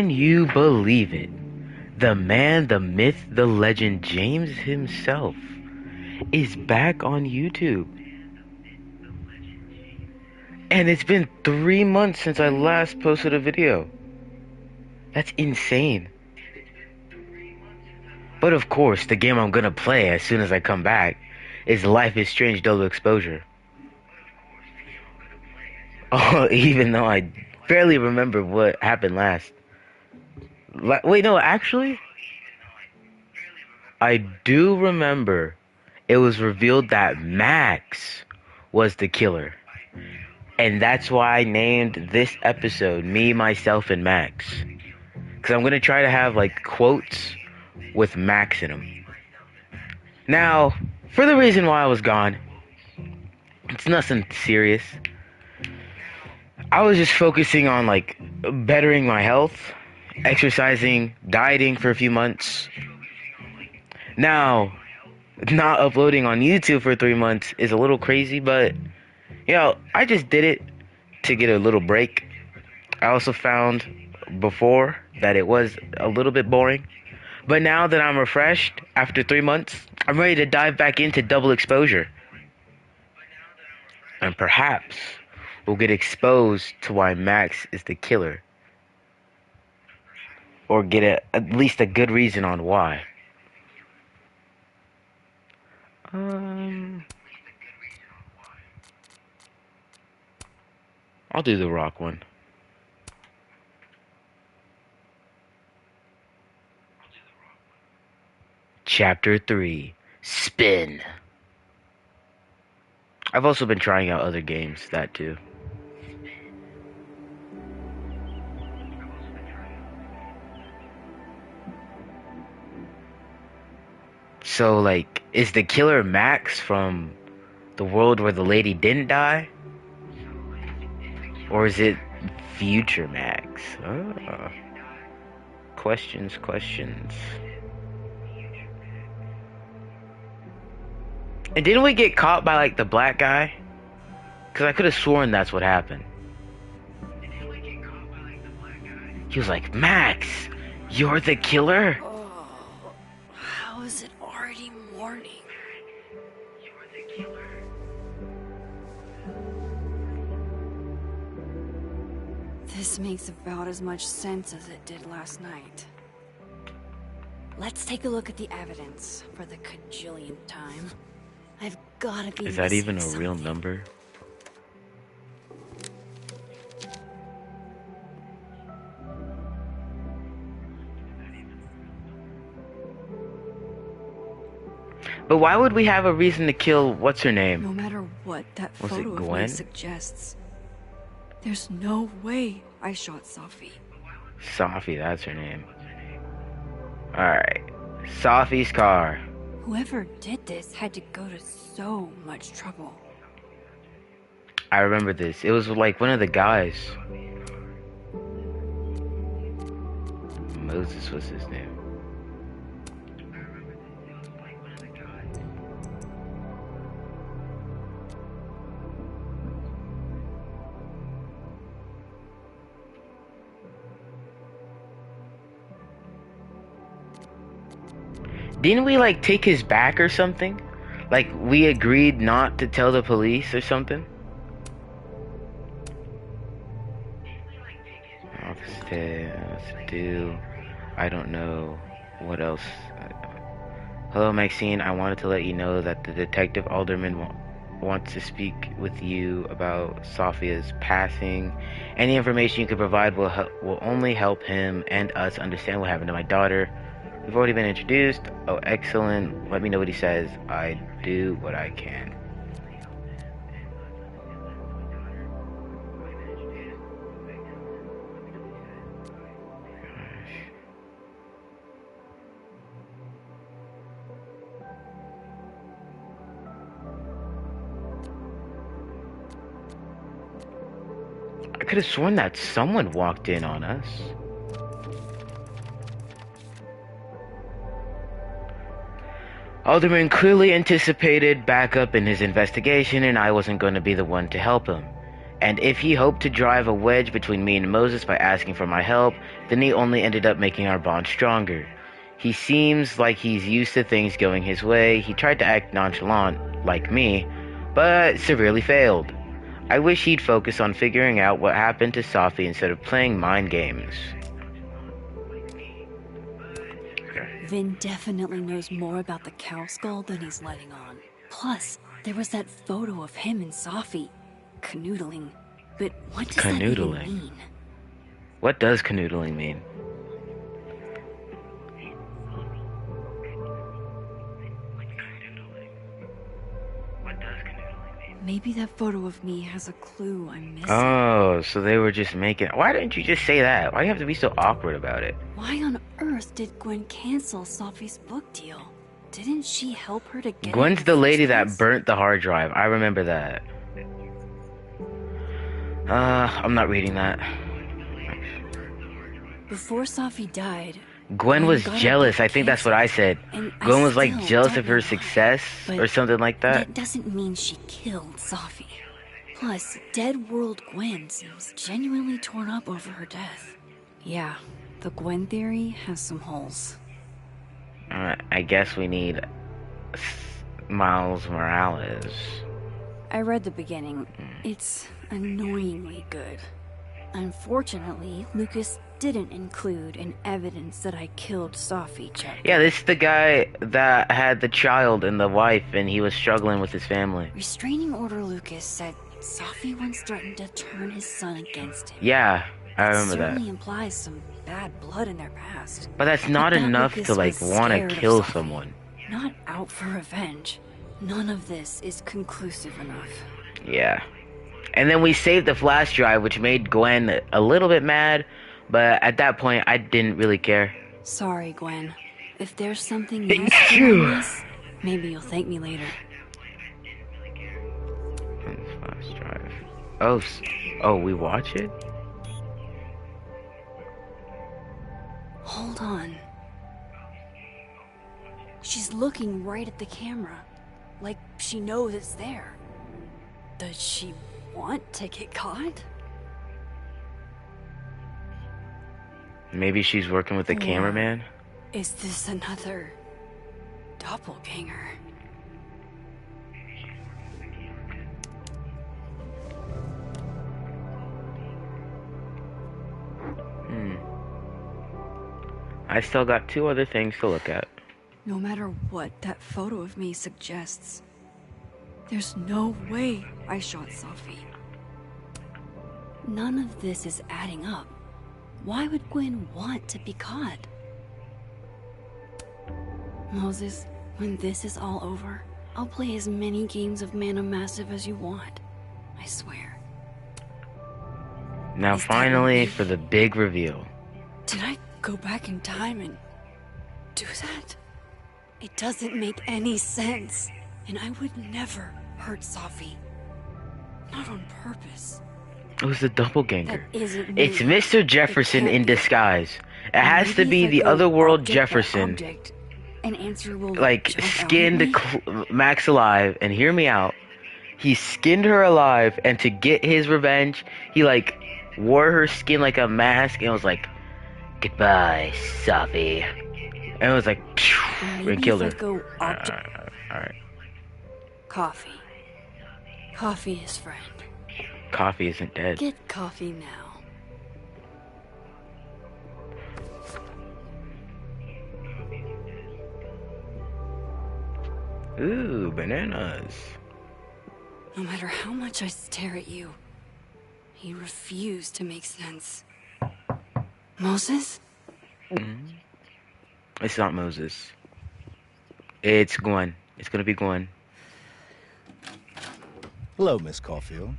Can you believe it? The man, the myth, the legend, James himself is back on YouTube. And it's been 3 months since I last posted a video. That's insane. But of course, the game I'm gonna play as soon as I come back is Life is Strange Double Exposure. Oh, even though I barely remember what happened last. Wait, no, actually, I do remember it was revealed that Max was the killer. And that's why I named this episode Me, Myself, and Max. Because I'm going to try to have, like, quotes with Max in them. Now, for the reason why I was gone, it's nothing serious. I was just focusing on, like, bettering my health, exercising, dieting for a few months. Now, not uploading on YouTube for 3 months is a little crazy, but, you know, I just did it to get a little break. I also found before that it was a little bit boring. But now that I'm refreshed after 3 months, I'm ready to dive back into Double Exposure. And perhaps we'll get exposed to why Max is the killer. Or get at least a good reason on why. I'll do the rock one. Chapter 3, Spin. I've also been trying out other games, that too. So, like, is the killer Max from the world where the lady didn't die? Or is it future Max? Oh. Questions. And didn't we get caught by, like, the black guy? Because I could have sworn that's what happened. He was like, Max, you're the killer? Oh, how is it already morning? This makes about as much sense as it did last night. Let's take a look at the evidence for the cajillionth time. I've gotta be. Is that even a real number? But why would we have a reason to kill what's her name? No matter what that Was it photo of Gwen? me suggests, there's no way I shot Sophie. Sophie, that's her name. Alright. Sophie's car. Whoever did this had to go to so much trouble. I remember this. It was like one of the guys. Moses was his name. Didn't we, like, take his back or something? Like, we agreed not to tell the police or something? Let's do... I don't know what else. Hello, Maxine. I wanted to let you know that the Detective Alderman wants to speak with you about Sophia's passing. Any information you can provide will only help him and us understand what happened to my daughter. We've already been introduced. Oh, excellent. Let me know what he says. I do what I can. I could have sworn that someone walked in on us. Alderman clearly anticipated backup in his investigation, and I wasn't going to be the one to help him. And if he hoped to drive a wedge between me and Moses by asking for my help, then he only ended up making our bond stronger. He seems like he's used to things going his way. He tried to act nonchalant, like me, but severely failed. I wish he'd focus on figuring out what happened to Safi instead of playing mind games. Vin definitely knows more about the cow skull than he's letting on. Plus, there was that photo of him and Safi canoodling. But what does that even mean? What does canoodling mean? Maybe that photo of me has a clue I'm missing. Oh, so they were just making... Why didn't you just say that? Why do you have to be so awkward about it? Why on earth did Gwen cancel Safi's book deal? Didn't she help her to get Gwen's the lady that burnt the hard drive. I remember that. I'm not reading that. Before Safi died, Gwen was jealous. I think that's what I said. Gwen was like jealous of her success or something like that. That doesn't mean she killed Safi. Plus, Dead World Gwen seems genuinely torn up over her death. Yeah, the Gwen theory has some holes. I guess we need Miles Morales. I read the beginning. It's annoyingly good. Unfortunately, Lucas didn't include an evidence that I killed Safi chapter. Yeah, this is the guy that had the child and the wife, and he was struggling with his family. Restraining Order Lucas said Safi once threatened to turn his son against him. Yeah, I remember that. Certainly implies some bad blood in their past. But that's not enough to like want to kill someone. Not out for revenge. None of this is conclusive enough. Yeah. And then we saved the flash drive, which made Gwen a little bit mad, but at that point, I didn't really care. Sorry, Gwen. If there's something else to this, maybe you'll thank me later. Flash drive. Oh, we watch it? Hold on. She's looking right at the camera, like she knows it's there. Does she want to get caught? Maybe she's working with the cameraman? Is this another doppelganger? I still got 2 other things to look at. No matter what that photo of me suggests, there's no way I shot Safi. None of this is adding up. Why would Gwen want to be caught? Moses, when this is all over, I'll play as many games of Mana Massive as you want. I swear. Now finally for the big reveal. Did I go back in time and do that? It doesn't make any sense. And I would never hurt Safi. Not on purpose. It was the doppelganger. That isn't me. It's Mr. Jefferson in disguise. It has to be the otherworld Jefferson. An answer will like skinned Max alive, and hear me out. He skinned her alive, and to get his revenge, he like wore her skin like a mask, and was like, "Goodbye, Safi," and it was like, and killed her. Alright. Coffee. Coffee is friend. Coffee isn't dead. Get coffee now. Ooh, bananas. No matter how much I stare at you, he refused to make sense. Moses? It's not Moses. It's Gwen. It's gonna be Gwen. Hello, Miss Caulfield.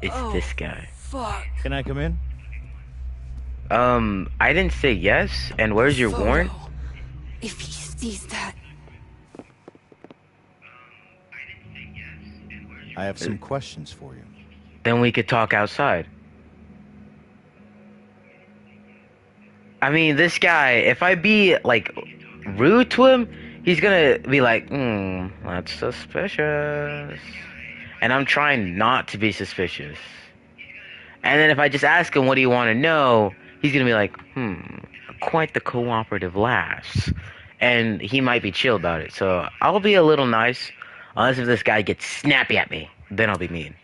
It's this guy. Fuck. Can I come in? I didn't say yes. And where's your warrant? If he sees that... I have some questions for you. Then we could talk outside. I mean, this guy, if I be, like, rude to him, he's gonna be like, that's suspicious. And I'm trying not to be suspicious. And then if I just ask him, what do you want to know? He's going to be like, quite the cooperative lass. And he might be chill about it. So I'll be a little nice. Unless if this guy gets snappy at me, then I'll be mean.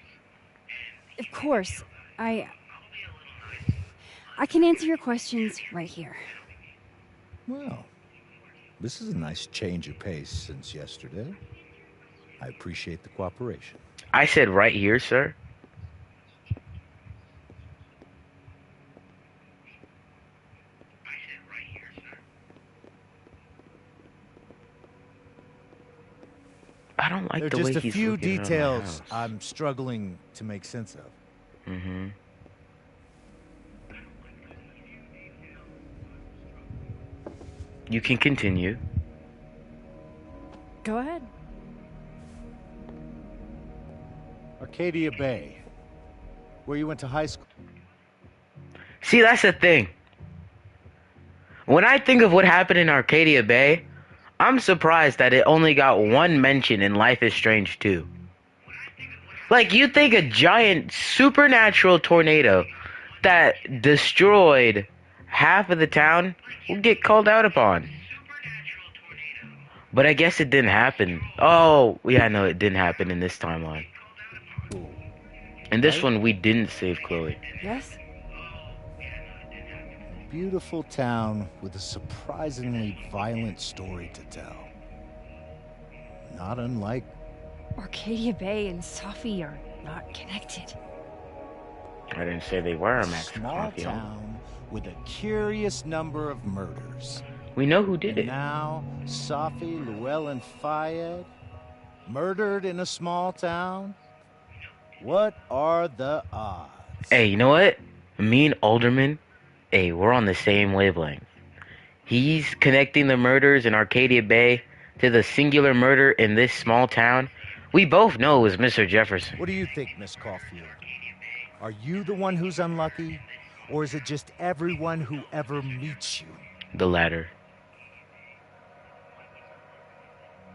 Of course, I can answer your questions right here. Well, this is a nice change of pace since yesterday. I appreciate the cooperation. I said right here, sir. I don't like the way There are just a he's few looking around my details house. I'm struggling to make sense of. Mm-hmm. You can continue. Go ahead. Arcadia Bay, where you went to high school. See, that's the thing. When I think of what happened in Arcadia Bay, I'm surprised that it only got one mention in Life is Strange 2. Like, you think a giant supernatural tornado that destroyed half of the town would get called out upon. But I guess it didn't happen. Oh, yeah, no, it didn't happen in this timeline. In this one, we didn't save Chloe. Yes? Beautiful town with a surprisingly violent story to tell. Not unlike... Arcadia Bay and Safi are not connected. I didn't say they were, a Max. small Caulfield. town with a curious number of murders. We know who did And it. now, Safi, Llewellyn Fayed, murdered in a small town? What are the odds? Hey, you know what? Me and Alderman, hey, we're on the same wavelength. He's connecting the murders in Arcadia Bay to the singular murder in this small town. We both know it was Mr. Jefferson. What do you think, Miss Caulfield? Are you the one who's unlucky? Or is it just everyone who ever meets you? The latter.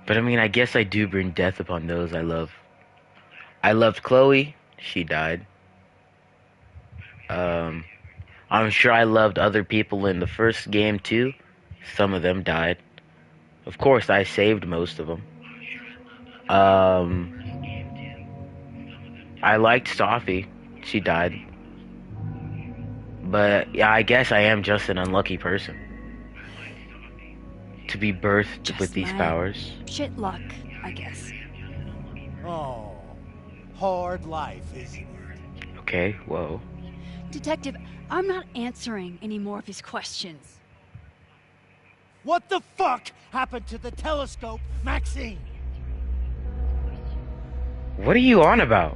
But I mean, I guess I do bring death upon those I love. I loved Chloe. She died. I'm sure I loved other people in the first game too. Some of them died. Of course, I saved most of them. I liked Safi. She died. But yeah, I guess I am just an unlucky person. To be birthed Just with these my powers. Shit luck, I guess. Oh, hard life, isn't it? Okay, whoa. Detective, I'm not answering any more of his questions. What the fuck happened to the telescope, Maxine? What are you on about?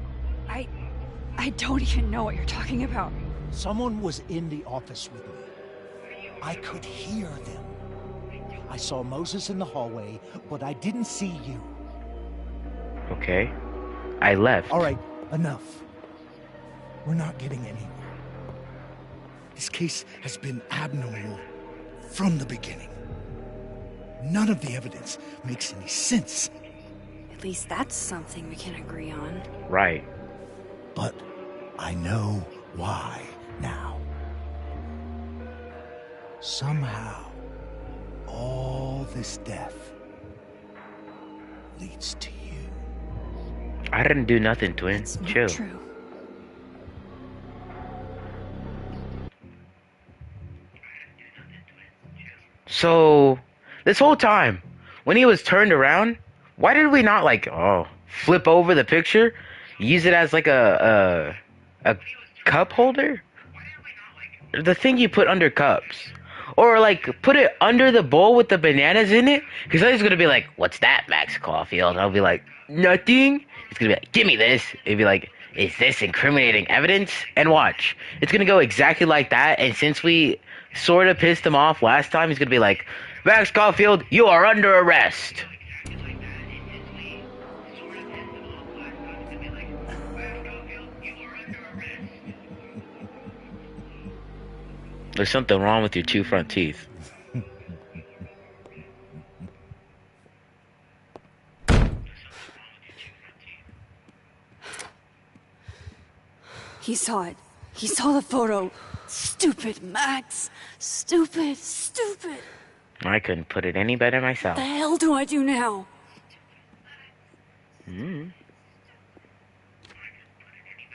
I don't even know what you're talking about. Someone was in the office with me. I could hear them. I saw Moses in the hallway, but I didn't see you. Okay. I left. All right, enough. We're not getting anywhere. This case has been abnormal from the beginning. None of the evidence makes any sense. At least that's something we can agree on. Right. But I know why now. Somehow, all this death leads to you. I didn't do nothing, twin. It's not Chill. true. So, this whole time, when he was turned around, why did we not flip over the picture, use it as like a cup holder, the thing you put under cups, or like put it under the bowl with the bananas in it? Because I was gonna be like, "What's that, Max Caulfield?" I'll be like, "Nothing." He's gonna be like, "Give me this." It'd be like, "Is this incriminating evidence?" And watch, it's gonna go exactly like that. And since we sort of pissed him off last time, he's gonna be like, "Max Caulfield, you are under arrest." There's something wrong with your two front teeth. He saw it. He saw the photo. Stupid, Max. Stupid, stupid. I couldn't put it any better myself. What the hell do I do now?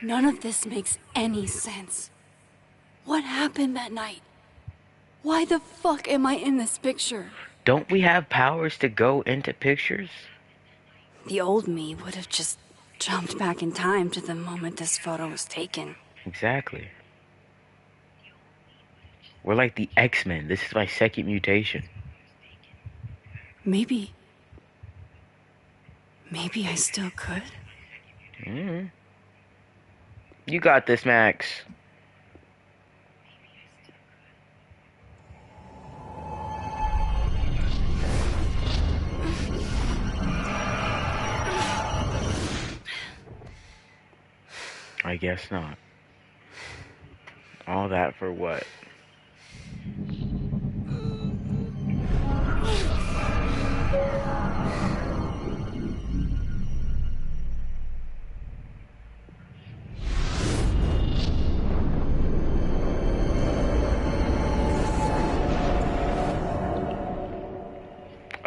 None of this makes any sense. What happened that night? Why the fuck am I in this picture? Don't we have powers to go into pictures? The old me would have just jumped back in time to the moment this photo was taken. Exactly. We're like the X-Men. This is my second mutation. Maybe I still could. You got this, Max. I guess not. All that for what?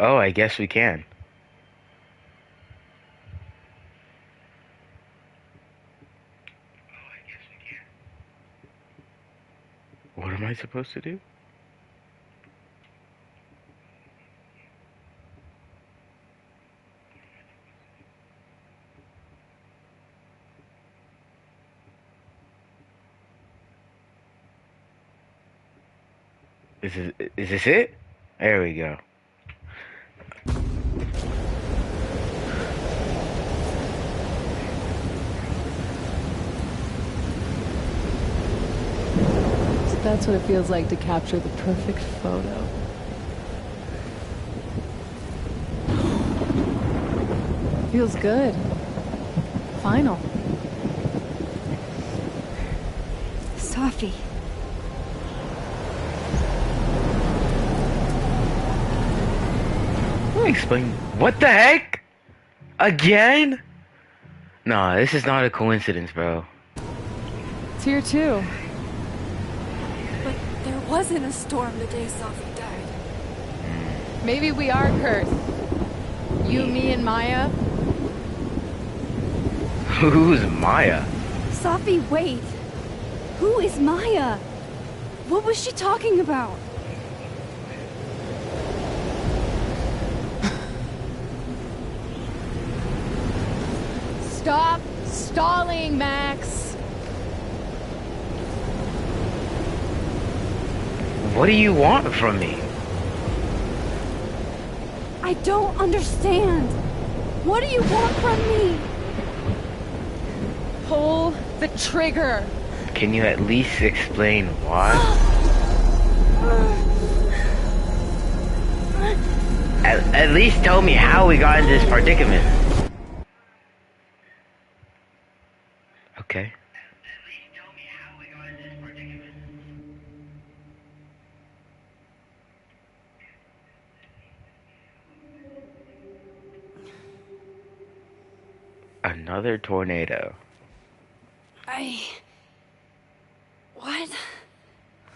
Oh, I guess we can. What am I supposed to do? Is this it? There we go. That's what it feels like to capture the perfect photo. Feels good. Final. Safi. Explain. What the heck? Again? Nah, this is not a coincidence, bro. It's here too. But there wasn't a storm the day Safi died. Maybe we are cursed. You, me, and Maya. Who's Maya? Safi, wait. Who is Maya? What was she talking about? Stop stalling, Max. What do you want from me? I don't understand. What do you want from me? Pull the trigger. Can you at least explain why? At least tell me how we got into this predicament. Okay. Another tornado. What?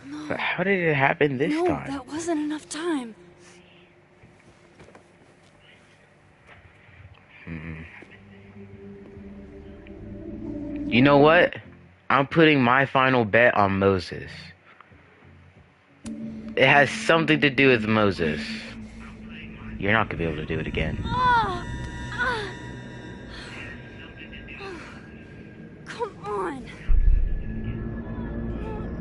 No. But how did it happen this No, time? that wasn't enough time. You know what? I'm putting my final bet on Moses. It has something to do with Moses. You're not gonna be able to do it again. Come on.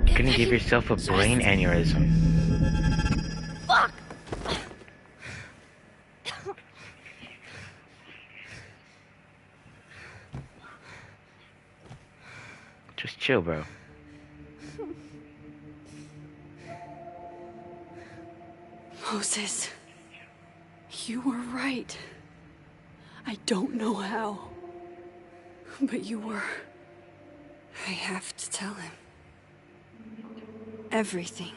You're gonna give yourself a brain aneurysm. Fuck. Just chill, bro. Moses, you were right. I don't know how, but you were. I have to tell him. Everything.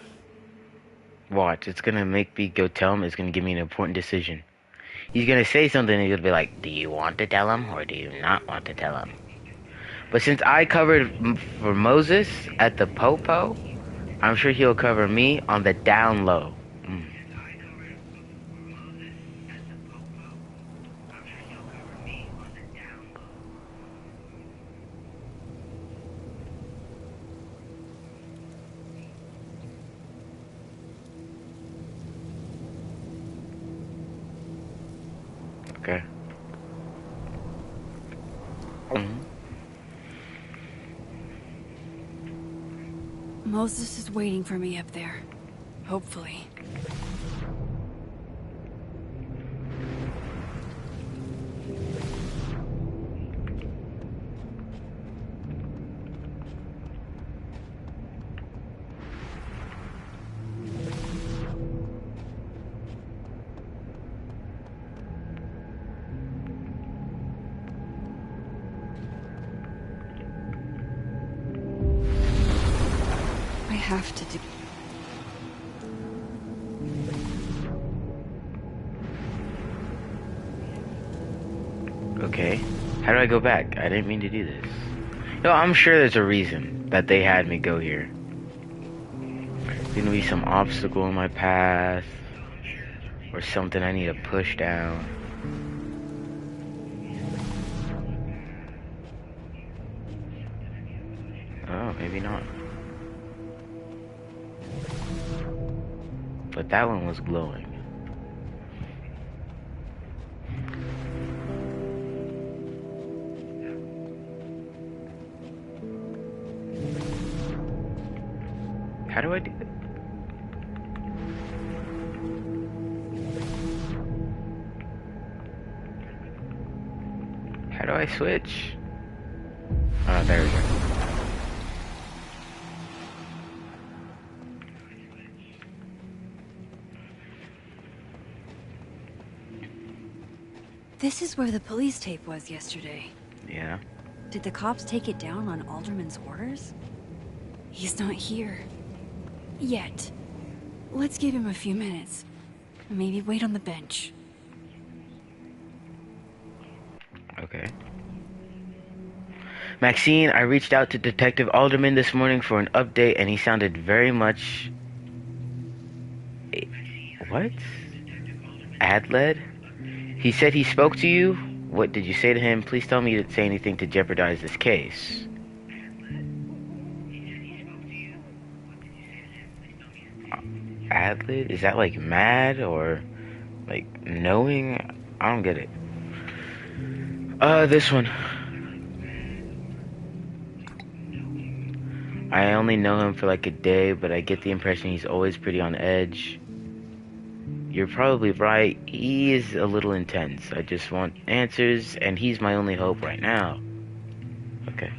Watch, it's gonna make me go tell him. It's gonna give me an important decision. He's gonna say something and he'll be like, do you want to tell him or do you not want to tell him? But since I covered for Moses at the Popo, I'm sure he'll cover me on the down low. Okay. Moses is waiting for me up there. Hopefully. I have to do... Okay. How do I go back? I didn't mean to do this. No, I'm sure there's a reason that they had me go here. There's gonna be some obstacle in my path. Or something I need to push down. Oh, maybe not. But that one was glowing. How do I do it? How do I switch? Oh, there we go. This is where the police tape was yesterday. Yeah. Did the cops take it down on Alderman's orders? He's not here. Yet. Let's give him a few minutes. Maybe wait on the bench. Okay. Maxine, I reached out to Detective Alderman this morning for an update, and he sounded very much... What? Ad-led? He said he spoke to you? What did you say to him? Please tell me you didn't say anything to jeopardize this case. Ad-lib? Is that like mad or like knowing? I don't get it. This one. I only know him for like a day, but I get the impression he's always pretty on edge. You're probably right. He is a little intense. I just want answers, and he's my only hope right now. Okay.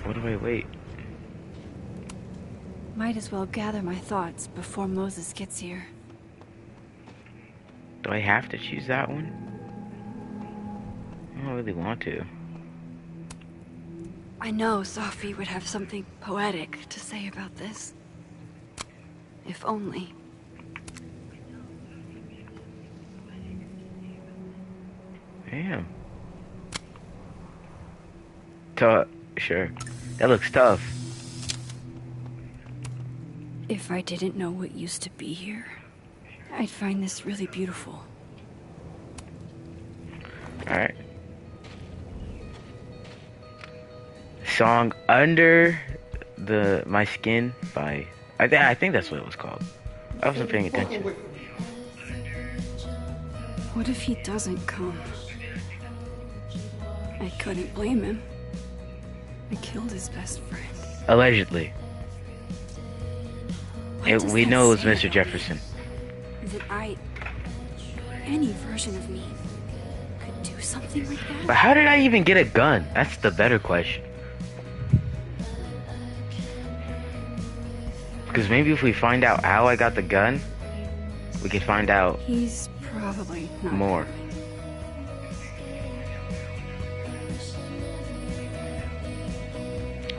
What do I wait? Might as well gather my thoughts before Moses gets here. Do I have to choose that one? I don't really want to. I know Sophie would have something poetic to say about this. If only. Damn. Tough. Sure. That looks tough. If I didn't know what used to be here, I'd find this really beautiful. Alright. Song Under My Skin by... I think that's what it was called. I wasn't paying attention. What if he doesn't come? I couldn't blame him. I killed his best friend. Allegedly. What does We that know it was say Mr. about Jefferson. me? That any version of me could do something like that? But how did I even get a gun? That's the better question. Because maybe if we find out how I got the gun, we could find out He's probably not more. coming.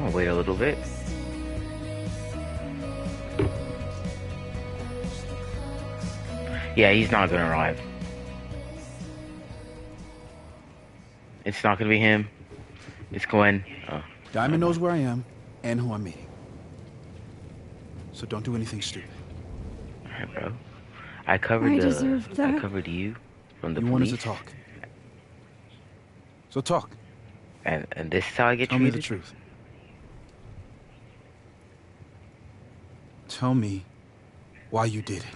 I'll wait a little bit. Yeah, he's not gonna arrive. It's not gonna be him. It's Gwen. Oh. Diamond knows where I am and who I'm meeting. So don't do anything stupid. Alright, bro. I covered I deserved that. I covered you from the You police. wanted to talk. So talk. And this is how I get Tell me treated? the truth. Tell me why you did it.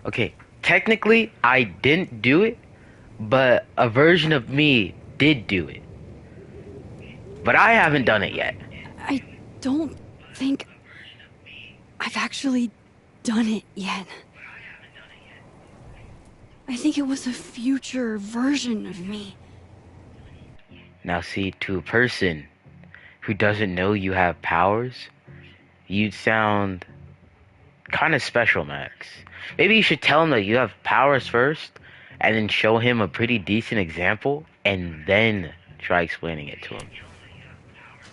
Okay, technically I didn't do it, but a version of me did do it. But I haven't done it yet. I don't think I've actually done it yet. I think it was a future version of me. Now see, to a person who doesn't know you have powers, you'd sound kind of special, Max. Maybe you should tell him that you have powers first, and then show him a pretty decent example, and then try explaining it to him.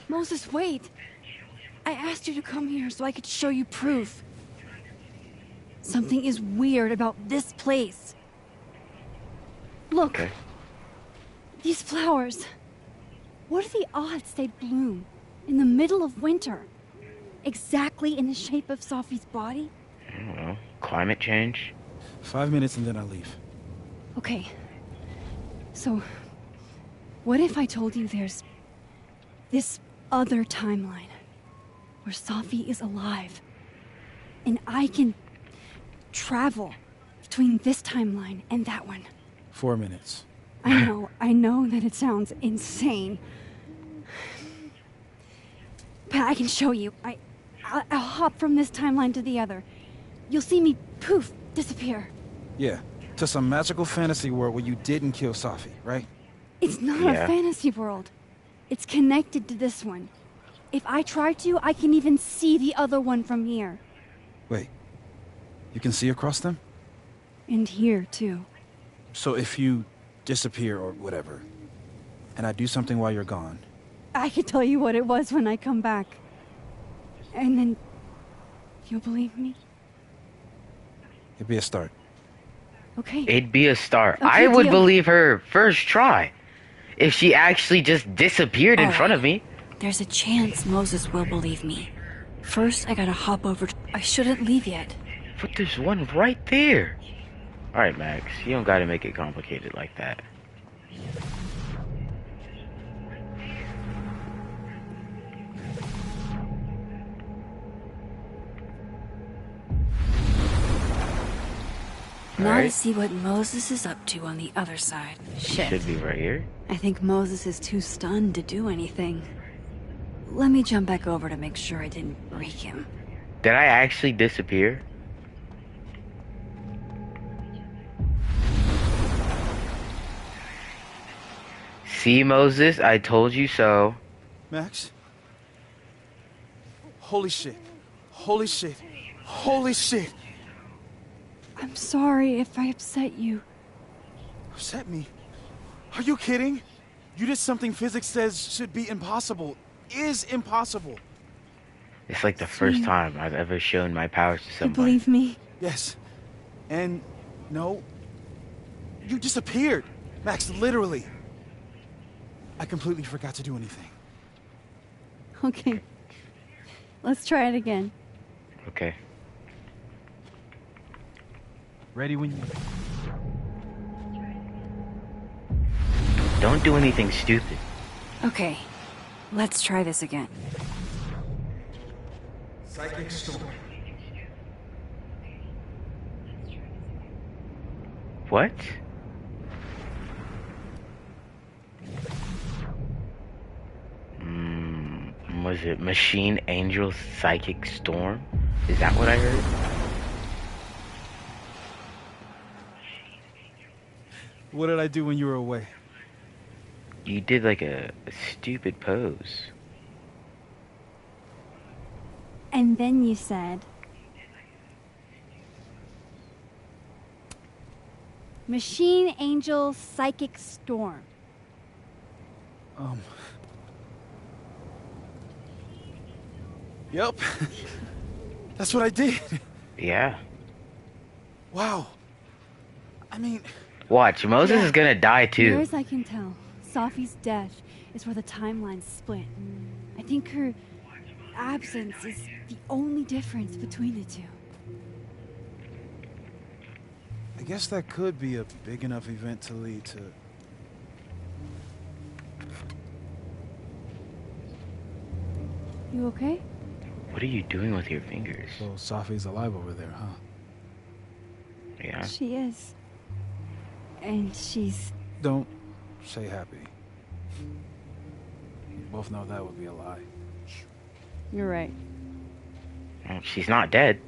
Moses, wait! I asked you to come here so I could show you proof. Something is weird about this place. Look, Okay. these flowers. What are the odds they'd bloom in the middle of winter? Exactly in the shape of Sophie's body? I don't know. Climate change? 5 minutes and then I leave. Okay. So, what if I told you there's this other timeline where Sophie is alive and I can travel between this timeline and that one? 4 minutes. I know that it sounds insane. But I can show you. I'll hop from this timeline to the other. You'll see me, poof, disappear. Yeah, to some magical fantasy world where you didn't kill Safi, right? It's not Yeah. a fantasy world. It's connected to this one. If I try to, I can even see the other one from here. Wait, you can see across them? And here, too. So if you disappear or whatever, and I do something while you're gone, I can tell you what it was when I come back. And then... you'll believe me? it'd be a start. Okay. It'd be a start. Okay, I would deal. believe her first try. If she actually just disappeared in front of me. There's a chance Moses will believe me. First, I gotta hop over to... I shouldn't leave yet. But there's one right there. Alright, Max. You don't gotta make it complicated like that. Now to Alright. see what Moses is up to on the other side. Shit. Should be right here. I think Moses is too stunned to do anything. Let me jump back over to make sure I didn't break him. Did I actually disappear? See, Moses, I told you so. Max? Holy shit. Holy shit. Holy shit. I'm sorry if I upset you. Upset me? Are you kidding? You did something physics says should be impossible. Is impossible. It's like the first time I've ever shown my powers to You somebody. believe me? Yes. And no. You disappeared. Max, literally. I completely forgot to do anything. Okay. Let's try it again. Okay. Ready when you... Don't do anything stupid. Okay. Let's try this again. Psychic storm. What? Was it Machine Angel Psychic Storm? Is that what I heard? What did I do when you were away? You did like a stupid pose. And then you said... Machine Angel Psychic Storm. Yep. That's what I did. Yeah. Wow. I mean, Watch, Moses Yeah. is gonna die Near too. as I can tell, Safi's death is where the timelines split. I think her absence is the only difference between the two. I guess that could be a big enough event to lead to... You okay? What are you doing with your fingers? So Safi's alive over there, huh? Yeah. She is. And she's... Don't say happy. We both know that would be a lie. You're right. Well, she's not dead.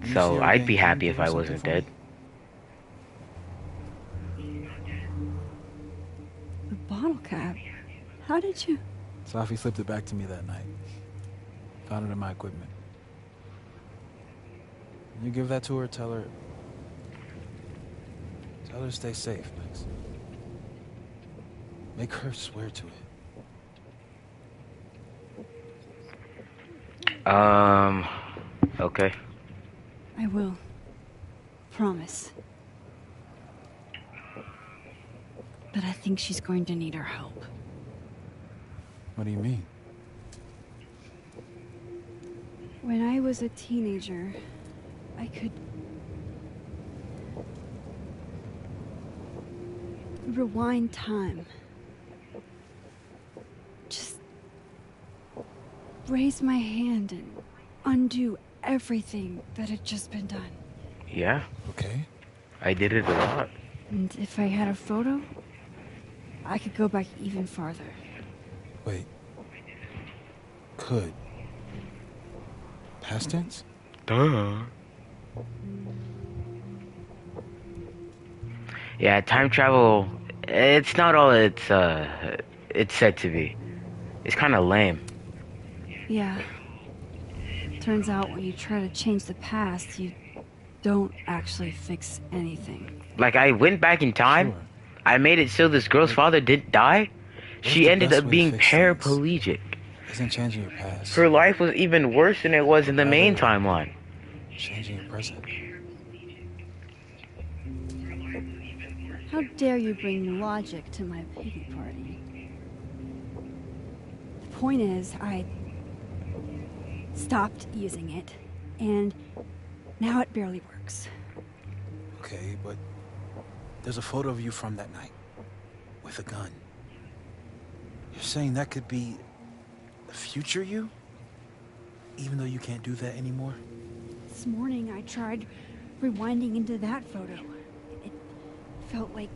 You So see I'd be everything happy you if do I something wasn't for me? dead. The bottle cap. How did you... Safi slipped it back to me that night. Found it in my equipment. When you give that to her, tell her to stay safe, Max. Make her swear to it. Okay. I will. Promise. But I think she's going to need our help. What do you mean? When I was a teenager, I could rewind time. Just raise my hand and undo everything that had just been done. Yeah, Okay. I did it a lot. And if I had a photo, I could go back even farther. Wait. Could. Past tense? Duh. Yeah, time travel, it's not all it's said to be. It's kind of lame. Yeah. Turns out when you try to change the past, you don't actually fix anything. Like, I went back in time. Sure. I made it so this girl's father didn't die. She the ended best up way to being fix things? paraplegic. Isn't changing your past. Her life was even worse than it was in the main Rather- timeline. Changing your present. How dare you bring logic to my pity party? The point is, I stopped using it, and now it barely works. Okay, but there's a photo of you from that night. With a gun. You're saying that could be the future you? Even though you can't do that anymore? This morning I tried rewinding into that photo. It felt like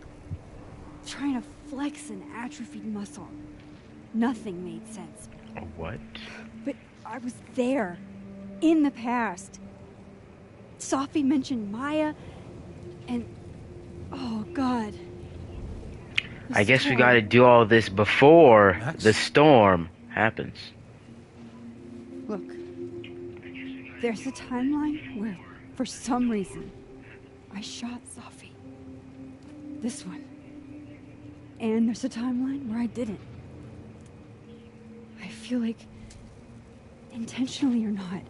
trying to flex an atrophied muscle. Nothing made sense. What? But I was there, in the past. Safi mentioned Maya, and oh God. The I guess we storm. gotta do all this before Max? the storm happens. Look, there's a timeline where, for some reason, I shot Safi. This one. And there's a timeline where I didn't. I feel like, intentionally or not,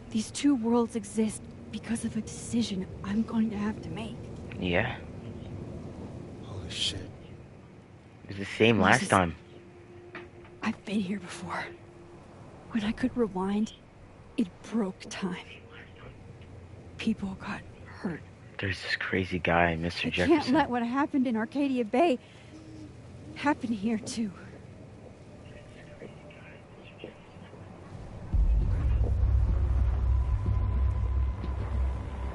these two worlds exist because of a decision I'm going to have to make. Yeah, Holy shit. it was the same last Moses. time. I've been here before. When I could rewind, it broke time. People got hurt. There's this crazy guy, Mr. I Jefferson. can't let what happened in Arcadia Bay happen here too.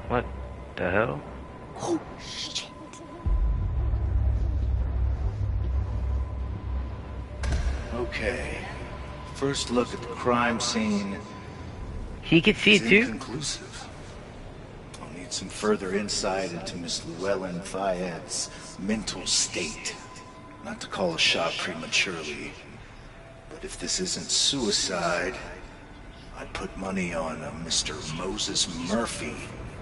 What the hell? Oh shit. Okay. First look at the crime scene He could see is it too? inconclusive. I'll need some further insight into Miss Llewellyn Fayette's mental state. Not to call a shot prematurely, but if this isn't suicide, I'd put money on a Mr. Moses Murphy,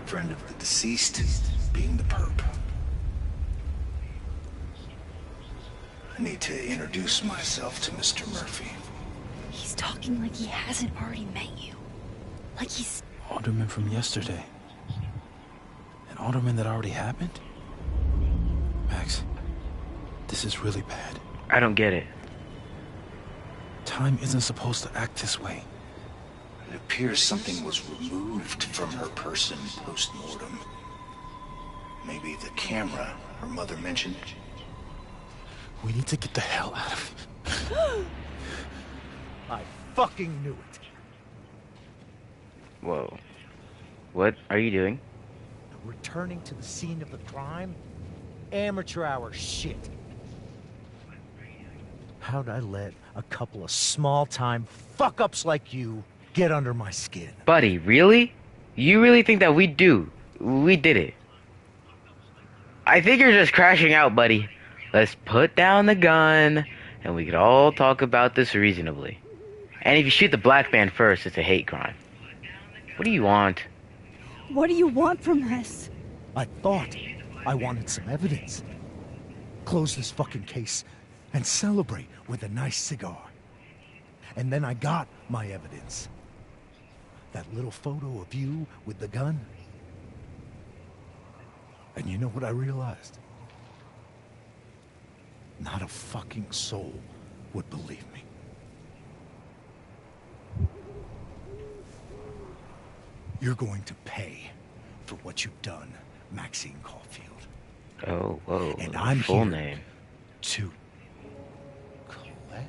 friend of the deceased, being the perp. I need to introduce myself to Mr. Murphy. He's talking like he hasn't already met you. Like he's... Alderman from yesterday. An alderman that already happened? Max, this is really bad. I don't get it. Time isn't supposed to act this way. It appears something was removed from her person post-mortem. Maybe the camera her mother mentioned. We need to get the hell out of here. I fucking knew it. Whoa. What are you doing? Returning to the scene of the crime? Amateur hour shit. How'd I let a couple of small-time fuck-ups like you get under my skin? Buddy, really? You really think that we did it? I think you're just crashing out, buddy. Let's put down the gun, and we could all talk about this reasonably. And if you shoot the black man first, it's a hate crime. What do you want? What do you want from us? I thought I wanted some evidence. Close this fucking case and celebrate with a nice cigar. And then I got my evidence. That little photo of you with the gun. And you know what I realized? Not a fucking soul would believe me. You're going to pay for what you've done, Maxine Caulfield. Oh, whoa. And I'm full here name. to collect.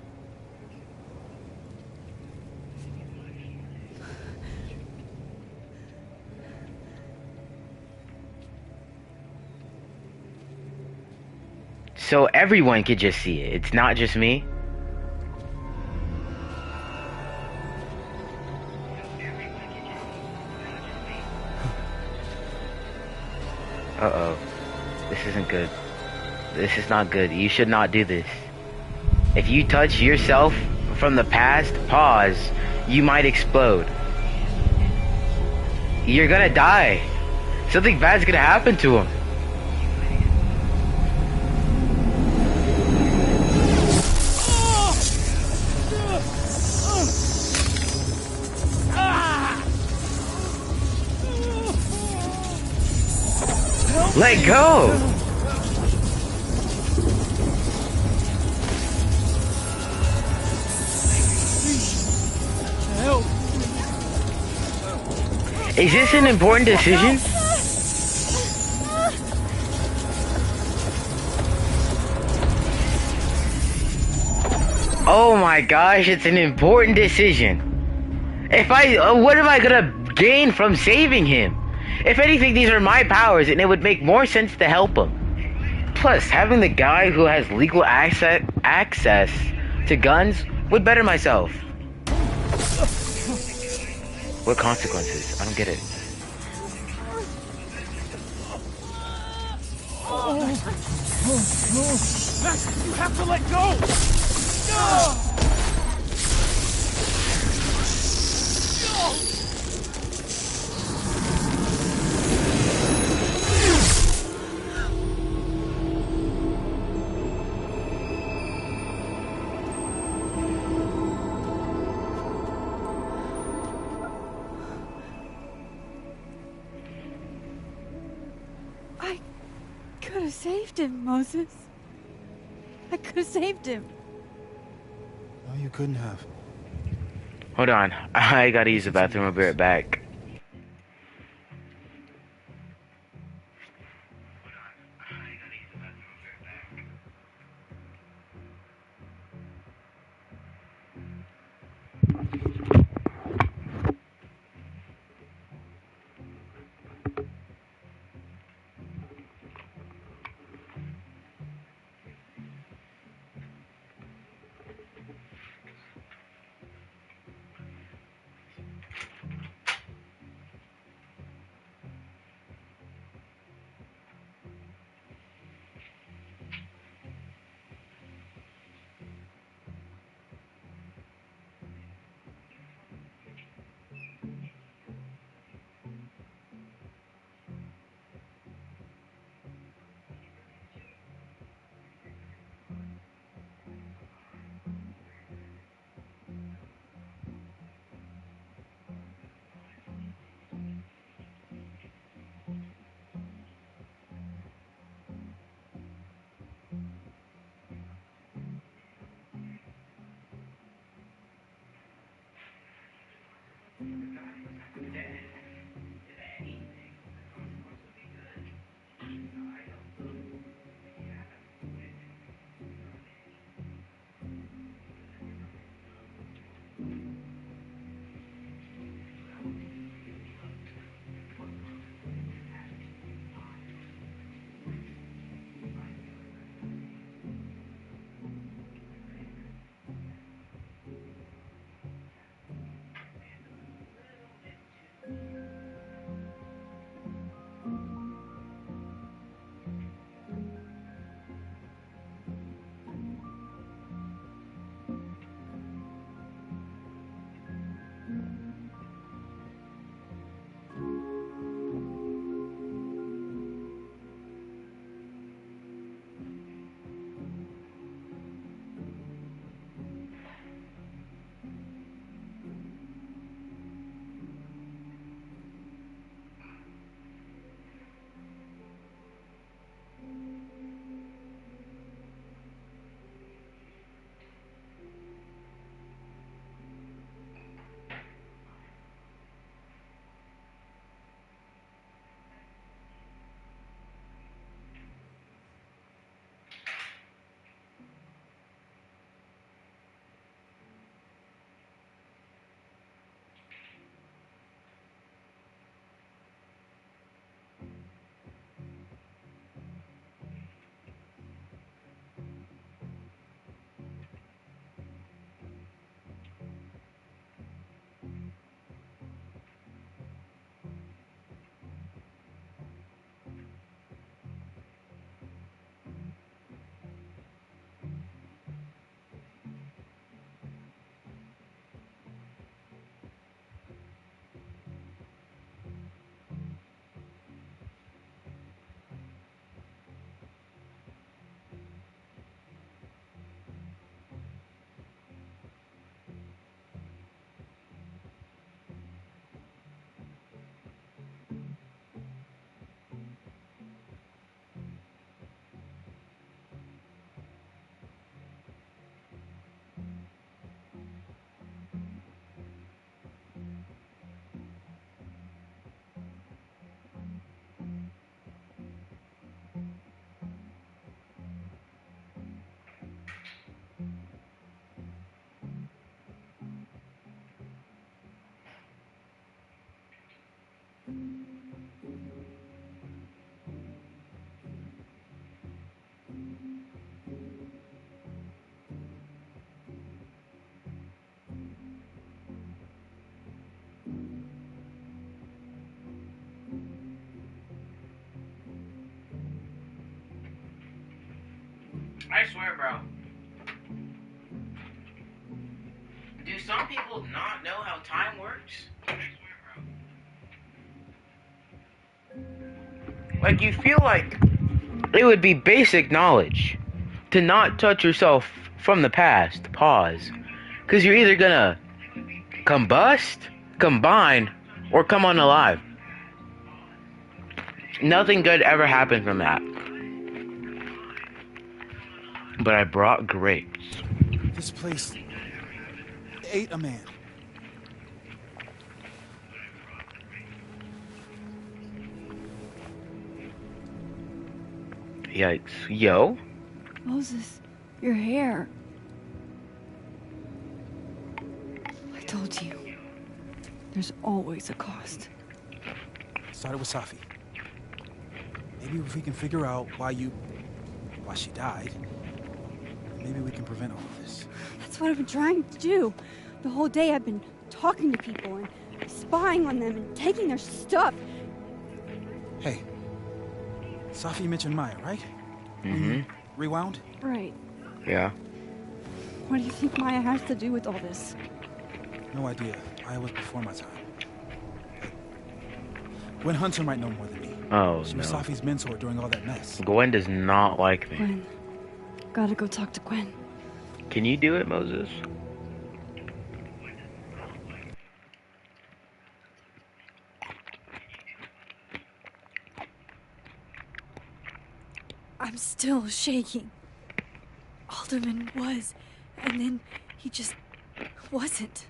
So everyone could just see it. It's not just me. Uh-oh. This isn't good. This is not good. You should not do this. If you touch yourself from the past, pause. You might explode. You're gonna die. Something bad's gonna happen to him. Let go! Help! Is this an important decision? Oh my gosh, it's an important decision. What am I gonna gain from saving him? If anything, these are my powers, and it would make more sense to help him. Plus, having the guy who has legal access to guns would better myself. What consequences? I don't get it. Max, you have to let go! I could have saved him, Moses. I could have saved him. No, you couldn't have. Hold on. I gotta use the bathroom. I'll be right back. I swear, bro. Do some people not know how time works? Like, you feel like it would be basic knowledge to not touch yourself from the past. Pause. Because you're either gonna combust, combine, or come unalive. Nothing good ever happened from that. But I brought grapes. This place ate a man. Yikes. Yo? Moses, your hair. I told you. There's always a cost. Started with Safi. Maybe if we can figure out why she died, maybe we can prevent all of this. That's what I've been trying to do. The whole day I've been talking to people and spying on them and taking their stuff. Hey, Safi mentioned Maya, right? Mm-hmm. Rewound? Right. Yeah. What do you think Maya has to do with all this? No idea. Maya was before my time. Gwen Hunter might know more than me. Oh, She no. was Safi's mentor during all that mess. Gwen does not like me. Gwen. Gotta go talk to Gwen. Can you do it, Moses? I'm still shaking. Alderman was, and then he just wasn't.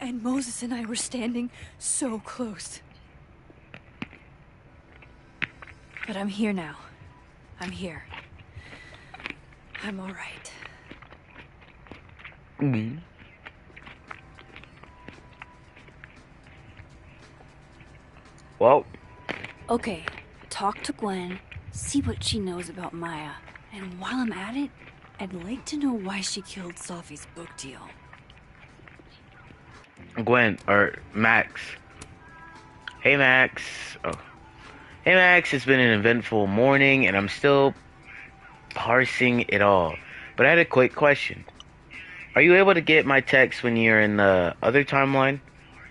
And Moses and I were standing so close. But I'm here now. I'm here. I'm all right. Mm-hmm. Well, Okay, talk to Gwen, see what she knows about Maya. And while I'm at it, I'd like to know why she killed Sophie's book deal. Gwen, or Max. Hey, Max. Oh. Hey, Max, it's been an eventful morning, and I'm still parsing it all. But I had a quick question. Are you able to get my text when you're in the other timeline?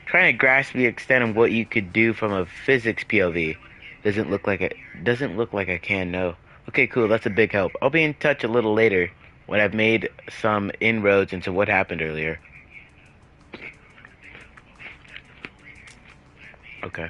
Trying to grasp the extent of what you could do from a physics POV. Doesn't look like I can, no. Okay, cool, that's a big help. I'll be in touch a little later when I've made some inroads into what happened earlier. Okay.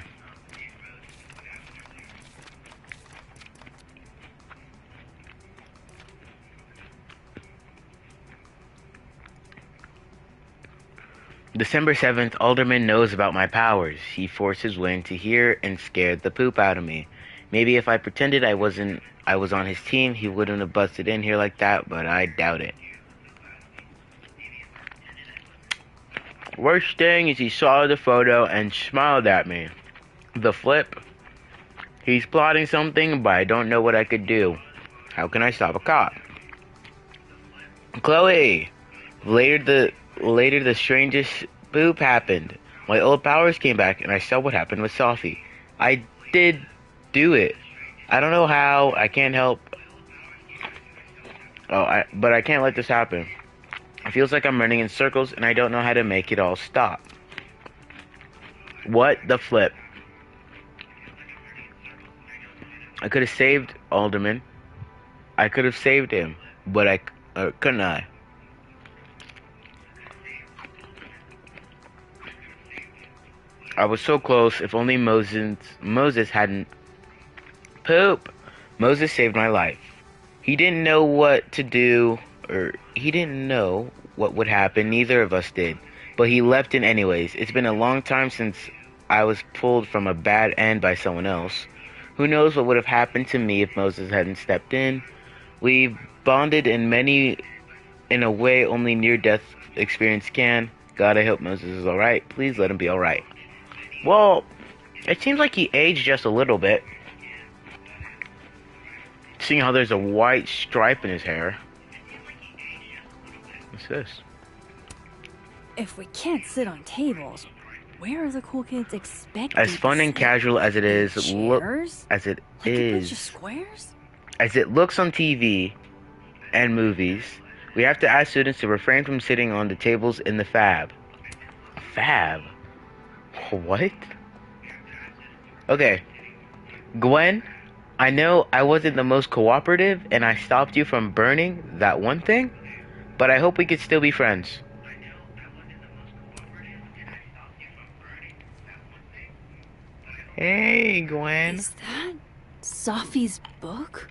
December 7th, Alderman knows about my powers. He forced his wind to hear and scared the poop out of me. Maybe if I pretended I was on his team, he wouldn't have busted in here like that, but I doubt it. Worst thing is he saw the photo and smiled at me. The flip? He's plotting something, but I don't know what I could do. How can I stop a cop? Chloe! Later the strangest boop happened. My old powers came back and I saw what happened with Sophie. I did do it. I don't know how. I can't help. But I can't let this happen. It feels like I'm running in circles and I don't know how to make it all stop. What the flip? I could have saved Alderman. I could have saved him, but couldn't I? I was so close. If only Moses hadn't. Poop. Moses saved my life. He didn't know what to do, or he didn't know what would happen. Neither of us did. But he left it anyways. It's been a long time since I was pulled from a bad end by someone else. Who knows what would have happened to me if Moses hadn't stepped in. We bonded in a way only near-death experience can. God, I hope Moses is alright. Please let him be alright. Well, it seems like he aged just a little bit. Seeing how there's a white stripe in his hair. What's this? If we can't sit on tables, where are the cool kids expected As fun and casual as it is, chairs? as it Like a bunch is, of squares? as it looks on TV and movies, we have to ask students to refrain from sitting on the tables in the fab. Fab? What? Okay. Gwen, I know I wasn't the most cooperative and I stopped you from burning that one thing, but I hope we could still be friends. Hey, Gwen. Is that Sophie's book?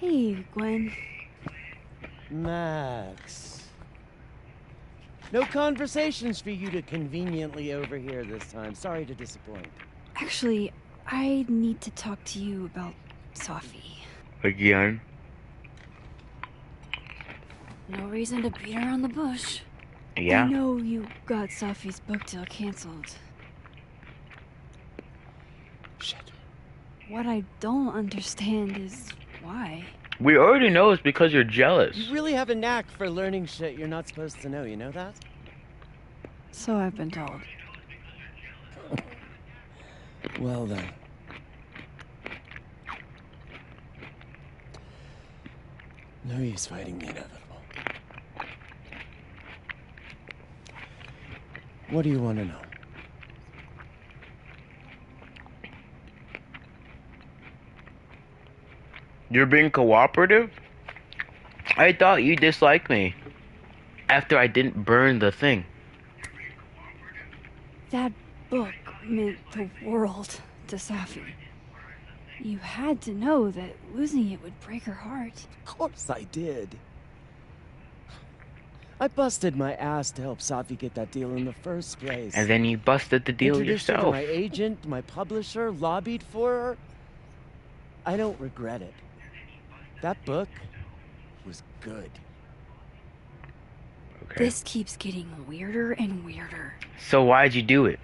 Hey, Gwen. Max. No conversations for you to conveniently overhear this time. Sorry to disappoint. Actually, I need to talk to you about Sophie. Again? No reason to beat around the bush. Yeah? I know you got Sophie's book deal canceled. Shit. What I don't understand is why. We already know it's because you're jealous. You really have a knack for learning shit you're not supposed to know, you know that? So I've been told. Well then. No use fighting the inevitable. What do you want to know? You're being cooperative? I thought you disliked me after I didn't burn the thing. That book meant the world to Sophie. You had to know that losing it would break her heart. Of course I did. I busted my ass to help Safi get that deal in the first place. And then you busted the deal Introduced her to yourself. my agent, my publisher, lobbied for her. I don't regret it. That book was good. Okay. This keeps getting weirder and weirder. So why'd you do it?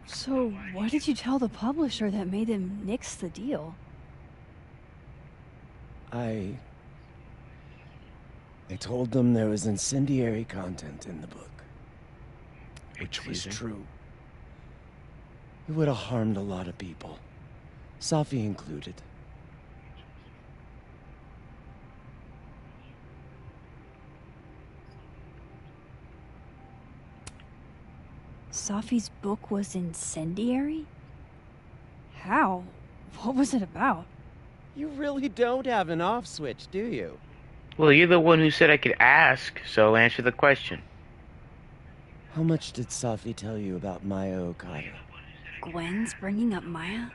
So, what did you tell the publisher that made them nix the deal? I told them there was incendiary content in the book. Which was Excuse me? true. It would have harmed a lot of people. Safi included. Safi's book was incendiary? How? What was it about? You really don't have an off switch, do you? Well, you're the one who said I could ask, so answer the question. How much did Safi tell you about Maya Okada? Gwen's bringing up Maya?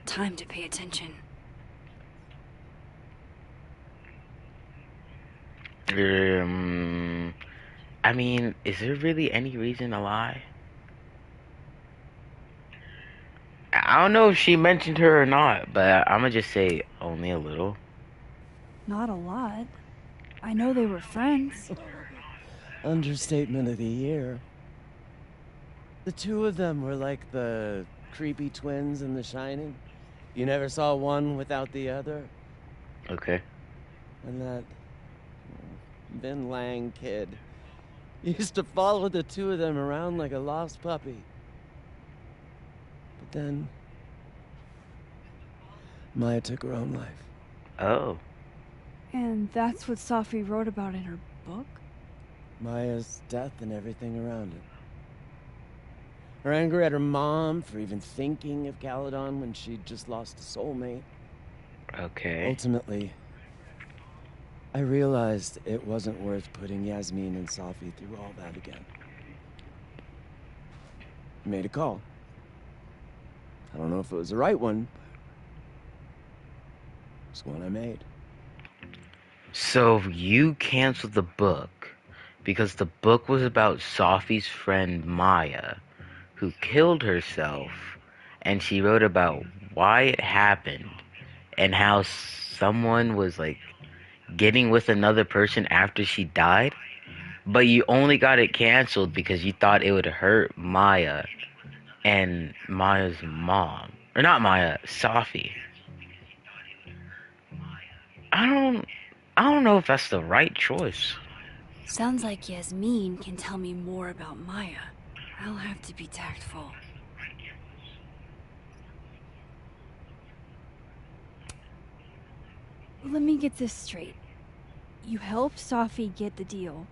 Time to pay attention. I mean, is there really any reason to lie? I don't know if she mentioned her or not, but I'm gonna just say only a little. Not a lot. I know they were friends. Understatement of the year. The two of them were like the creepy twins in The Shining. You never saw one without the other. Okay. And that Ben Lang kid used to follow the two of them around like a lost puppy. But then Maya took her own life. Oh. And that's what Safi wrote about in her book? Maya's death and everything around it. Her anger at her mom for even thinking of Caledon when she'd just lost a soulmate. Okay. Ultimately, I realized it wasn't worth putting Yasmin and Safi through all that again. I made a call. I don't know if it was the right one, but it's one I made. So you canceled the book because the book was about Safi's friend Maya, who killed herself, and she wrote about why it happened and how someone was like getting with another person after she died, but you only got it canceled because you thought it would hurt Maya and Maya's mom. Or not Maya, Safi. I don't know if that's the right choice. Sounds like Yasmin can tell me more about Maya. I'll have to be tactful. Let me get this straight. You helped Safi get the deal,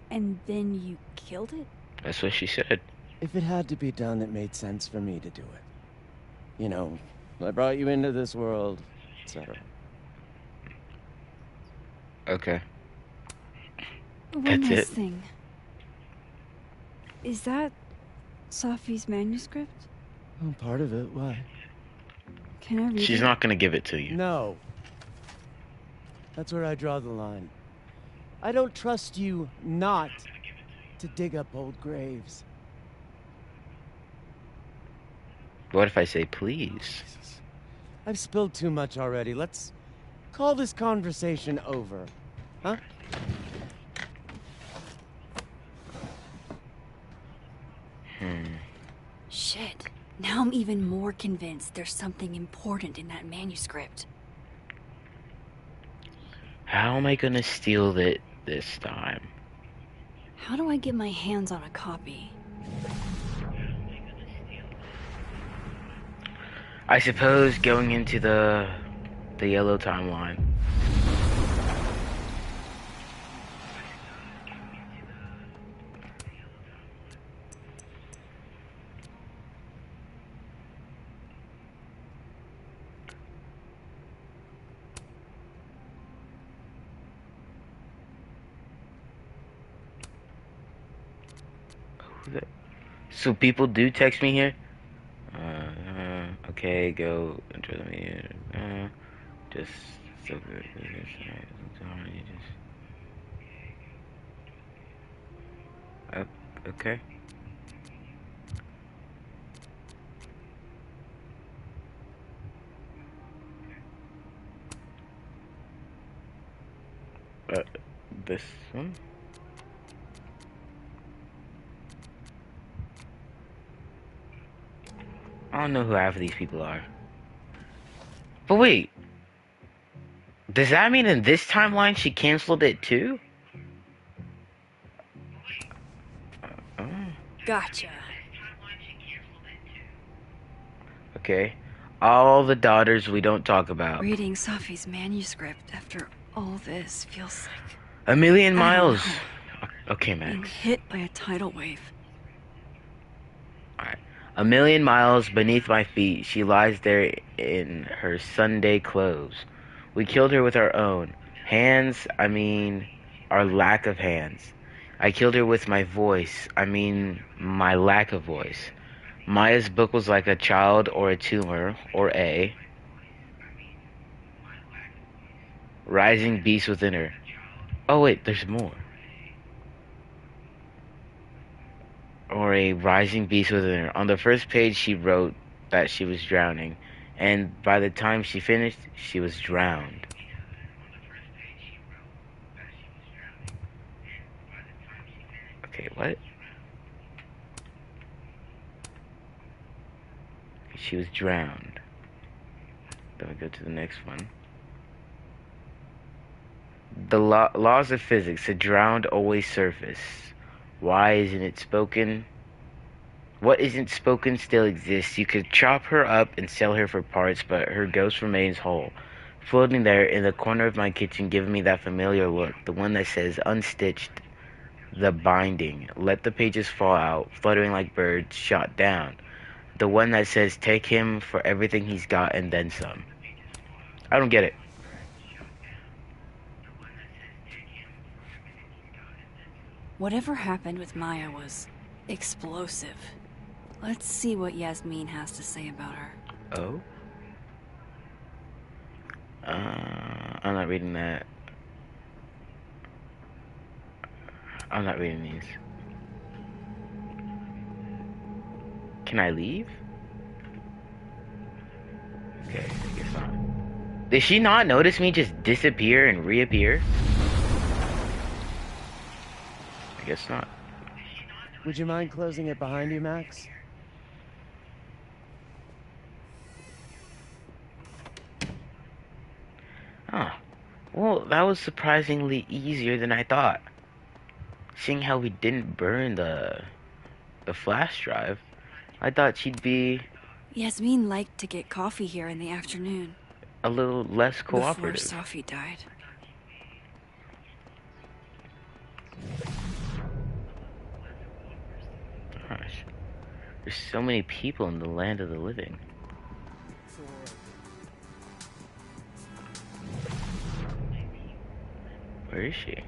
and then you killed it? That's what she said. If it had to be done, it made sense for me to do it. You know, I brought you into this world, etc. Okay. One That's last it? thing. Is that Safi's manuscript? Oh, part of it. Why? Can I read She's it? not gonna give it to you. No. That's where I draw the line. I don't trust you not to dig up old graves. What if I say please? I've spilled too much already. Let's call this conversation over. Huh? Shit. Now I'm even more convinced there's something important in that manuscript. How am I gonna steal it this time? How do I get my hands on a copy? I suppose going into the yellow timeline. So people do text me here? Okay, go enter the meeting. Just So good. Okay. This one? I don't know who half of these people are. But wait. Does that mean in this timeline she canceled it too? Oh. Gotcha. Okay. All the daughters we don't talk about. Reading Safi's manuscript after all this feels like... A million I don't miles. know. Okay, Being Max. hit by a tidal wave. Alright. A million miles beneath my feet, she lies there in her Sunday clothes. We killed her with our own hands, I mean, our lack of hands. I killed her with my voice, I mean, my lack of voice. Maya's book was like a child or a tumor, or a rising beast within her. Oh wait, there's more. Or a rising beast within her. On the first page she wrote that she was drowning, and by the time she finished, she was drowned. Okay, what? She was drowned. Then we go to the next one. The laws of physics. The drowned always surface. Why isn't it spoken? What isn't spoken still exists. You could chop her up and sell her for parts, but her ghost remains whole. Floating there in the corner of my kitchen, giving me that familiar look. The one that says, unstitched the binding. Let the pages fall out, fluttering like birds, shot down. The one that says, take him for everything he's got and then some. I don't get it. Whatever happened with Maya was explosive. Let's see what Yasmin has to say about her. Oh? I'm not reading that. I'm not reading these. Can I leave? Okay, I guess not. Did she not notice me just disappear and reappear? I guess not. Would you mind closing it behind you, Max? Huh. Well, that was surprisingly easier than I thought. Seeing how we didn't burn the flash drive, I thought she'd be Yasmin liked to get coffee here in the afternoon. a little less cooperative. Before Safi died. Gosh. There's so many people in the land of the living. Where is she?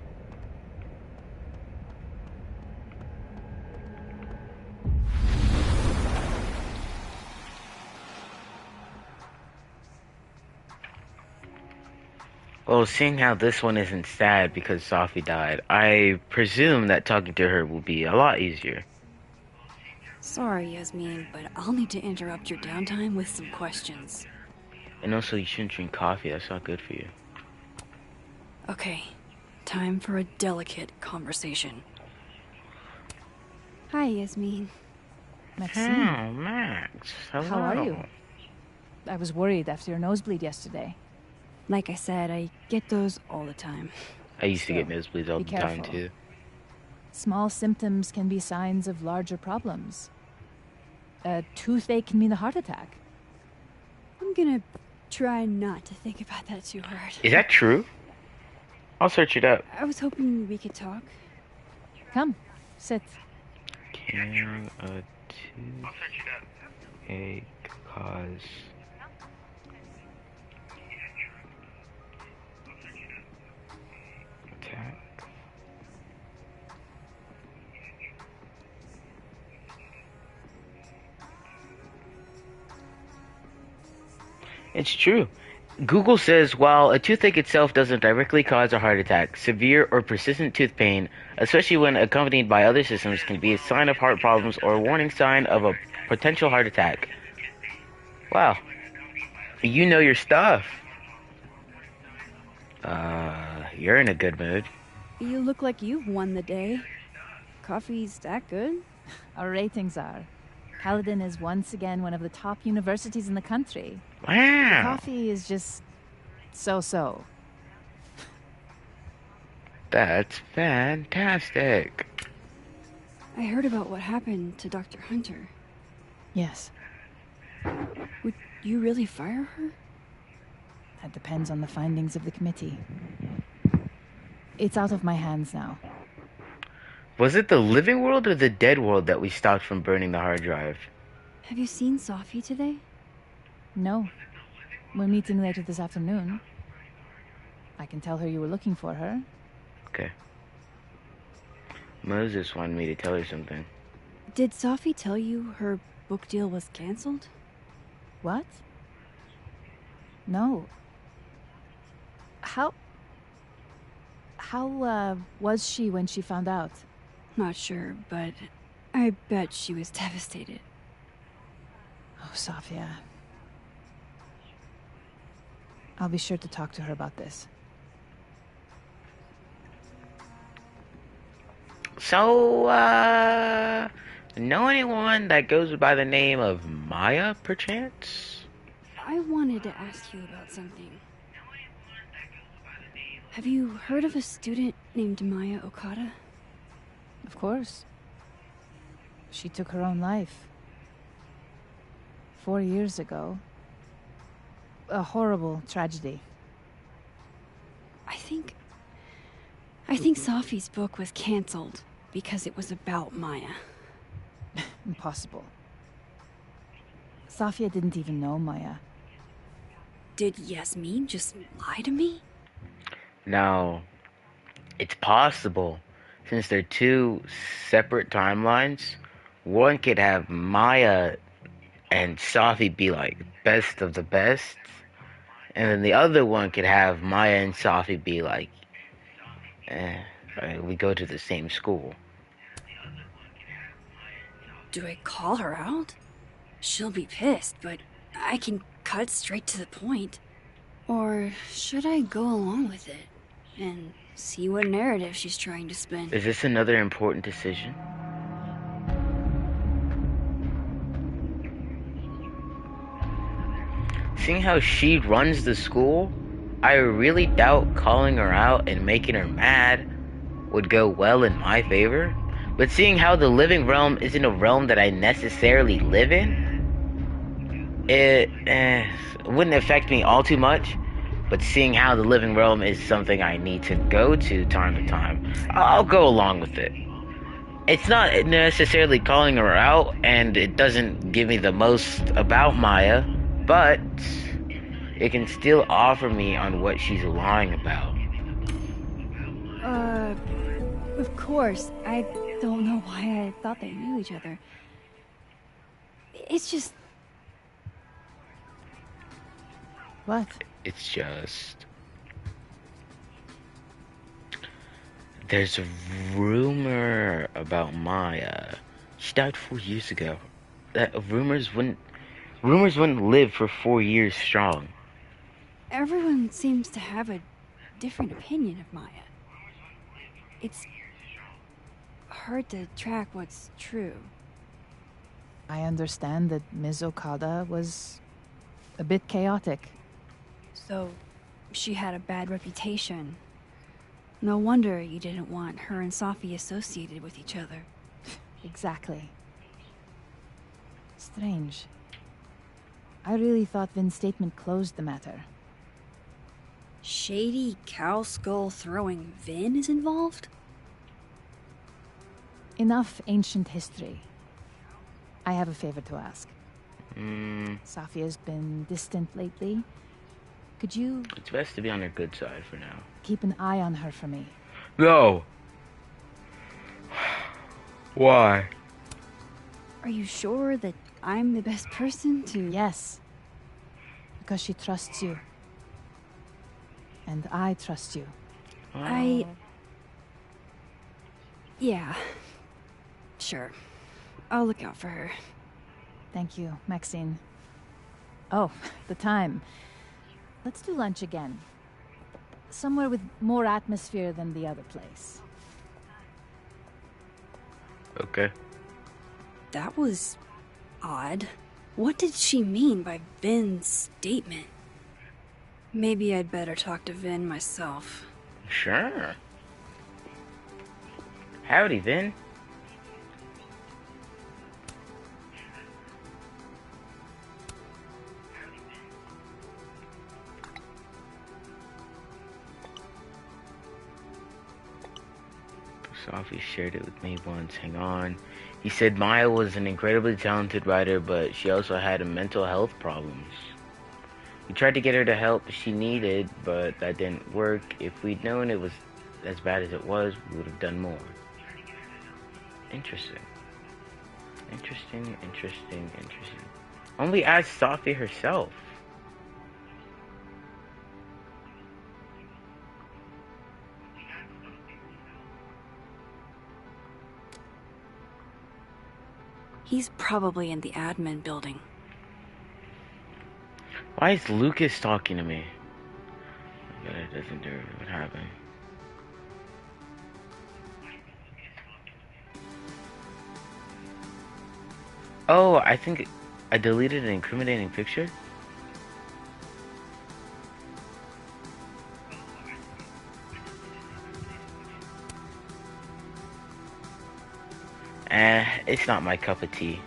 Well, seeing how this one isn't sad because Safi died, I presume that talking to her will be a lot easier. Sorry, Yasmin, but I'll need to interrupt your downtime with some questions. And also, you shouldn't drink coffee. That's not good for you. Okay, time for a delicate conversation. Hi, Yasmin. Maxine, Oh, Max. Hello. how are you? I was worried after your nosebleed yesterday. Like I said, I get those all the time. I used to get Still, nosebleeds all be the time, careful. too. Small symptoms can be signs of larger problems. A toothache can mean a heart attack. I'm gonna try not to think about that too hard. Is that true? I'll search it up. I was hoping we could talk. Come, sit. Can a toothache cause attack? It's true. Google says while a toothache itself doesn't directly cause a heart attack, severe or persistent tooth pain, especially when accompanied by other symptoms, can be a sign of heart problems or a warning sign of a potential heart attack. Wow. You know your stuff. You're in a good mood. You look like you've won the day. Coffee's that good? Our ratings are. Paladin is once again one of the top universities in the country. Wow. Coffee is just so-so. That's fantastic. I heard about what happened to Dr. Hunter. Yes, Would you really fire her? that depends on the findings of the committee. It's out of my hands now. Was it the living world or the dead world that we stopped from burning the hard drive? Have you seen Sophie today? No. We're meeting later this afternoon. I can tell her you were looking for her. Okay. Moses wanted me to tell her something. Did Sophie tell you her book deal was canceled? What? No. How was she when she found out? Not sure, but I bet she was devastated. Oh, Sophia. I'll be sure to talk to her about this. So, know anyone that goes by the name of Maya, perchance? I wanted to ask you about something. Have you heard of a student named Maya Okada? Of course. She took her own life. 4 years ago. A horrible tragedy. I think Sophie's book was canceled because it was about Maya. Impossible. Sophia didn't even know Maya. Did Yasmin just lie to me? No. It's possible. Since they're two separate timelines, one could have Maya and Sophie be like best of the best, and then the other one could have Maya and Sophie be like, we go to the same school. Do I call her out? She'll be pissed, but I can cut straight to the point. Or should I go along with it and see what narrative she's trying to spin? Is this another important decision? Seeing how she runs the school, I really doubt calling her out and making her mad would go well in my favor. But seeing how the living realm isn't a realm that I necessarily live in, it wouldn't affect me all too much. But seeing how the living realm is something I need to go to time to time, I'll go along with it. It's not necessarily calling her out, and it doesn't give me the most about Maya, but it can still offer me on what she's lying about. Of course. I don't know why I thought they knew each other. It's just... What? It's just... There's a rumor about Maya. She died 4 years ago. That rumors wouldn't live for 4 years strong. Everyone seems to have a different opinion of Maya. It's hard to track what's true. I understand that Ms. Okada was a bit chaotic. So, she had a bad reputation. No wonder you didn't want her and Sophie associated with each other. Exactly. Strange. I really thought Vin's statement closed the matter. Shady cow skull throwing Vin is involved? Enough ancient history. I have a favor to ask. Sophia's been distant lately. Could you... It's best to be on her good side for now. keep an eye on her for me? No. Why? Are you sure that I'm the best person to... Yes. Because she trusts you. And I trust you. Yeah. Sure. I'll look out for her. Thank you, Maxine. Oh, the time. Let's do lunch again. Somewhere with more atmosphere than the other place. Okay. That was odd. What did she mean by Vin's statement? Maybe I'd better talk to Vin myself. Sure. Howdy, Vin. Sophie shared it with me once. Hang on. He said Maya was an incredibly talented writer, but she also had mental health problems. We tried to get her the help she needed, but that didn't work. If we'd known it was as bad as it was, we would have done more. Interesting. Interesting. Only ask Sophie herself. He's probably in the admin building. Why is Lucas talking to me? But it doesn't do what happened. Oh, I think I deleted an incriminating picture. It's not my cup of tea.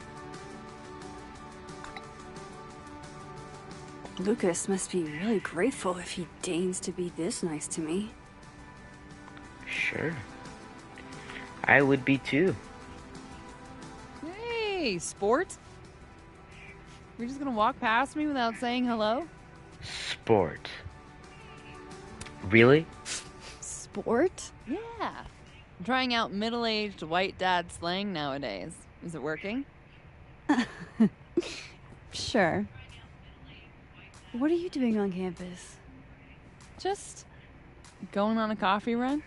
Lucas must be really grateful if he deigns to be this nice to me. Sure. I would be too. Hey, sport. You're just gonna walk past me without saying hello? Sport. Really? Sport? Yeah. I'm trying out middle-aged white dad slang nowadays. Is it working? Sure. What are you doing on campus? Just going on a coffee run.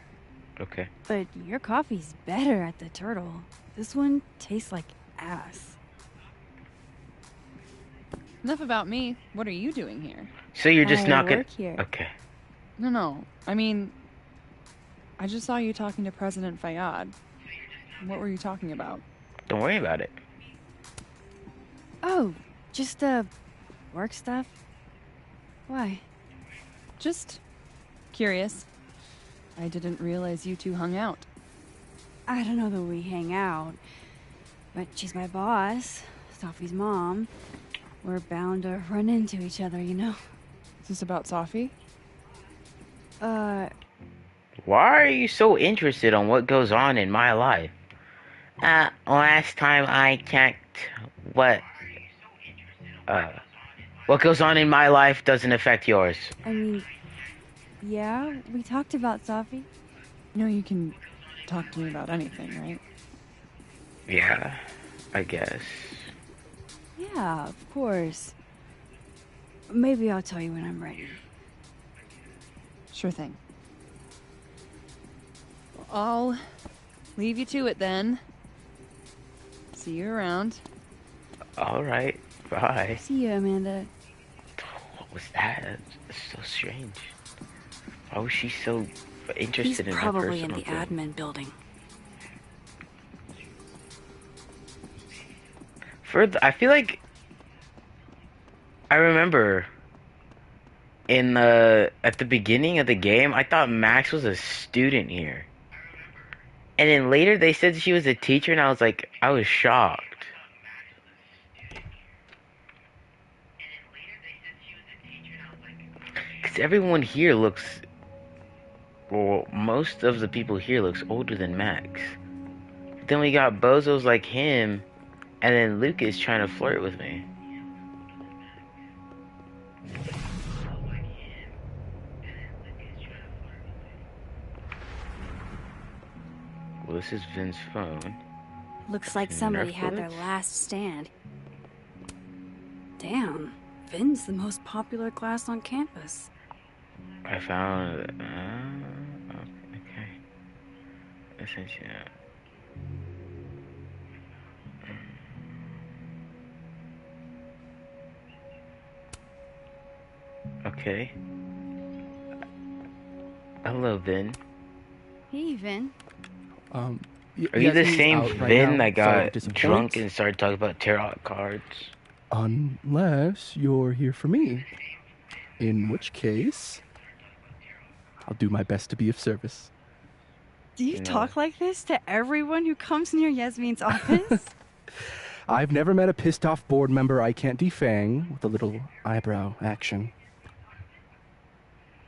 Okay. But your coffee's better at the Turtle. This one tastes like ass. Enough about me. What are you doing here? So you're just not gonna... work here. Okay. No. I mean, I just saw you talking to President Fayyad. What were you talking about? Don't worry about it. Oh, just work stuff? Why? Just curious. I didn't realize you two hung out. I don't know that we hang out, but she's my boss, Sophie's mom. We're bound to run into each other, you know? Is this about Sophie? Why are you so interested on what goes on in my life? Last time I checked, what goes on in my life doesn't affect yours. I mean, yeah, we talked about Sophie. You know you can talk to me about anything, right? Yeah, I guess. Yeah, of course. Maybe I'll tell you when I'm ready. Sure thing. I'll leave you to it then. See you around. Alright, bye. See you, Amanda. What was that? It's so strange. Why was she so interested in He's my probably in personal the thing? admin building. I feel like I remember at the beginning of the game, I thought Max was a student here. And then later they said she was a teacher, and I was shocked. Because everyone here looks, well, most of the people here looks older than Max. But then we got bozos like him, and then Lucas trying to flirt with me. Well, this is Vin's phone. Looks like somebody had their last stand. Damn, Vin's the most popular class on campus. I found. Okay. Essentially. Okay. Hello, Vin. Hey, Vin. Are you the Yasmin's same out right Vin now. that Sorry to got disappoint. drunk and started talking about tarot cards? Unless you're here for me. In which case, I'll do my best to be of service. Do you No. talk like this to everyone who comes near Yasmin's office? I've never met a pissed off board member I can't defang with a little eyebrow action.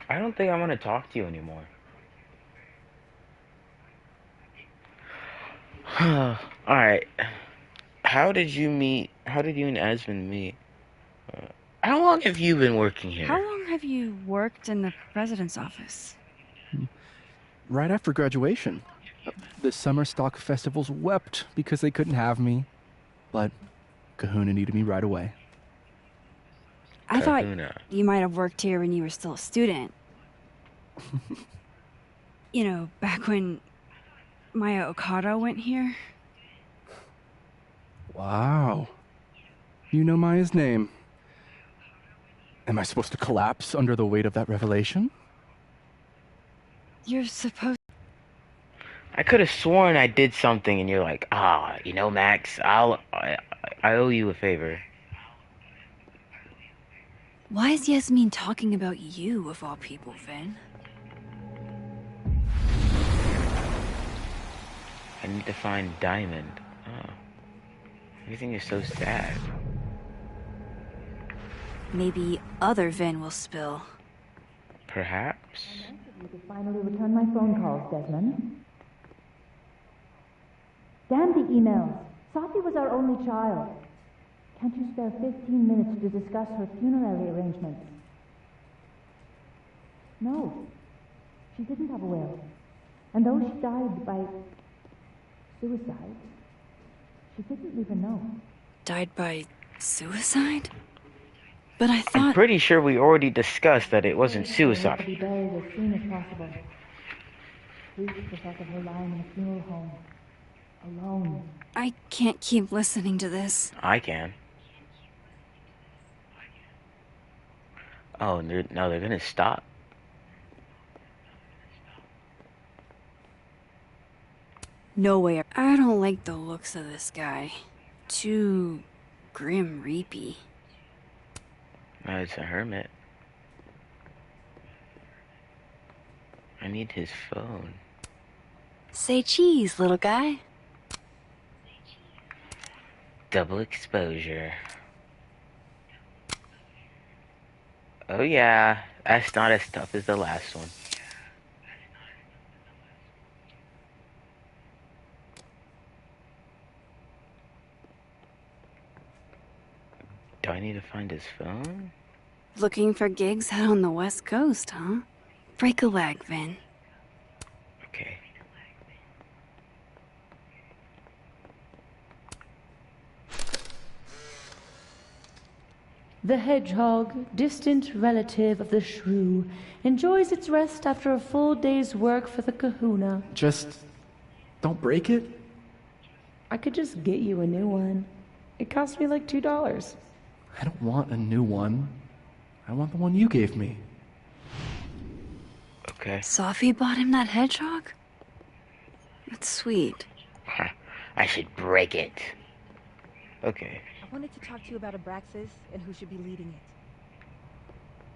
I don't think I want to talk to you anymore. Alright. How did you and Esmond meet? How long have you been working here? How long have you worked in the president's office? Right after graduation. The summer stock festivals wept because they couldn't have me. But Kahuna needed me right away. I thought Kahuna. you might have worked here when you were still a student. You know, back when Maya Okada went here. Wow. You know Maya's name. Am I supposed to collapse under the weight of that revelation? You're supposed... I could have sworn I did something and you're like, Max, I owe you a favor. Why is Yasmin talking about you, of all people, Vin? I need to find Diamond. Oh. Everything is so sad. Maybe other Vin will spill. Perhaps? You could finally return my phone calls, Desmond. Damn the emails. Safi was our only child. Can't you spare 15 minutes to discuss her funerary arrangements? No. She didn't have a will. And though she died by suicide, she didn't leave a note. Died by suicide? But I I'm thought... pretty sure we already discussed that it wasn't To be suicide. buried as soon as possible. Grief the thought of her lying in a funeral home. Alone. I can't keep listening to this. I can. Oh, they're gonna stop. No way. I don't like the looks of this guy. Too grim reapy. No, it's a hermit. I need his phone. Say cheese, little guy. Double exposure. Oh yeah, that's not as tough as the last one. Do I need to find his phone? Looking for gigs out on the West Coast, huh? Break a leg, Vin. Okay. The hedgehog, distant relative of the shrew, enjoys its rest after a full day's work for the kahuna. Just don't break it? I could just get you a new one. It cost me like $2. I don't want a new one. I want the one you gave me. Okay. Safi bought him that hedgehog? That's sweet. I should break it. Okay. I wanted to talk to you about Abraxas and who should be leading it.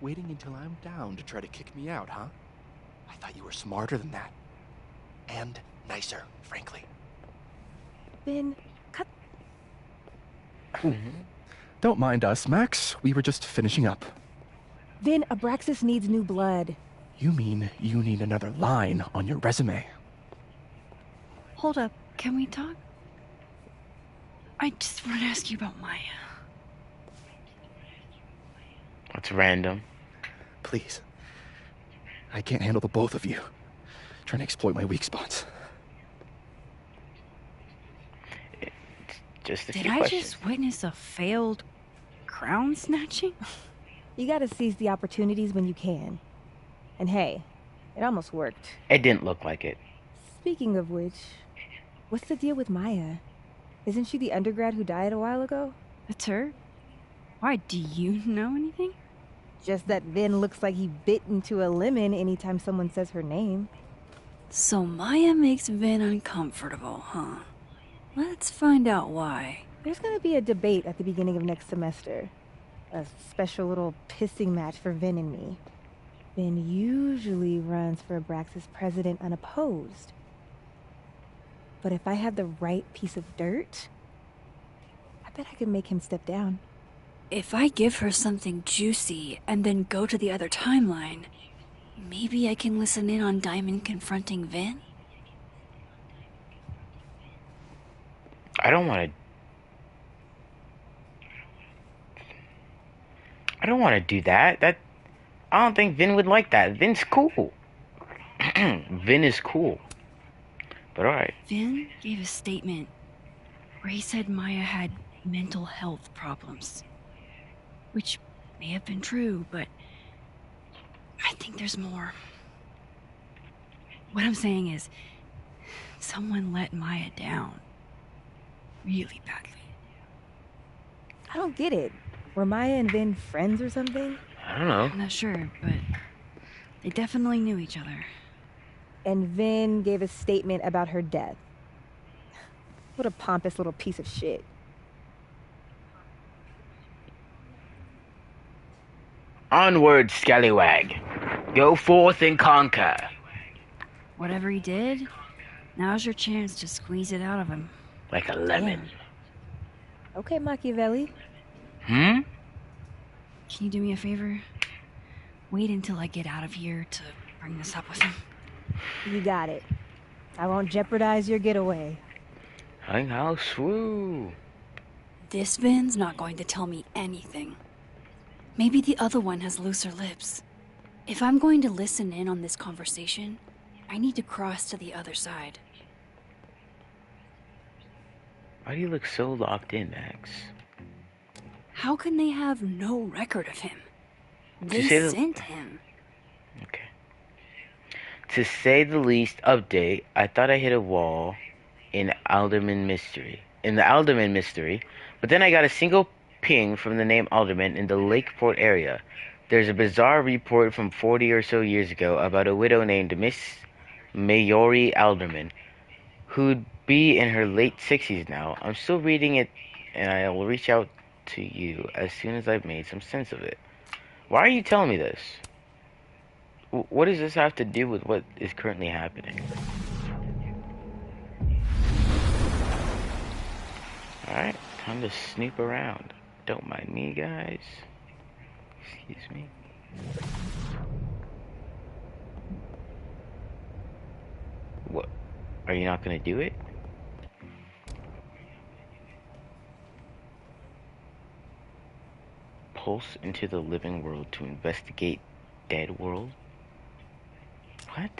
Waiting until I'm down to try to kick me out, huh? I thought you were smarter than that. And nicer, frankly. Ben, cut. Don't mind us, Max. We were just finishing up. Then Abraxas needs new blood. You mean you need another line on your resume? Hold up, can we talk? I just want to ask you about Maya. That's random. Please. I can't handle the both of you. Trying to exploit my weak spots. It's just a Did few I questions. just witness a failed crown snatching? You gotta seize the opportunities when you can. And hey, it almost worked. It didn't look like it. Speaking of which, what's the deal with Maya? Isn't she the undergrad who died a while ago? That's her? Why, do you know anything? Just that Vin looks like he bit into a lemon anytime someone says her name. So Maya makes Vin uncomfortable, huh? Let's find out why. There's gonna be a debate at the beginning of next semester. A special little pissing match for Vin and me. Vin usually runs for Abraxas president unopposed. But if I had the right piece of dirt, I bet I could make him step down. If I give her something juicy and then go to the other timeline, maybe I can listen in on Diamond confronting Vin? I don't want to do that. I don't think Vin would like that. Vin's cool. Vin is cool. But alright. Vin gave a statement where he said Maya had mental health problems. Which may have been true, but I think there's more. What I'm saying is, someone let Maya down. Really badly. I don't get it. Were Maya and Vin friends or something? I don't know. I'm not sure, but they definitely knew each other. And Vin gave a statement about her death. What a pompous little piece of shit. Onward, scallywag. Go forth and conquer. Whatever he did, now's your chance to squeeze it out of him. Like a lemon. Yeah. Okay, Machiavelli. Hmm? Can you do me a favor? Wait until I get out of here to bring this up with him. You got it. I won't jeopardize your getaway. Hang out, swoo. This Vin's not going to tell me anything. Maybe the other one has looser lips. If I'm going to listen in on this conversation, I need to cross to the other side. Why do you look so locked in, Max? How can they have no record of him? They sent him. Okay. To say the least, update, I thought I hit a wall in Alderman Mystery. But then I got a single ping from the name Alderman in the Lakeport area. There's a bizarre report from 40 or so years ago about a widow named Miss Mayori Alderman, who'd be in her late 60s now. I'm still reading it, and I'll reach out to you as soon as I've made some sense of it. Why are you telling me this? What does this have to do with what is currently happening? Alright, time to snoop around. Don't mind me, guys. Excuse me. What? Are you not gonna do it? Pulse into the living world to investigate dead world? What?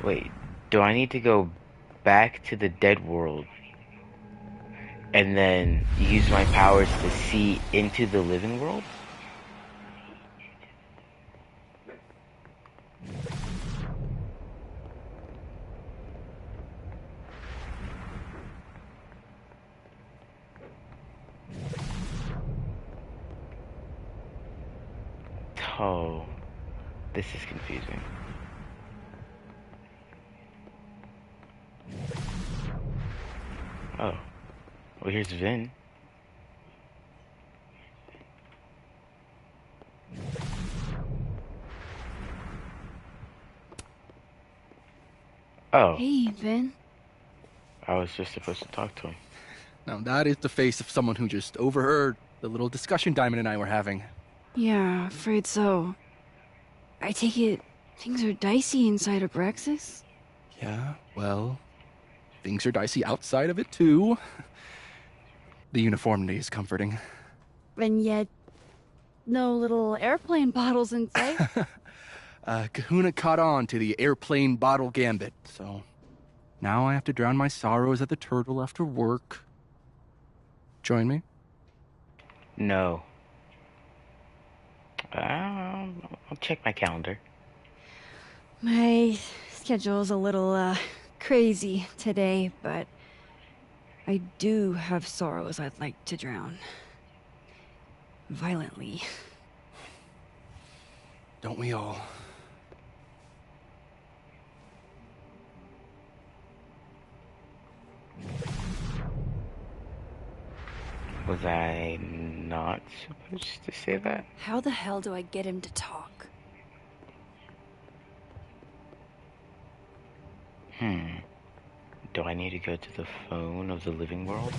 Wait, do I need to go back to the dead world and then use my powers to see into the living world? Oh, this is confusing. Oh, well, here's Vin. Oh. Hey, Vin. I was just supposed to talk to him. Now that is the face of someone who just overheard the little discussion Diamond and I were having. Yeah, afraid so. I take it things are dicey inside Abraxas? Yeah, well, things are dicey outside of it too. The uniformity is comforting. And yet, no little airplane bottles in sight. Kahuna caught on to the airplane bottle gambit, so Now I have to drown my sorrows at the Turtle after work. Join me? No. I'll check my calendar. My schedule's a little, crazy today, but I do have sorrows I'd like to drown. Violently. Don't we all? Was I not supposed to say that? How the hell do I get him to talk? Do I need to go to the phone of the living world?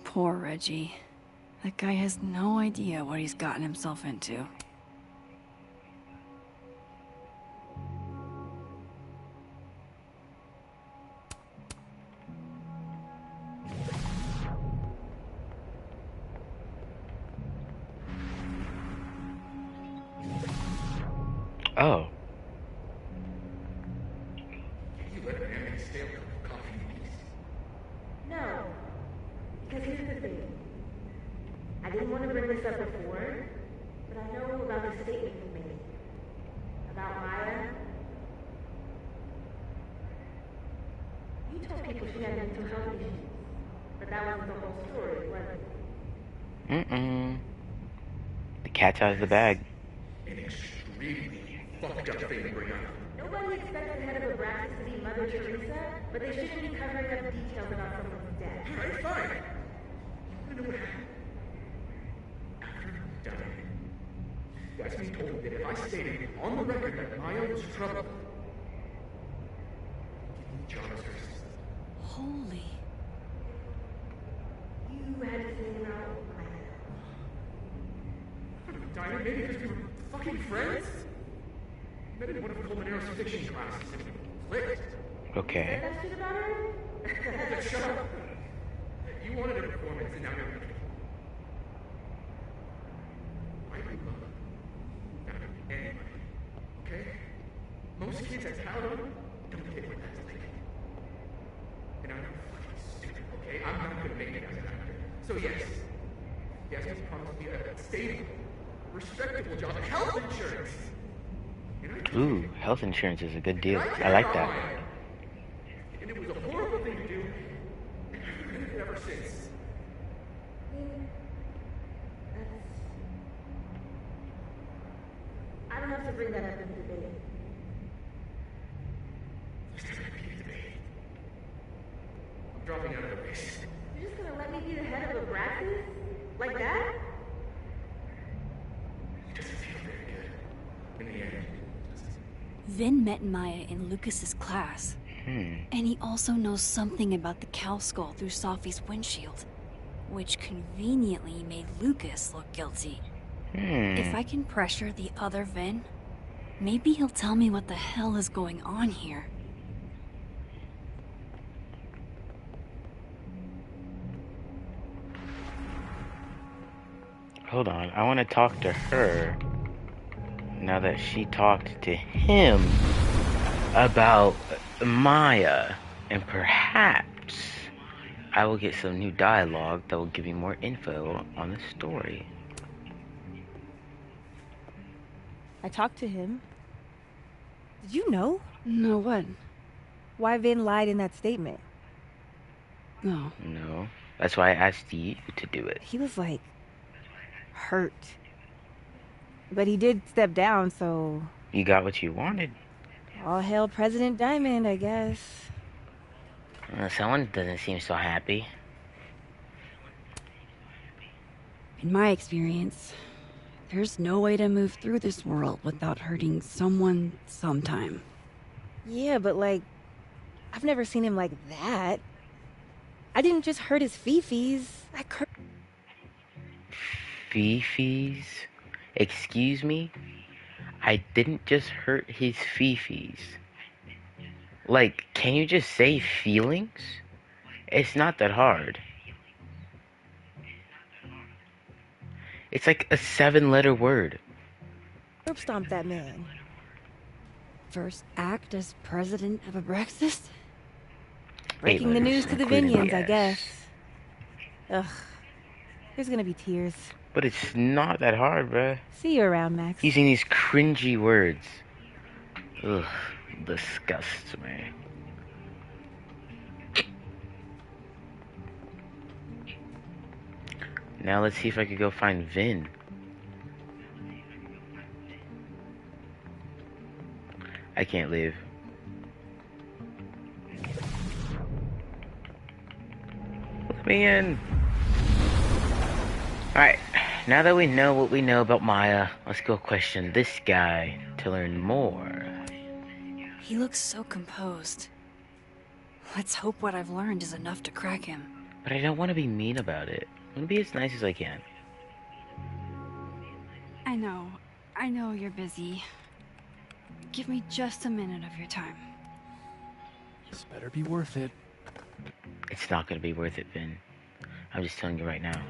Poor Reggie. That guy has no idea what he's gotten himself into. Oh. No. Because here's the thing. I didn't want to bring this up before, but I know about the statement you made. About Maya. You told people she had mental health issues, but that wasn't the whole story, was it? The cat's out of the bag. An extremely fucked up thing to bring up. Nobody expects the head of Abraxas to be Mother Teresa, but they shouldn't be covering up details about someone's death. Alright, fine. You know what happened? After he died, Yasmin told me that if I stated on the record that Maya was trouble, give me John as her sister. Holy. You had to say about Maya. Diamond, maybe because we were fucking friends? Met in one of Colmenare's fiction classes and we clicked. Okay. Said that shit about her? Yeah, shut up. You wanted a performance and now you're making it. I would love that anybody, okay? Most kids at Paladon don't get what that's like. And I'm not fucking stupid, okay? I'm not gonna make it as an actor. So yes, Yasmin promised me a stable, respectable job and health insurance. Ooh, health insurance is a good deal. I like that. And it was a horrible thing to do. And I've regretted it ever since. I don't have to bring that up in the debate. There's never gonna be a debate. I'm dropping out of the race. You're just gonna let me be the head of Abraxas? Like that? It doesn't feel very good. In the end. Vin met Maya in Lucas's class. And he also knows something about the cow skull through Sophie's windshield, which conveniently made Lucas look guilty. If I can pressure the other Vin, maybe he'll tell me what the hell is going on here. Hold on, I want to talk to her now that she talked to him about Maya, and perhaps I will get some new dialogue that will give me more info on the story. I talked to him. Did you know? No, what? Why Vin lied in that statement? No. No, that's why I asked you to do it. He was like hurt. But he did step down, so You got what you wanted. all hail President Diamond, I guess. Someone doesn't seem so happy. In my experience, there's no way to move through this world without hurting someone sometime. Yeah, but like, I've never seen him like that. I didn't just hurt his fifis. I Fifis? Excuse me? I didn't just hurt his fifis. Like, can you just say feelings? It's not that hard. It's like a 7-letter word. Curb stomp that man. First act as president of Abraxas? Breaking the news to the including Vinians, I yes. guess. Ugh. There's gonna be tears. But it's not that hard, bruh. See you around, Max. Using these cringy words. Ugh, disgusts me. Now let's see if I could go find Vin. I can't leave. Let me in. Alright, now that we know what we know about Maya, let's go question this guy to learn more. He looks so composed. Let's hope what I've learned is enough to crack him. But I don't want to be mean about it. I want to be as nice as I can. I know you're busy. Give me just a minute of your time. This better be worth it. It's not going to be worth it, Vin. I'm just telling you right now.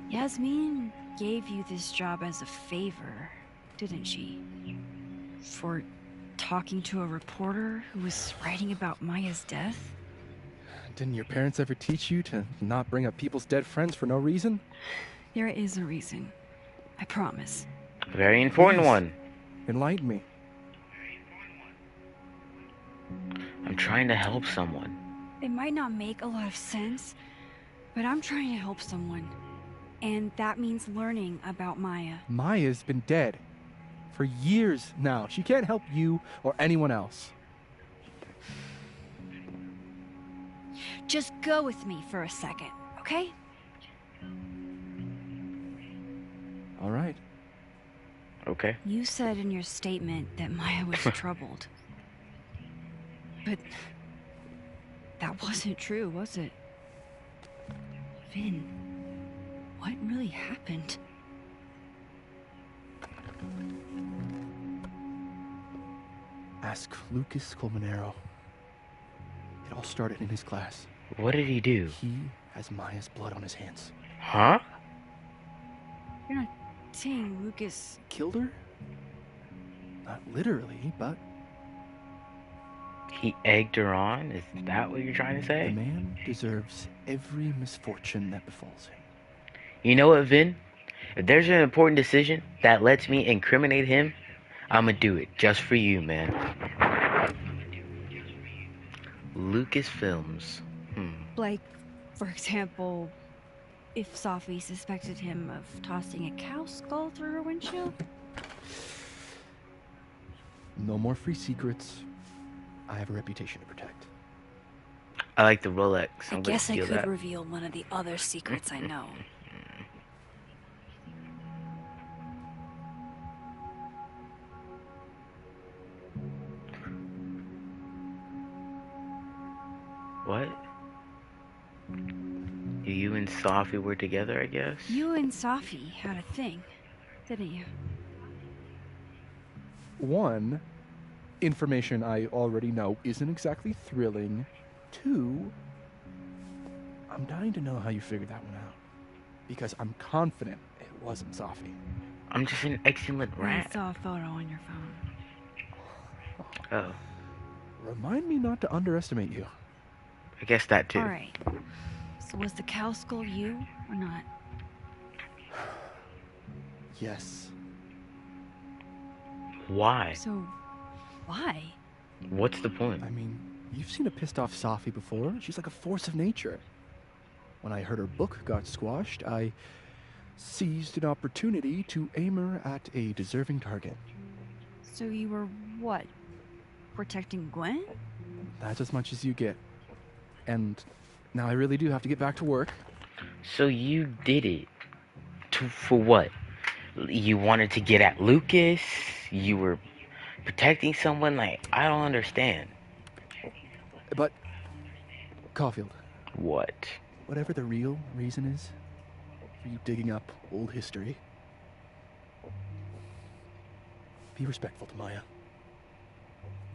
Yasmin gave you this job as a favor, didn't she? For talking to a reporter who was writing about Maya's death? Didn't your parents ever teach you to not bring up people's dead friends for no reason? There is a reason. I promise. A very important Please. one. Enlighten me. I'm trying to help someone. It might not make a lot of sense, but I'm trying to help someone. And that means learning about Maya. Maya's been dead for years now. She can't help you or anyone else. Just go with me for a second, okay? All right. Okay. You said in your statement that Maya was troubled. But that wasn't true, was it? Vin, what really happened? Ask Lucas Colmenero. It all started in his class. What did he do? He has Maya's blood on his hands. Huh? You're not saying Lucas... Killed her? Not literally, but... He egged her on? Is that what you're trying to The say? man deserves every misfortune that befalls him. You know what, Vin? If there's an important decision that lets me incriminate him, I'ma do it just for you, man. Lucasfilms. Like, for example, if Safi suspected him of tossing a cow skull through her windshield? No more free secrets. I have a reputation to protect. I like the Rolex. I I'm gonna guess I steal could that. reveal one of the other secrets I know. What? You and Safi were together, I guess? You and Safi had a thing, didn't you? One, information I already know isn't exactly thrilling. Two, I'm dying to know how you figured that one out. Because I'm confident it wasn't Safi. I'm just an excellent I rat. saw a photo on your phone. Oh, Remind me not to underestimate you. I guess that too. Alright. So was the cow skull you, or not? Yes. Why? So, why? What's the point? I mean, you've seen a pissed off Safi before. She's like a force of nature. When I heard her book got squashed, I seized an opportunity to aim her at a deserving target. So you were, what? Protecting Gwen? That's as much as you get. And now I really do have to get back to work. So you did it. For what? You wanted to get at Lucas? You were protecting someone? Like, I don't understand. But, Caulfield, What? whatever the real reason is for you digging up old history, be respectful to Maya.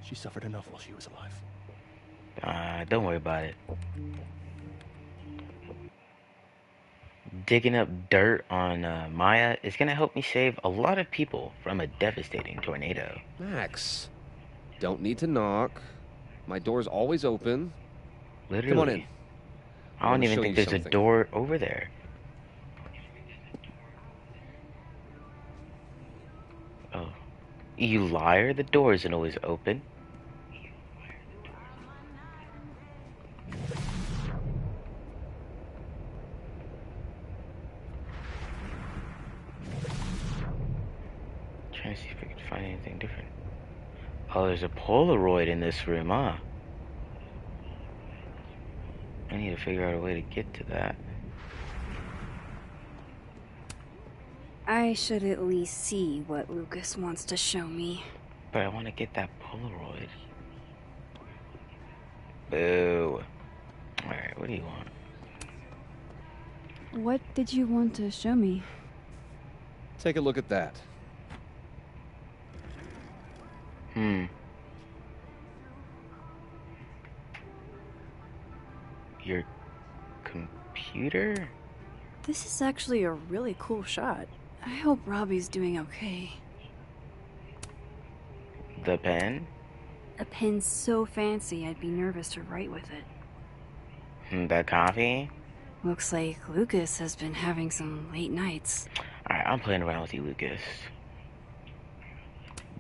She suffered enough while she was alive. Don't worry about it. digging up dirt on Maya is gonna help me save a lot of people from a devastating tornado. Max, don't need to knock. My door's always open. Literally. Come on in. I don't even think there's a door over there. Oh. You liar, the door isn't always open. Trying to see if I can find anything different. Oh, there's a Polaroid in this room, huh? I need to figure out a way to get to that. I should at least see what Lucas wants to show me. But I want to get that Polaroid. Boo. Alright, what do you want? What did you want to show me? Take a look at that. Your computer? This is actually a really cool shot. I hope Robbie's doing okay. The pen? A pen so fancy I'd be nervous to write with it. The coffee? Looks like Lucas has been having some late nights. Alright, I'm playing around with you, Lucas.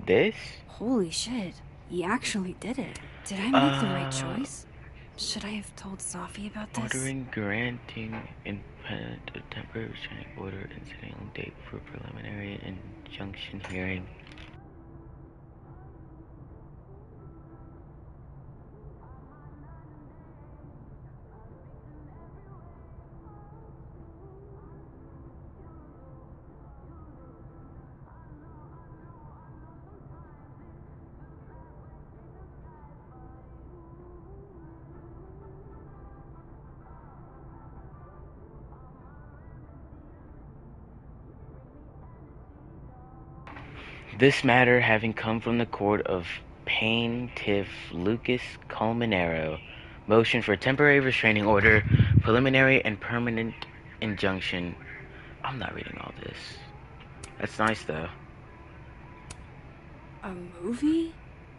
This? Holy shit. He actually did it. Did I make the right choice? Should I have told Sophie about this? Ordering, granting, independent, a temporary restraining order, and setting a date for preliminary injunction hearing. This matter having come from the court of Plaintiff Lucas Colmenero, motion for temporary restraining order, preliminary and permanent injunction. I'm not reading all this. That's nice though. A movie?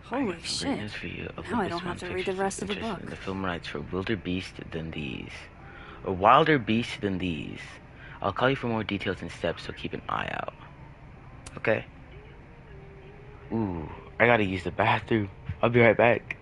Holy shit. News for you. Now I don't have to read the rest of the book. The film rights for Wilder Beast than these. Or Wilder Beast than these. I'll call you for more details and steps, so keep an eye out. Okay? Ooh, I gotta use the bathroom. I'll be right back.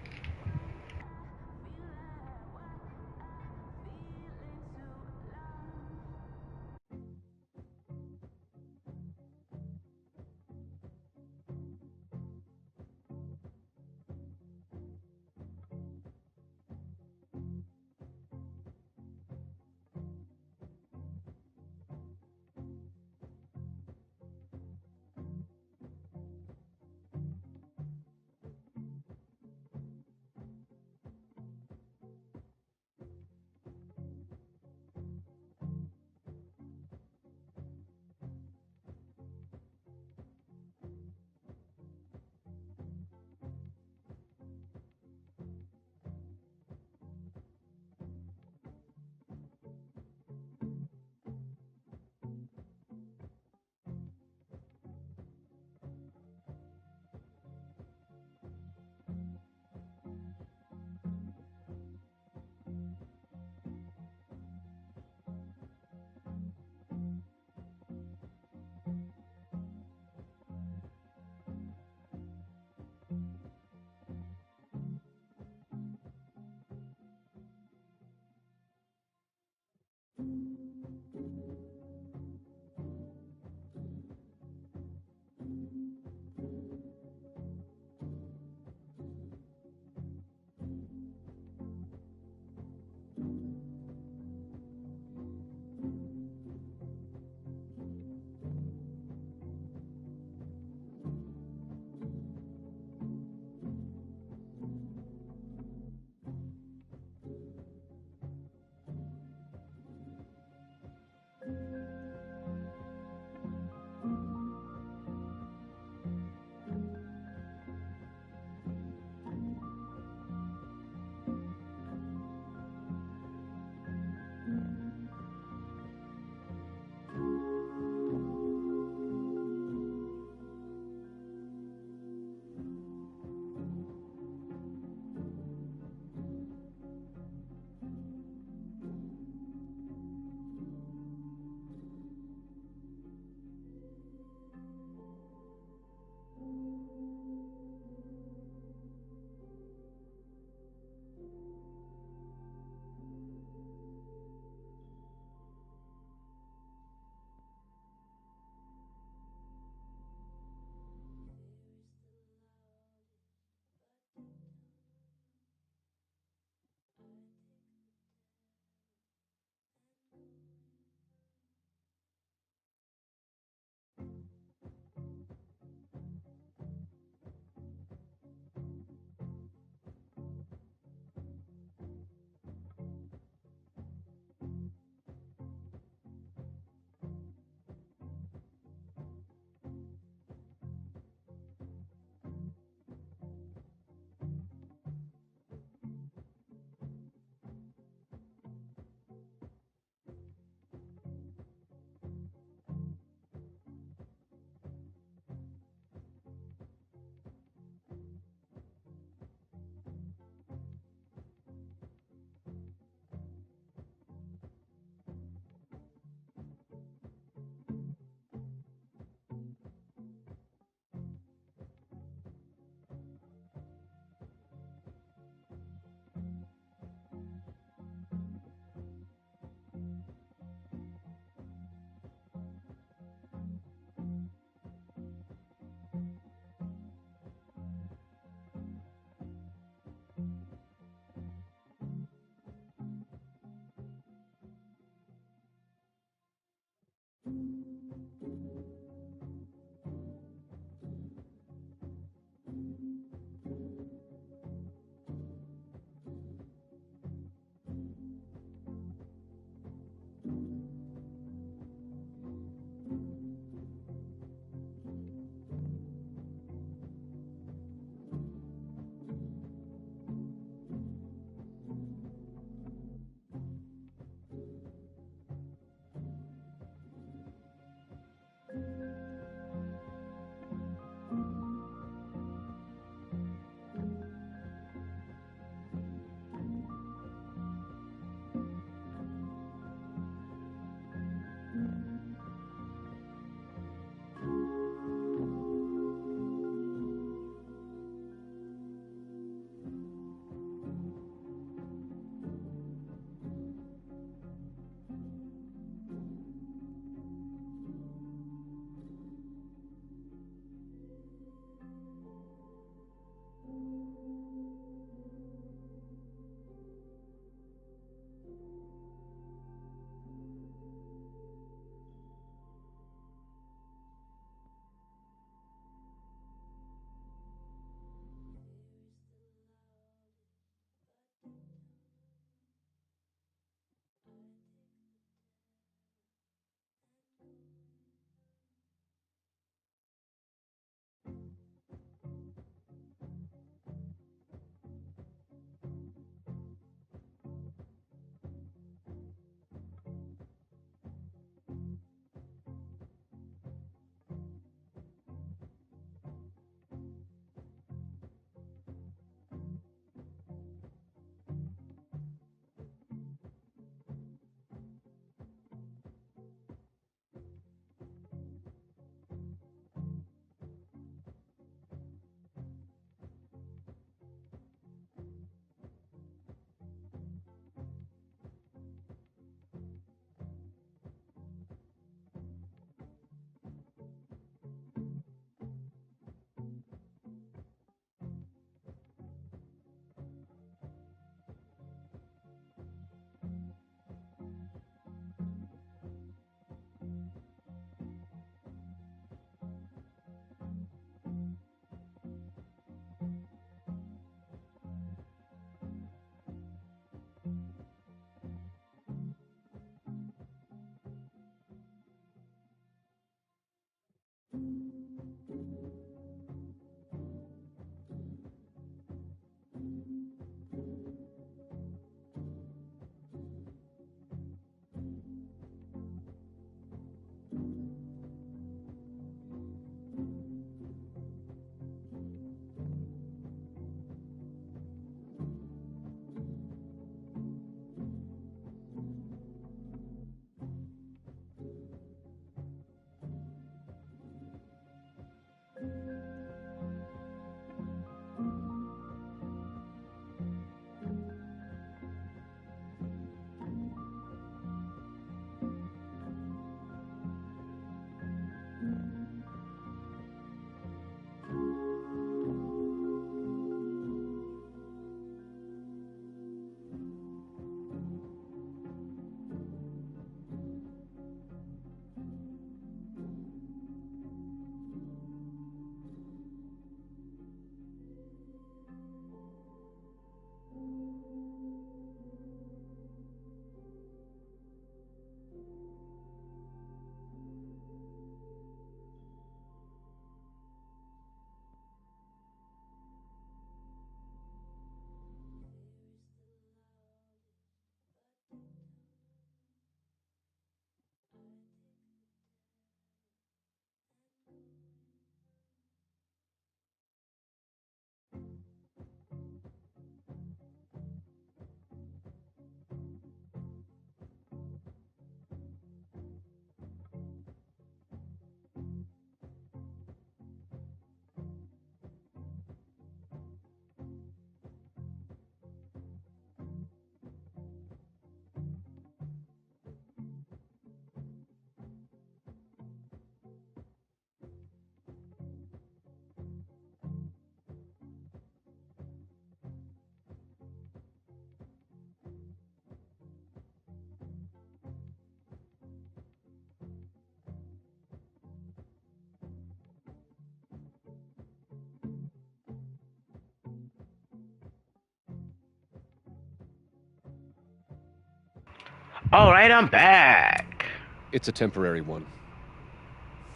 Alright, I'm back. It's a temporary one.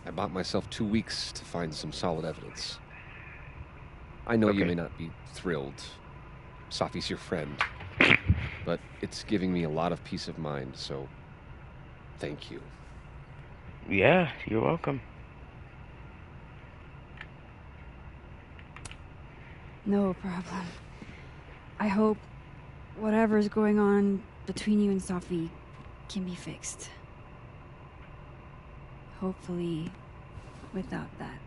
I bought myself 2 weeks to find some solid evidence. I know you may not be thrilled. Safi's your friend. But it's giving me a lot of peace of mind, so thank you. Yeah, you're welcome. No problem. I hope whatever's going on between you and Safi can be fixed. Hopefully, without that.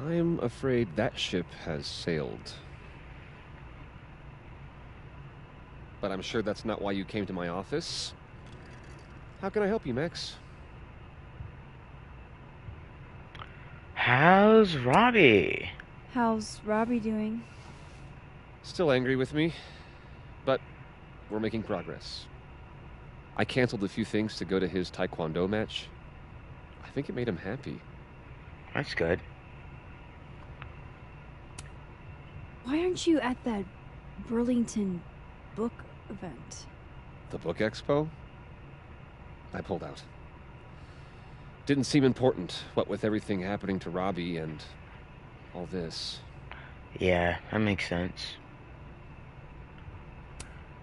I'm afraid that ship has sailed. But I'm sure that's not why you came to my office. How can I help you, Max? How's Robbie? How's Robbie doing? Still angry with me, but we're making progress. I canceled a few things to go to his taekwondo match. I think it made him happy. That's good. Why aren't you at that Burlington book event? The book expo? I pulled out. Didn't seem important, what with everything happening to Robbie and all this. Yeah, that makes sense.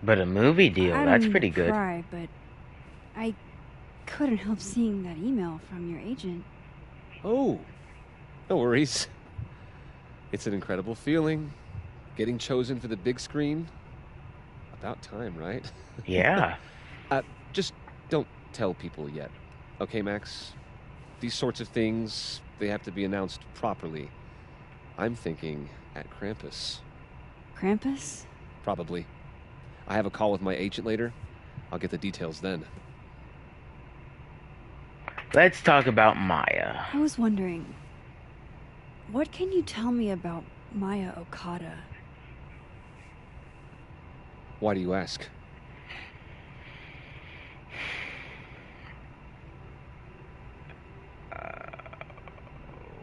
But a movie deal, I don't that's mean pretty to good. Cry, but I couldn't help seeing that email from your agent. Oh, no worries. It's an incredible feeling. Getting chosen for the big screen. About time, right? Yeah. Just don't tell people yet. Okay, Max? These sorts of things, they have to be announced properly. I'm thinking at Krampus. Krampus? Probably. I have a call with my agent later. I'll get the details then. Let's talk about Maya. I was wondering, what can you tell me about Maya Okada? Why do you ask?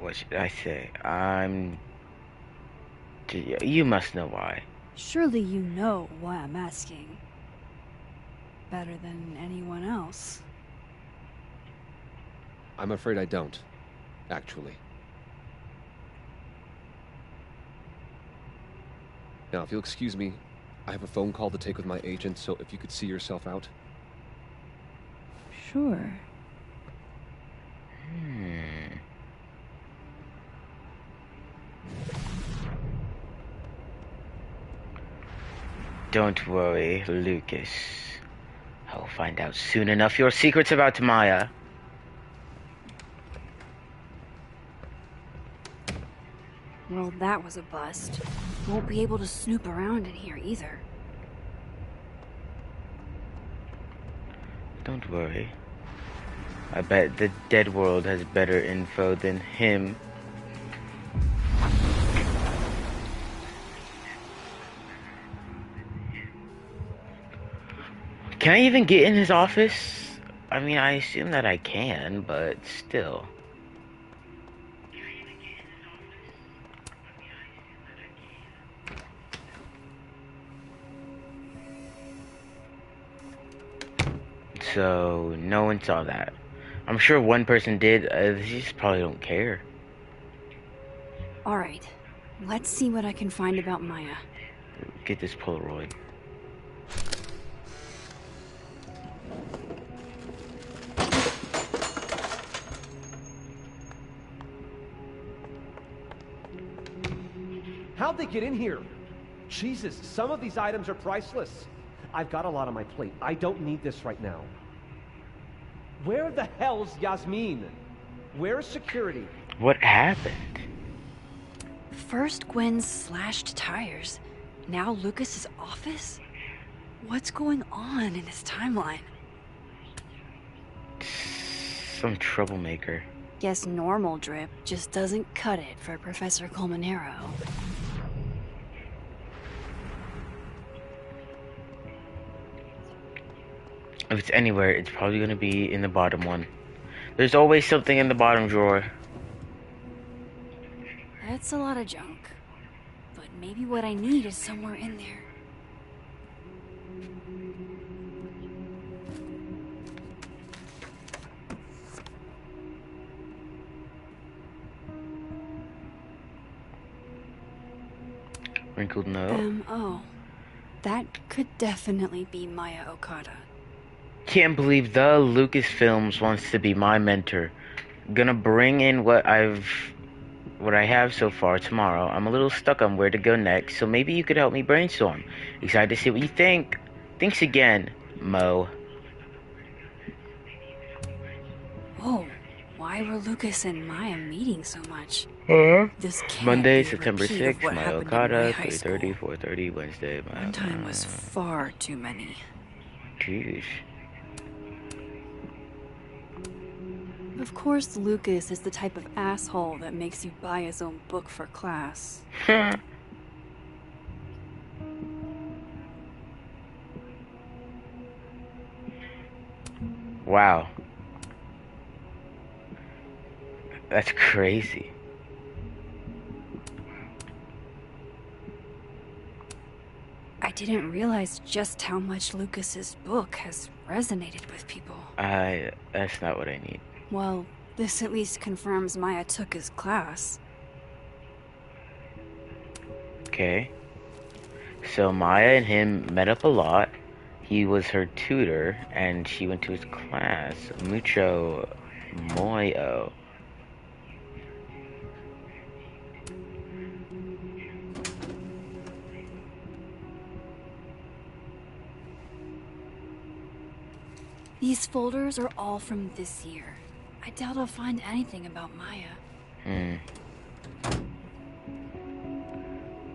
What should I say? You must know why. Surely you know why I'm asking. Better than anyone else. I'm afraid I don't, actually. Now, if you'll excuse me, I have a phone call to take with my agent, so if you could see yourself out. Sure. Don't worry, Lucas. I'll find out soon enough your secrets about Maya. Well, that was a bust. Won't be able to snoop around in here either. Don't worry. I bet the Dead World has better info than him. Can I even get in his office? I mean, I assume that I can, but still. So, no one saw that. I'm sure one person did, they just probably don't care. Alright, let's see what I can find about Maya. Get this Polaroid. How'd they get in here? Jesus, some of these items are priceless. I've got a lot on my plate. I don't need this right now. Where the hell's Yasmin? Where's security? What happened? First Gwen's slashed tires. Now Lucas's office? What's going on in his timeline? Some troublemaker. Guess normal drip just doesn't cut it for Professor Colmenero. If it's anywhere, it's probably gonna be in the bottom one. There's always something in the bottom drawer. That's a lot of junk. But maybe what I need is somewhere in there. Wrinkled note. M.O. That could definitely be Maya Okada. Can't believe the Lucasfilms wants to be my mentor. Gonna bring in what I have so far tomorrow. I'm a little stuck on where to go next, so maybe you could help me brainstorm. Excited to see what you think. Thanks again, Mo. Whoa, why were Lucas and Maya meeting so much? This can't Monday, be a September repeat of 6th, what Maya happened in Okada, my high school. 3:30, 4:30, Wednesday. One time was far too many. Jeez. Of course, Lucas is the type of asshole that makes you buy his own book for class. Wow. That's crazy. I didn't realize just how much Lucas's book has resonated with people. That's not what I need. Well, this at least confirms Maya took his class. Okay. So Maya and him met up a lot. He was her tutor, and she went to his class. Mucho Moyo. These folders are all from this year. I doubt I'll find anything about Maya.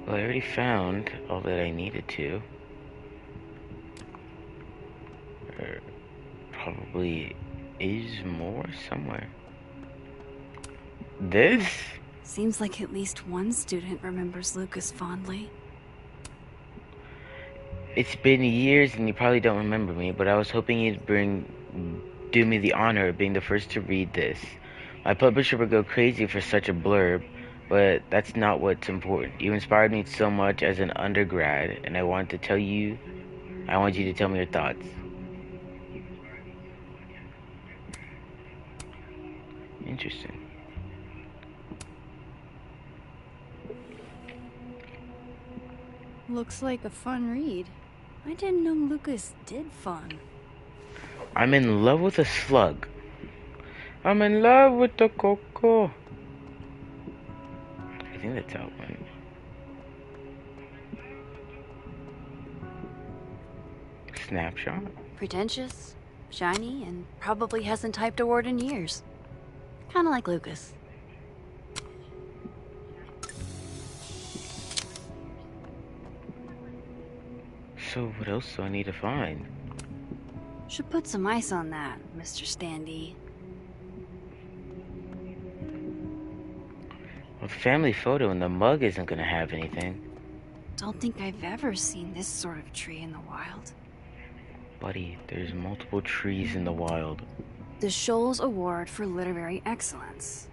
Well, I already found all that I needed to. There probably is more somewhere. This? Seems like at least one student remembers Lucas fondly. It's been years and you probably don't remember me, but I was hoping you'd do me the honor of being the first to read this. My publisher would go crazy for such a blurb, but that's not what's important. You inspired me so much as an undergrad, and I want you to tell me your thoughts. Interesting. Looks like a fun read. I didn't know Lucas did fun. I'm in love with a slug. I'm in love with the cocoa. I think that's how it went. Snapshot. Pretentious, shiny, and probably hasn't typed a word in years. Kinda like Lucas. So what else do I need to find? Should put some ice on that, Mr. Standy. Well, the family photo in the mug isn't gonna have anything. Don't think I've ever seen this sort of tree in the wild. Buddy, there's multiple trees in the wild. The Scholes Award for Literary Excellence.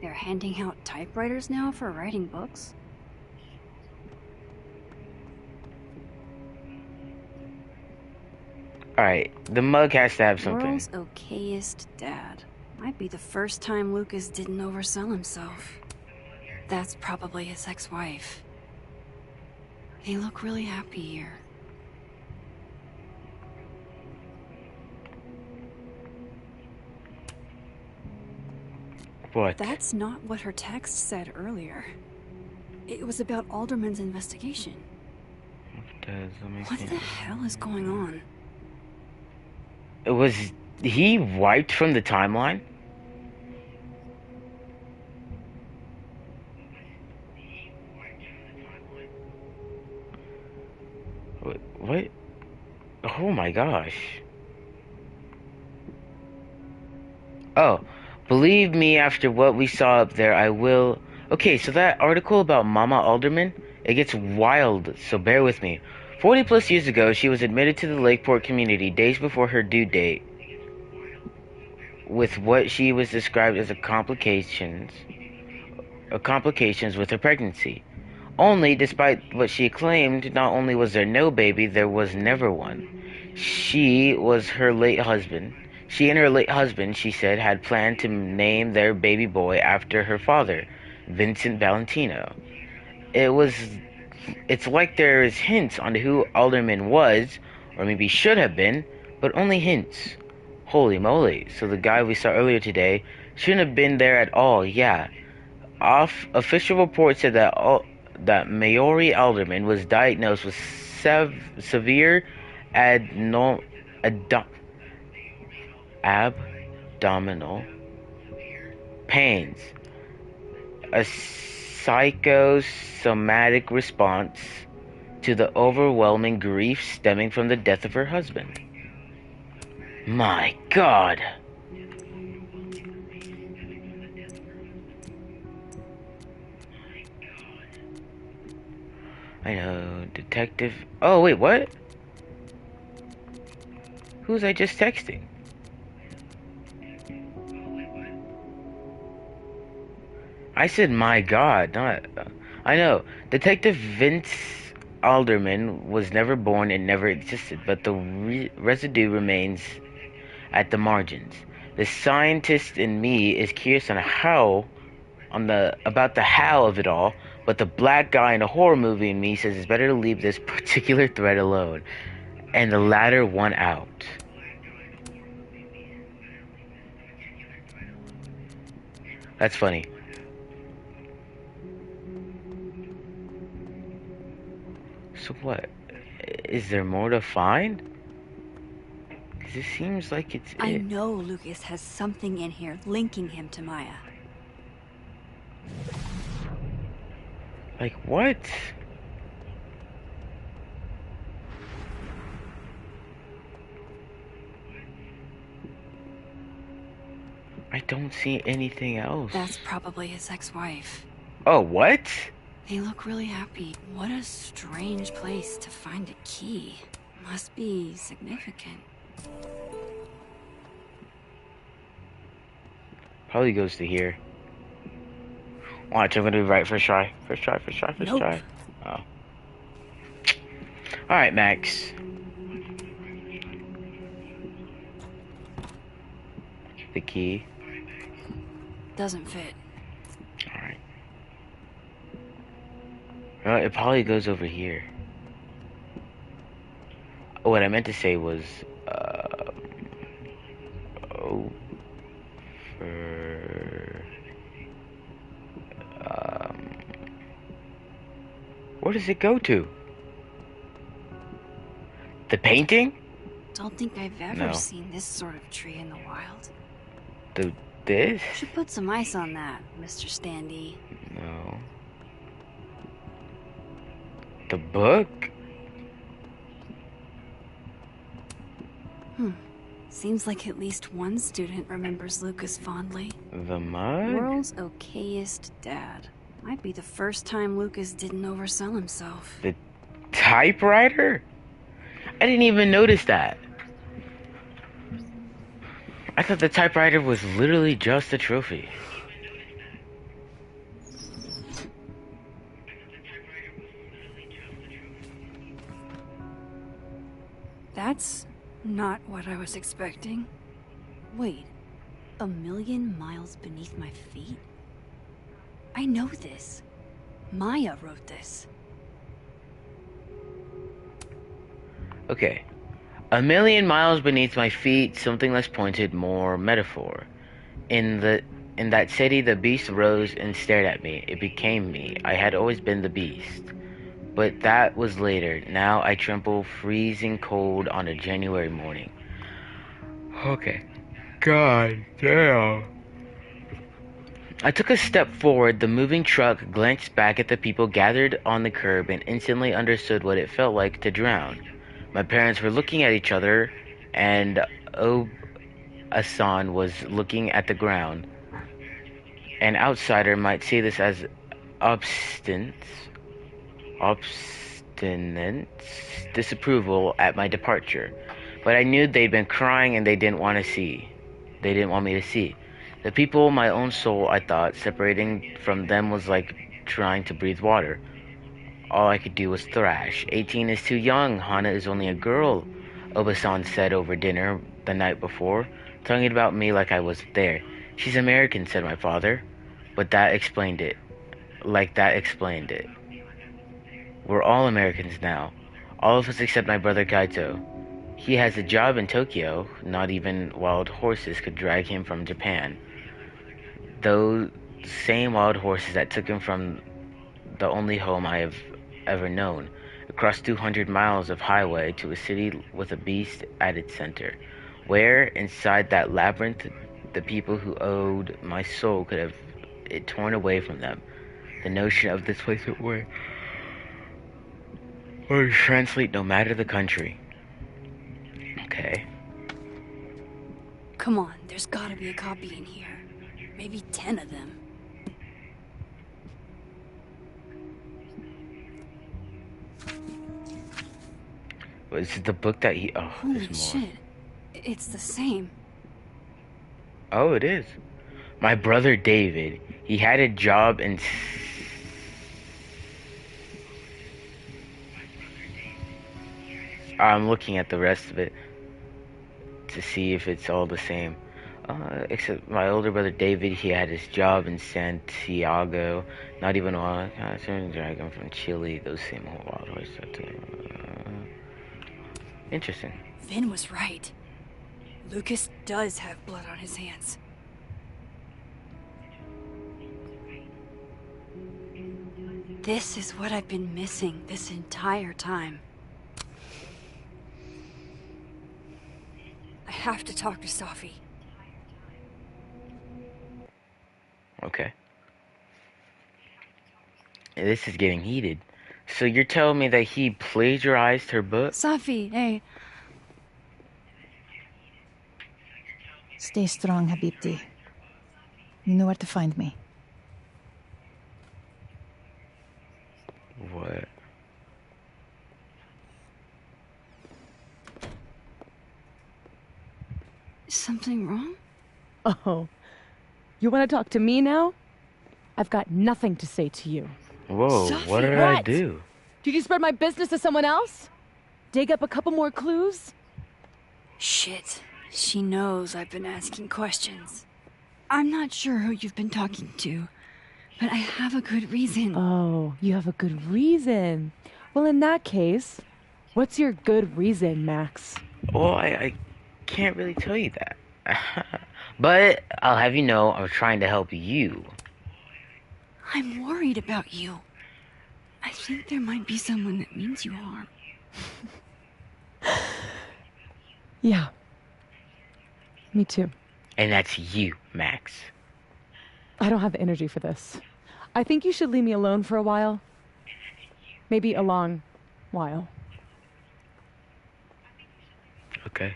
They're handing out typewriters now for writing books? Alright, the mug has to have something. World's okayest dad. Might be the first time Lucas didn't oversell himself. That's probably his ex-wife. They look really happy here. What? That's not what her text said earlier. It was about Alderman's investigation. What the hell is going on? Was he wiped from the timeline? What? Oh my gosh. Oh, believe me, after what we saw up there, I will... Okay, so that article about Mama Alderman, it gets wild, so bear with me. 40 plus years ago, she was admitted to the Lakeport community days before her due date with what she was described as complications with her pregnancy. Only, despite what she claimed, not only was there no baby, there was never one. She and her late husband, she said, had planned to name their baby boy after her father, Vincent Valentino. It was It's like there is hints on who Alderman was, or maybe should have been, but only hints. Holy moly, so the guy we saw earlier today shouldn't have been there at all, yeah. Official report said that Maori Alderman was diagnosed with severe abdominal pains, a psychosomatic response to the overwhelming grief stemming from the death of her husband. My God. I know, detective. Oh, wait, what? Who's I just texting? I said, my God, not. I know. Detective Vince Alderman was never born and never existed, but the residue remains at the margins. The scientist in me is curious on about the how of it all, but the black guy in a horror movie in me says it's better to leave this particular thread alone. And the latter won out. That's funny. So what? Is there more to find? Because it seems like it's I it. know Lucas has something in here linking him to Maya. Like what? I don't see anything else. That's probably his ex-wife. Oh, what? They look really happy. What a strange place to find a key. Must be significant. Probably goes to here. Watch, I'm gonna be right first try. First try. Nope. Oh. Alright, Max. The key. Doesn't fit. Alright. Well, it probably goes over here. What I meant to say was, where does it go to? The painting? Don't think I've ever seen this sort of tree in the wild. This? Should put some ice on that, Mr. Standy. No. The book? Seems like at least one student remembers Lucas fondly. The mug? World's okayest dad. Might be the first time Lucas didn't oversell himself. The typewriter? I didn't even notice that. I thought the typewriter was literally just a trophy. That's not what I was expecting. Wait, 1,000,000 miles beneath my feet? I know this. Maya wrote this. Okay. 1,000,000 miles beneath my feet, something less pointed, more metaphor. In that city, the beast rose and stared at me. It became me. I had always been the beast. But that was later. Now I tremble freezing cold on a January morning. Okay. God damn. I took a step forward. The moving truck glanced back at the people gathered on the curb and instantly understood what it felt like to drown. My parents were looking at each other, and Asan was looking at the ground. An outsider might see this as obstinate disapproval at my departure, but I knew they'd been crying and they didn't want me to see. The people, my own soul, I thought, separating from them was like trying to breathe water. All I could do was thrash. 18 is too young. Hana is only a girl, Obasan said over dinner the night before, talking about me like I wasn't there. She's American, said my father. But that explained it. We're all Americans now. All of us except my brother Kaito. He has a job in Tokyo. Not even wild horses could drag him from Japan. Those same wild horses that took him from the only home I have ever known, across 200 miles of highway to a city with a beast at its center, where, inside that labyrinth, the people who owed my soul could have it torn away from them. The notion of this place where translate no matter the country. Okay. Come on, there's gotta be a copy in here. Maybe 10 of them. Was it the book that he... Oh, Holy there's more. shit. It's the same. Oh, it is. My brother David, he had a job in... I'm looking at the rest of it to see if it's all the same. Except my older brother David, he had his job in Santiago. Not even a dragon from Chile. Those same wild horses. Interesting. Vin was right. Lucas does have blood on his hands. This is what I've been missing this entire time. I have to talk to Safi. Okay. This is getting heated. So you're telling me that he plagiarized her book? Safi, hey. Stay strong, Habibti. You know where to find me. What? Is something wrong? Oh. You want to talk to me now? I've got nothing to say to you. Whoa, Sophie, what did I do? Did you spread my business to someone else? Dig up a couple more clues? Shit. She knows I've been asking questions. I'm not sure who you've been talking to, but I have a good reason. Oh, you have a good reason. Well, in that case, what's your good reason, Max? Well, I can't really tell you that. But I'll have you know I'm trying to help you. I'm worried about you. I think there might be someone that means you harm. Yeah. Me too. And that's you, Max. I don't have the energy for this. I think you should leave me alone for a while. Maybe a long while. Okay.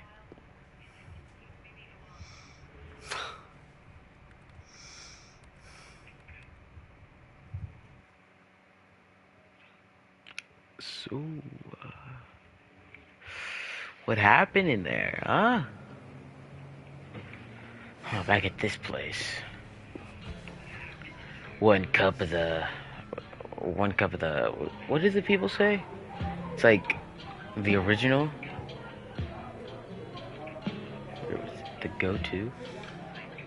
So, what happened in there, huh? Oh, back at this place. One cup of the... What did the people say? It's like the original. The go-to.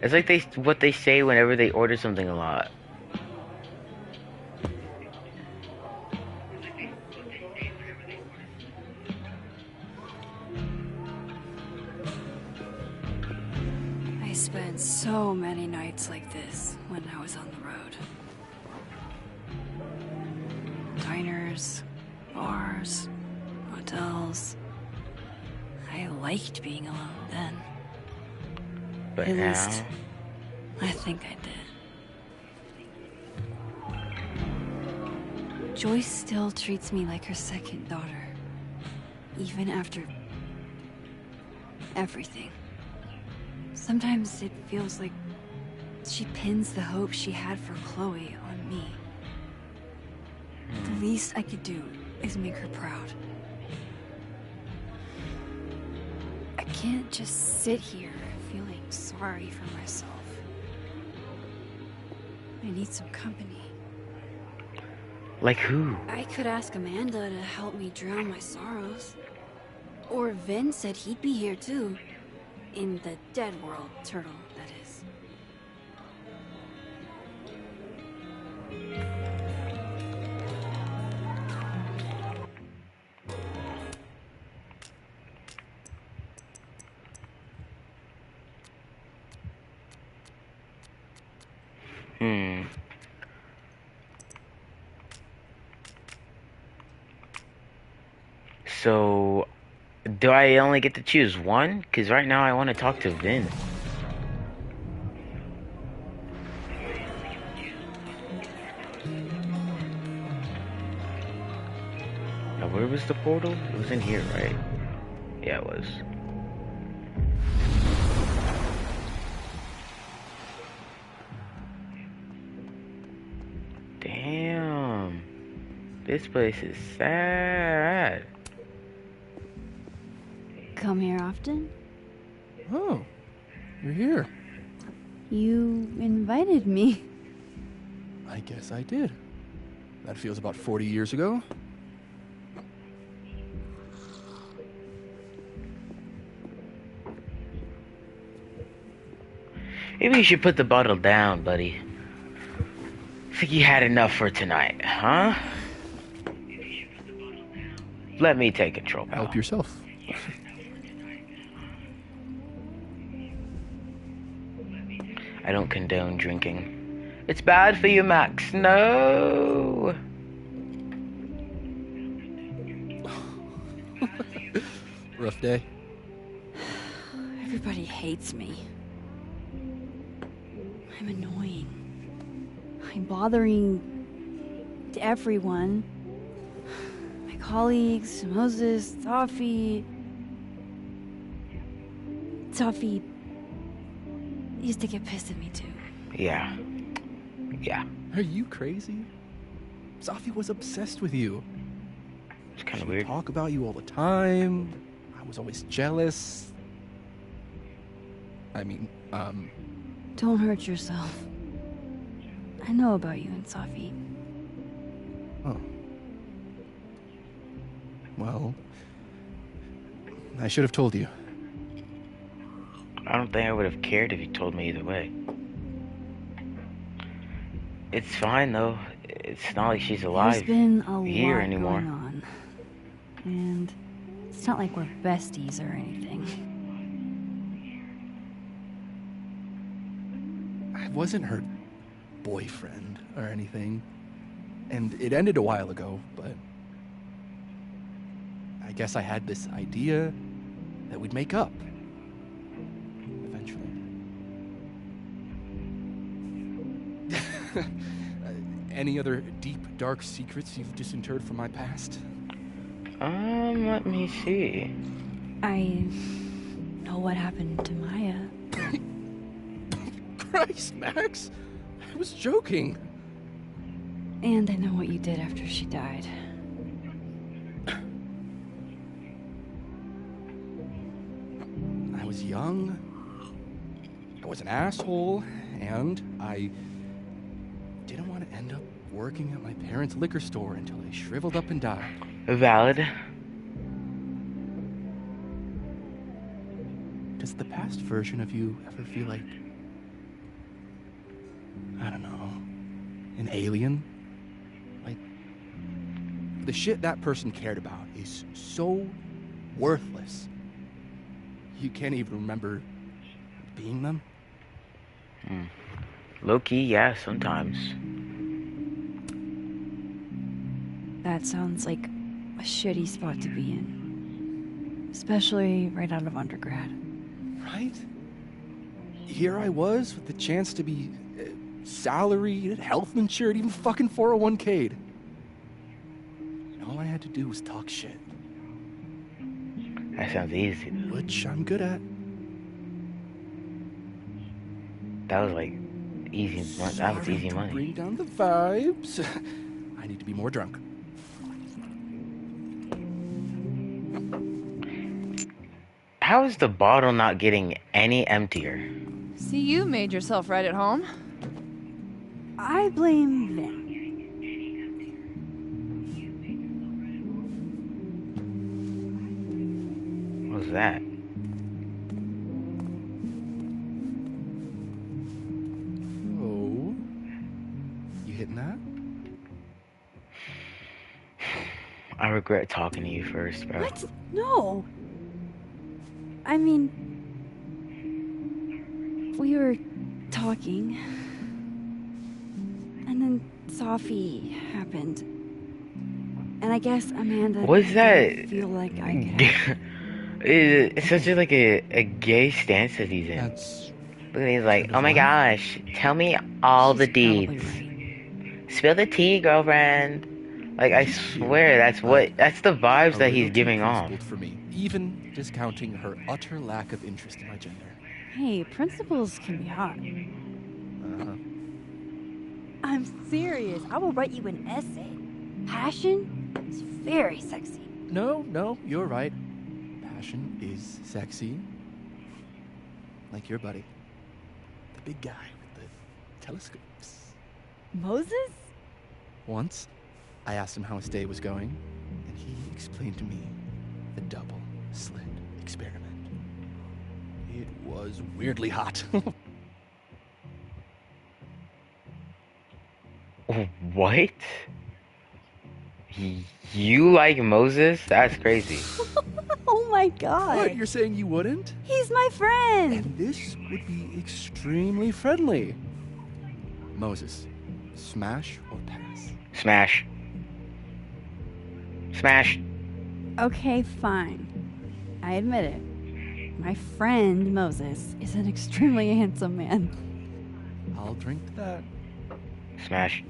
It's like what they say whenever they order something a lot. I spent so many nights like this when I was on the road. Diners, bars, hotels. I liked being alone then. But At now... least, I think I did. Joyce still treats me like her second daughter. Even after... everything. Sometimes it feels like she pins the hope she had for Chloe on me. The least I could do is make her proud. I can't just sit here feeling sorry for myself. I need some company. Like who? I could ask Amanda to help me drown my sorrows. Or Vin said he'd be here too. In the dead world, Turtle, that is. So, do I only get to choose one? Because right now I want to talk to Vin. Now, where was the portal? It was in here, right? Yeah, it was. Damn. This place is sad. Come here often? Oh, you're here. You invited me. I guess I did. That feels about 40 years ago. Maybe you should put the bottle down, buddy. I think you had enough for tonight, huh? Let me take control, pal. Help yourself. I don't condone drinking. It's bad for you, Max. No. Rough day. Everybody hates me. I'm annoying. I'm bothering to everyone. My colleagues, Moses, Safi. Safi used to get pissed at me too. Yeah. Yeah. Are you crazy? Safi was obsessed with you. It's kind of weird. Talk about you all the time. I was always jealous. I mean, Don't hurt yourself. I know about you and Safi. Oh. Well, I should have told you. I don't think I would have cared if you told me either way. It's fine though. It's not like she's alive There's been a here lot anymore. going on. And it's not like we're besties or anything. I wasn't her boyfriend or anything. And it ended a while ago, but I guess I had this idea that we'd make up. Eventually. Any other deep, dark secrets you've disinterred from my past? Let me see. I know what happened to Maya. Christ, Max! I was joking. And I know what you did after she died. I was young. I was an asshole, and I didn't want to end up working at my parents' liquor store until I shriveled up and died. Valid. Does the past version of you ever feel like, I don't know, an alien? Like, the shit that person cared about is so worthless. You can't even remember being them? Low-key, yeah, sometimes. That sounds like a shitty spot to be in. Especially right out of undergrad. Right? Here I was with the chance to be salaried, health insured, even fucking 401k'd. And all I had to do was talk shit. That sounds easy. Which I'm good at. That was like easy. That was easy money. Bring down the vibes. I need to be more drunk. How is the bottle not getting any emptier? See, you made yourself right at home. I blame Vin. What was that? Oh. You hitting that? I regret talking to you first, bro. What? No. I mean, we were talking. And then Sophie happened. And I guess Amanda What's that? didn't feel like I could. It's such a, like a gay stance that he's in. Look at he's like, oh my gosh, tell me all the deeds. Spill the tea, girlfriend. Like, I swear, that's the vibes that he's giving off. For me, even discounting her utter lack of interest in my gender. Hey, principals can be hot. I'm serious. I will write you an essay. Passion is very sexy. No, you're right. Passion is sexy. Like your buddy. The big guy with the telescopes. Moses? Once, I asked him how his day was going, and he explained to me the double slit experiment. It was weirdly hot. What? You like Moses? That's crazy. Oh my god. What? You're saying you wouldn't? He's my friend. And this would be extremely friendly. Moses, smash or pass? Smash. Smash. Okay, fine. I admit it. My friend Moses is an extremely handsome man. I'll drink to that. Smash.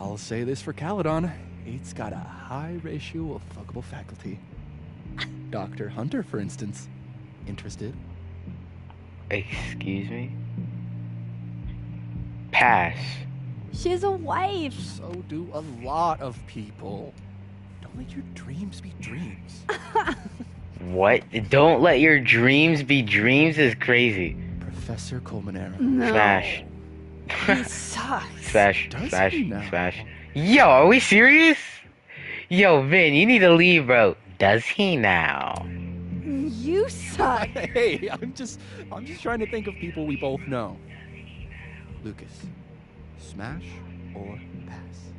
I'll say this for Caledon. It's got a high ratio of fuckable faculty. Dr. Hunter, for instance. Interested? Excuse me? Pass. She's a wife. So do a lot of people. Don't let your dreams be dreams. What? Don't let your dreams be dreams is crazy. Professor Colmenero. No. Smash. He sucks. Smash. Smash. Smash. Yo, are we serious? Yo, Vin, you need to leave, bro. Does he now? You suck. Hey, I'm just trying to think of people we both know. Lucas, smash or pass?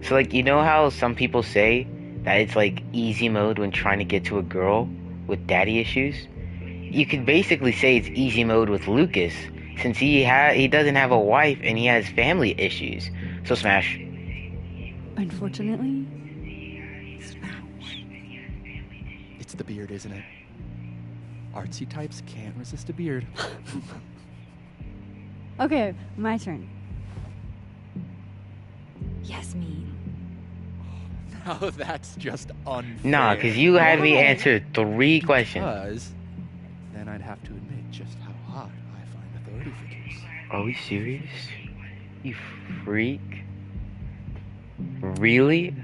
So, like, you know how some people say that it's like easy mode when trying to get to a girl with daddy issues? You could basically say it's easy mode with Lucas, since he doesn't have a wife and he has family issues. So smash. Unfortunately, it's the beard, isn't it? Artsy types can't resist a beard. Okay, my turn. Yasmin. Now that's just unfair. Nah, because you had me answer 3 questions. Because then I'd have to admit just how hot I find authority figures. Are we serious? You freak? Really?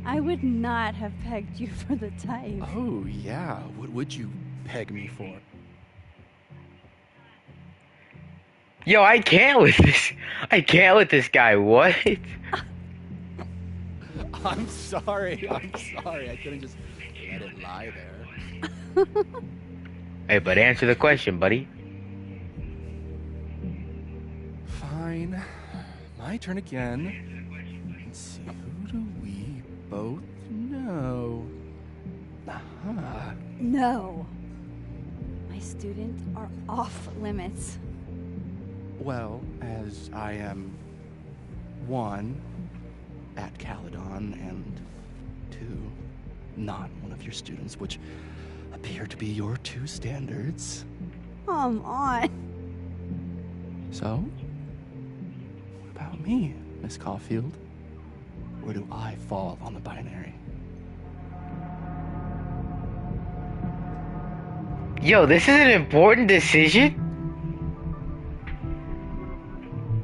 I would not have pegged you for the type. Oh, yeah. What would you peg me for? Yo, I can't with this. I can't with this guy. What? I'm sorry. I couldn't just let it lie there. Hey, but answer the question, buddy. Fine. My turn again. Let's see, who do we both know? No. My students are off limits. Well, as I am 1, at Caledon, and 2, not one of your students, which appear to be your 2 standards. Come on. So, what about me, Miss Caulfield? Where do I fall on the binary? Yo, this is an important decision?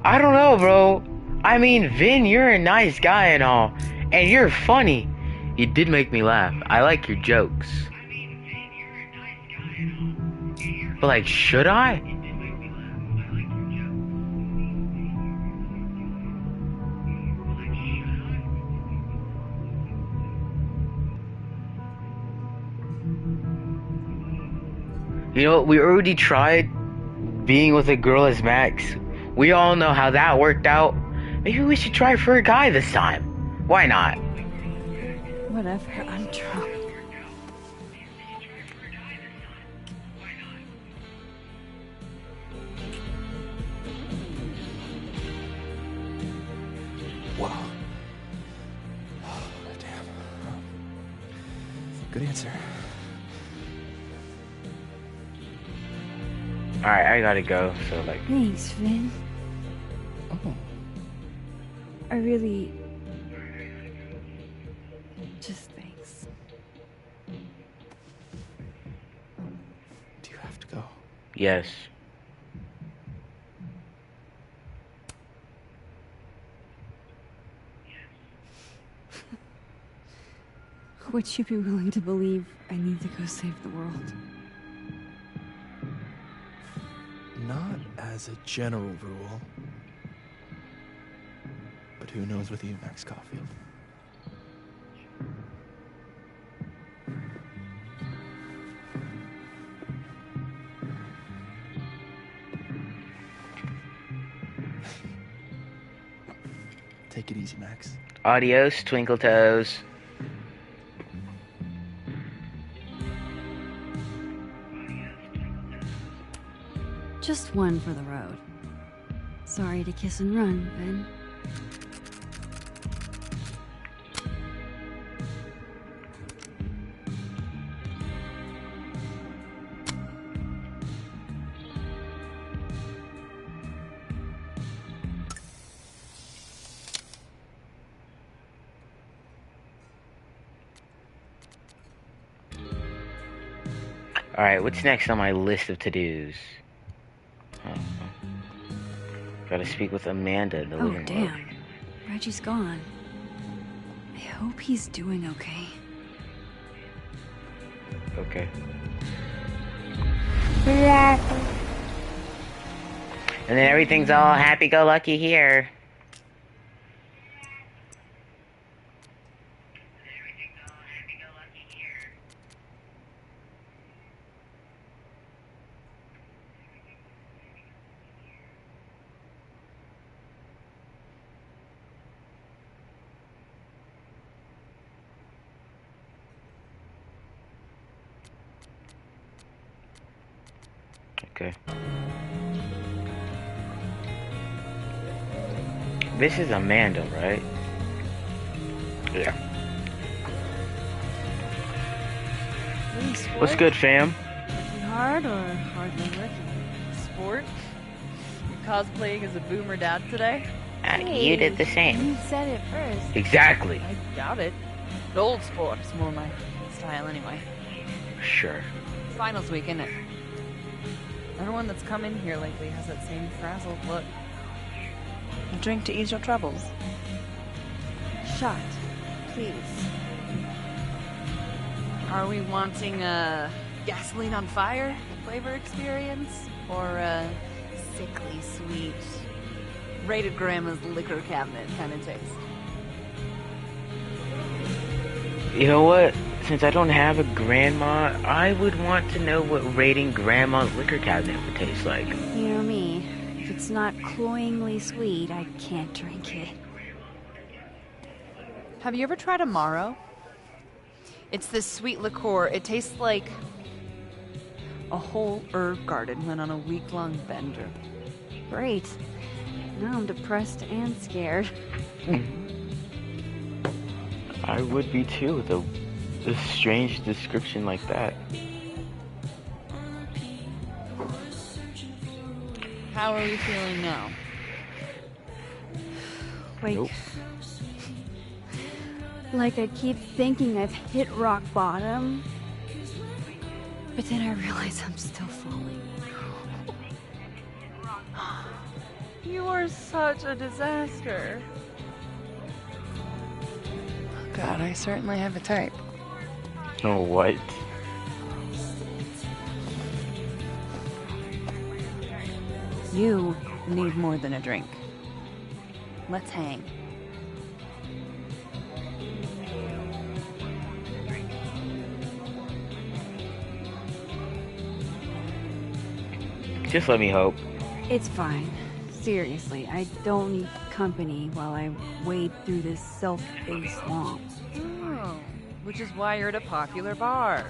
I don't know, bro. I mean, Vin, you're a nice guy and all, and you're funny. You did make me laugh. I like your jokes. But, like, should I? You know, we already tried being with a girl as Max. We all know how that worked out. Maybe we should try for a guy this time. Why not? Whatever, I'm drunk. Wow. Oh, damn. Good answer. Alright, I gotta go, so like... Thanks, Vin. Oh. I really... Just thanks. Do you have to go? Yes. Would you be willing to believe I need to go save the world? Not as a general rule. But who knows with you, Max Caulfield? Take it easy, Max. Adios, Twinkle Toes. Just one for the road. Sorry to kiss and run, Vin. Alright, what's next on my list of to-dos? Gotta speak with Amanda in the living room. Damn. Reggie's gone. I hope he's doing okay. Okay. And then everything's all happy-go-lucky here. Okay. This is Amanda, right? Yeah. What's good, fam? Working hard or hardly working? Sport? You cosplaying as a boomer dad today? You did the same. You said it first. Exactly. I doubt it. The old sport is more my style anyway. Sure. It's finals week, isn't it? Everyone that's come in here lately has that same frazzled look. A drink to ease your troubles. Shot, please. Are we wanting a gasoline on fire flavor experience? Or a sickly sweet, rated grandma's liquor cabinet kind of taste? You know what? Since I don't have a grandma, I would want to know what rating grandma's liquor cabinet would taste like. You know me. If it's not cloyingly sweet, I can't drink it. Have you ever tried Amaro? It's this sweet liqueur. It tastes like a whole herb garden went on a week-long bender. Great. Now I'm depressed and scared. I would be too with a strange description like that. How are we feeling now? Like, Nope. like I keep thinking I've hit rock bottom, but then I realize I'm still falling. You are such a disaster. God, I certainly have a type. Oh, what? You need more than a drink. Let's hang. Just let me hope. It's fine. Seriously, I don't need company while I wade through this self-based swamp. Oh, which is why you're at a popular bar.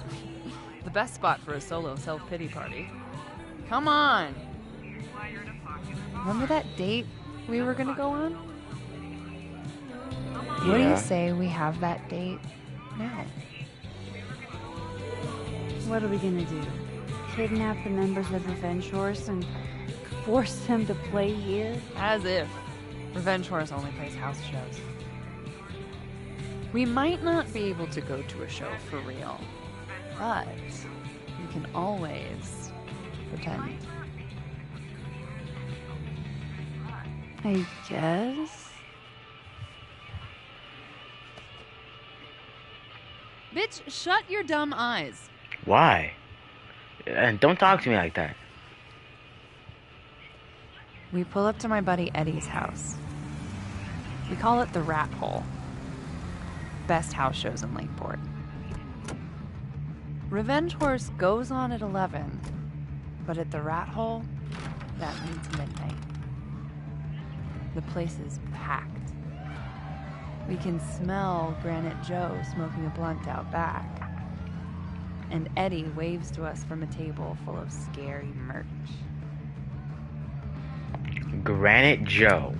The best spot for a solo self-pity party. Come on! Remember that date we were gonna go on? What do you say we have that date now? What are we gonna do? Kidnap the members of Revenge Horse and force them to play here? As if. Revenge Horse only plays house shows. We might not be able to go to a show for real, but we can always pretend. I guess. Bitch, shut your dumb eyes. Why? And don't talk to me like that. We pull up to my buddy Eddie's house. We call it the Rat Hole. Best house shows in Lakeport. Revenge Horse goes on at 11, but at the Rat Hole, that means midnight. The place is packed. We can smell Granite Joe smoking a blunt out back. And Eddie waves to us from a table full of scary merch. Granite Joe.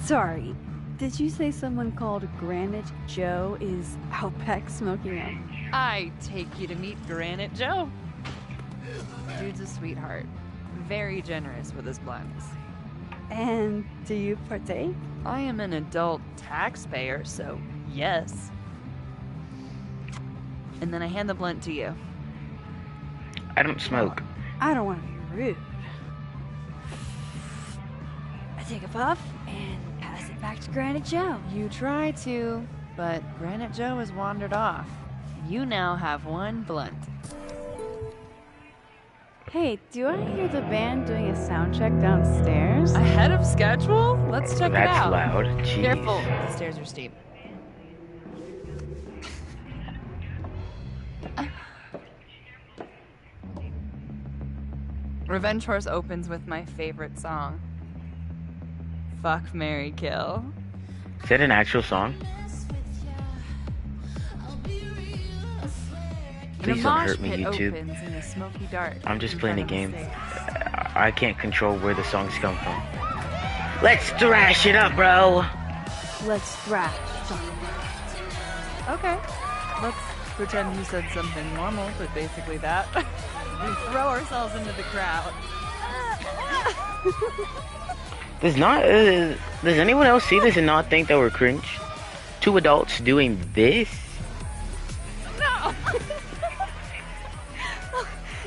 Sorry, did you say someone called Granite Joe is out back smoking out? I take you to meet Granite Joe. Dude's a sweetheart. Very generous with his blunts. And do you partake? I am an adult taxpayer, so yes. And then I hand the blunt to you. I don't smoke. I don't want to be rude. I take a puff and pass it back to Granite Joe. You try to, but Granite Joe has wandered off. You now have one blunt. Hey, do I hear the band doing a sound check downstairs? Ahead of schedule? Let's check it out. That's loud. Jeez. Careful, the stairs are steep. Revenge Horse opens with my favorite song. Fuck, Marry, Kill. Is that an actual song? Please don't hurt me, YouTube. Opens in the smoky dark I'm just in playing a front of game. the stage. I can't control where the songs come from. Let's thrash it up, bro! Let's thrash. Okay. Let's pretend you said something normal, but basically that. We throw ourselves into the crowd. Does anyone else see this and not think that we're cringe? Two adults doing this? No!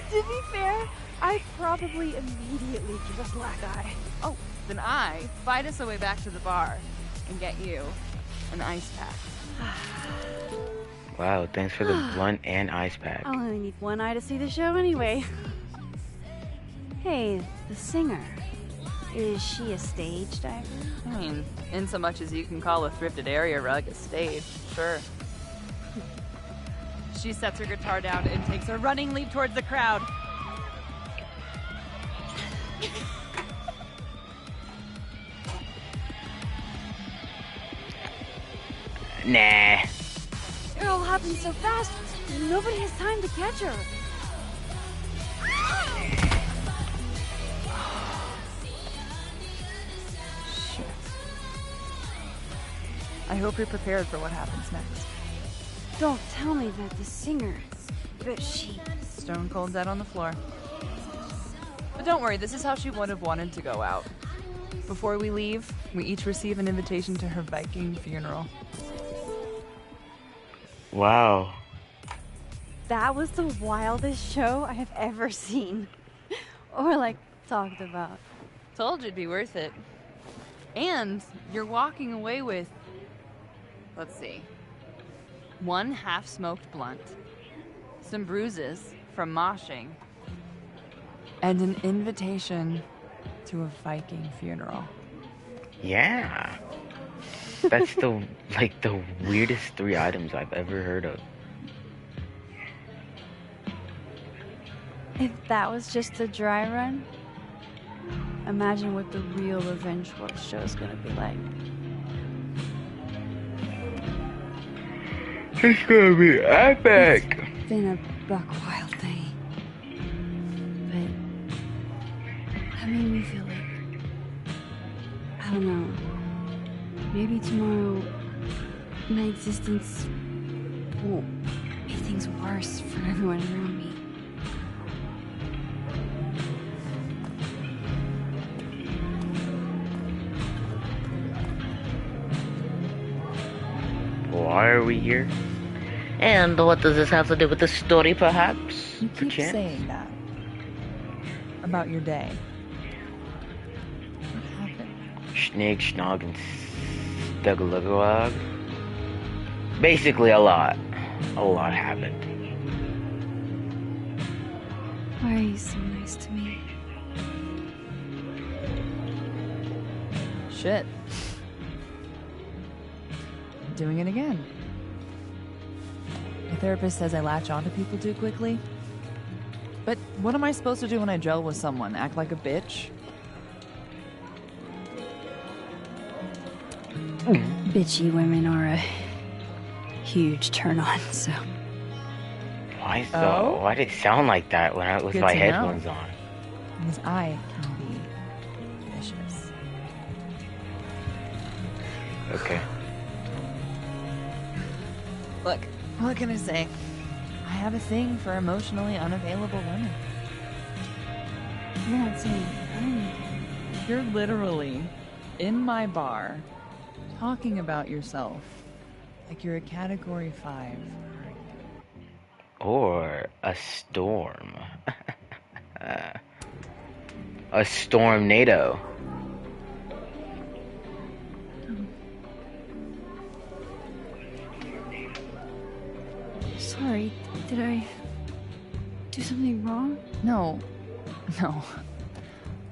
To be fair, I probably immediately give a black eye. Oh, then I fight us a way back to the bar and get you an ice pack. Wow, thanks for the blunt and ice pack. I'll only need one eye to see the show anyway. Hey, the singer. Is she a stage diver? I mean, in so much as you can call a thrifted area rug a stage, sure. She sets her guitar down and takes a running leap towards the crowd. Nah. It all happened so fast, nobody has time to catch her. Shit. I hope you're prepared for what happens next. Don't tell me that the singer, that she... Stone cold dead on the floor. But don't worry, this is how she would have wanted to go out. Before we leave, we each receive an invitation to her Viking funeral. Wow. That was the wildest show I have ever seen. Or, like, talked about. Told you it'd be worth it. And you're walking away with, let's see, one half-smoked blunt, some bruises from moshing, and an invitation to a Viking funeral. Yeah. That's the weirdest 3 items I've ever heard of. If that was just a dry run, imagine what the real Revenge Horse show is gonna be like. It's gonna be epic. It's been a buck wild day. But that made me feel like, I don't know, maybe tomorrow my existence won't make things worse for everyone around me. Why are we here? And what does this have to do with the story, perhaps? You keep saying that. About your day. What happened? Schnig, schnog, and stuggalugawag. Basically a lot. A lot happened. Why are you so nice to me? Shit. Doing it again. My therapist says I latch onto people too quickly. But what am I supposed to do when I gel with someone? Act like a bitch? Bitchy women are a huge turn on, so. Why so? Why did it sound like that when I was Good my to headphones know. on? Because I can be vicious. Okay. Look, what can I say? I have a thing for emotionally unavailable women. You're not saying anything. You're literally in my bar talking about yourself like you're a category 5. Or a storm. A storm-nado. Sorry, did I do something wrong? No.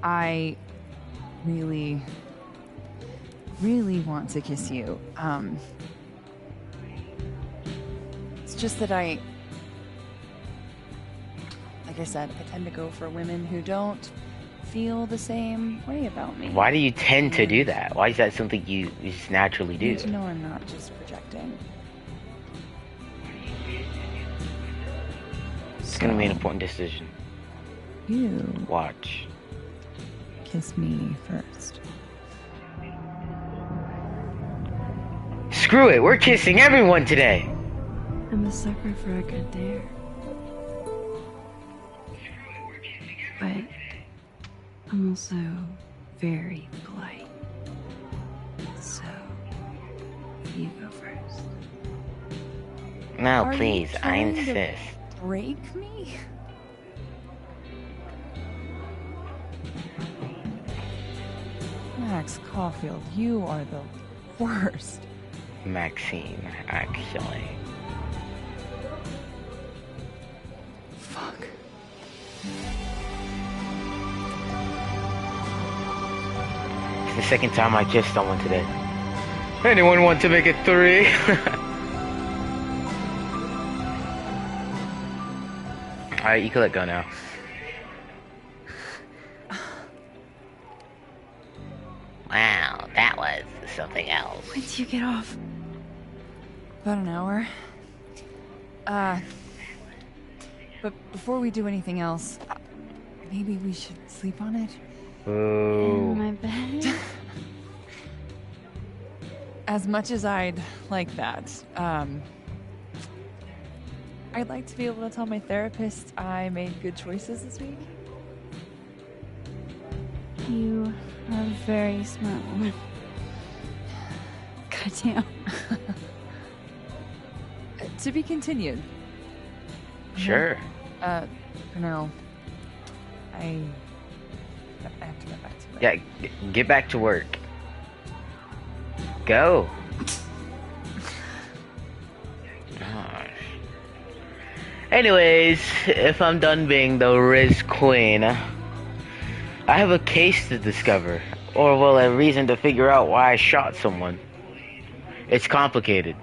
I really want to kiss you. It's just that like I said, I tend to go for women who don't feel the same way about me. Why do you tend to do that? Why is that something you just naturally do? You know I'm not just projecting. It's gonna be an important decision. You Watch. kiss me first. Screw it, we're kissing everyone today! I'm a sucker for a good dare. But I'm also very polite. So, you go first. No, Are you please, I trying to insist. Break me? Max Caulfield, you are the worst. Maxine, actually. Fuck. It's the second time I kissed someone today. Anyone want to make it 3? Alright, you can let go now. Wow, that was something else. When did you get off? About an hour. But before we do anything else, maybe we should sleep on it? In my bed? As much as I'd like that, I'd like to be able to tell my therapist I made good choices this week. You are a very smart woman. Goddamn. To be continued. Sure. For now, I have to get back to it. Yeah, get back to work. Go. Gosh. Anyways, if I'm done being the Riz Queen, I have a case to discover. Or, well, a reason to figure out why I shot someone. It's complicated.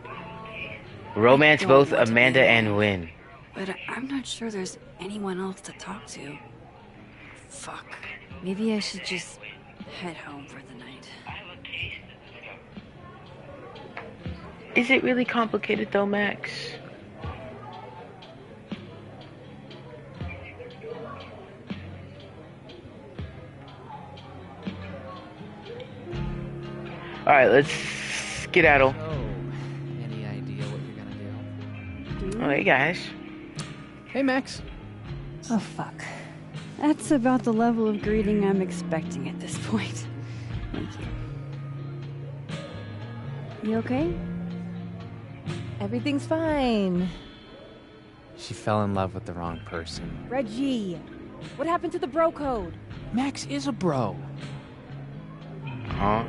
Romance both Amanda and Wynn. But I'm not sure there's anyone else to talk to. Fuck. Maybe I should just head home for the night. Is it really complicated though, Max? Alright, let's skedaddle. Any idea what you're gonna do? Oh, hey guys. Hey, Max. Oh, fuck. That's about the level of greeting I'm expecting at this point. Thank you. You okay? Everything's fine. She fell in love with the wrong person. Reggie, what happened to the bro code? Max is a bro. Huh?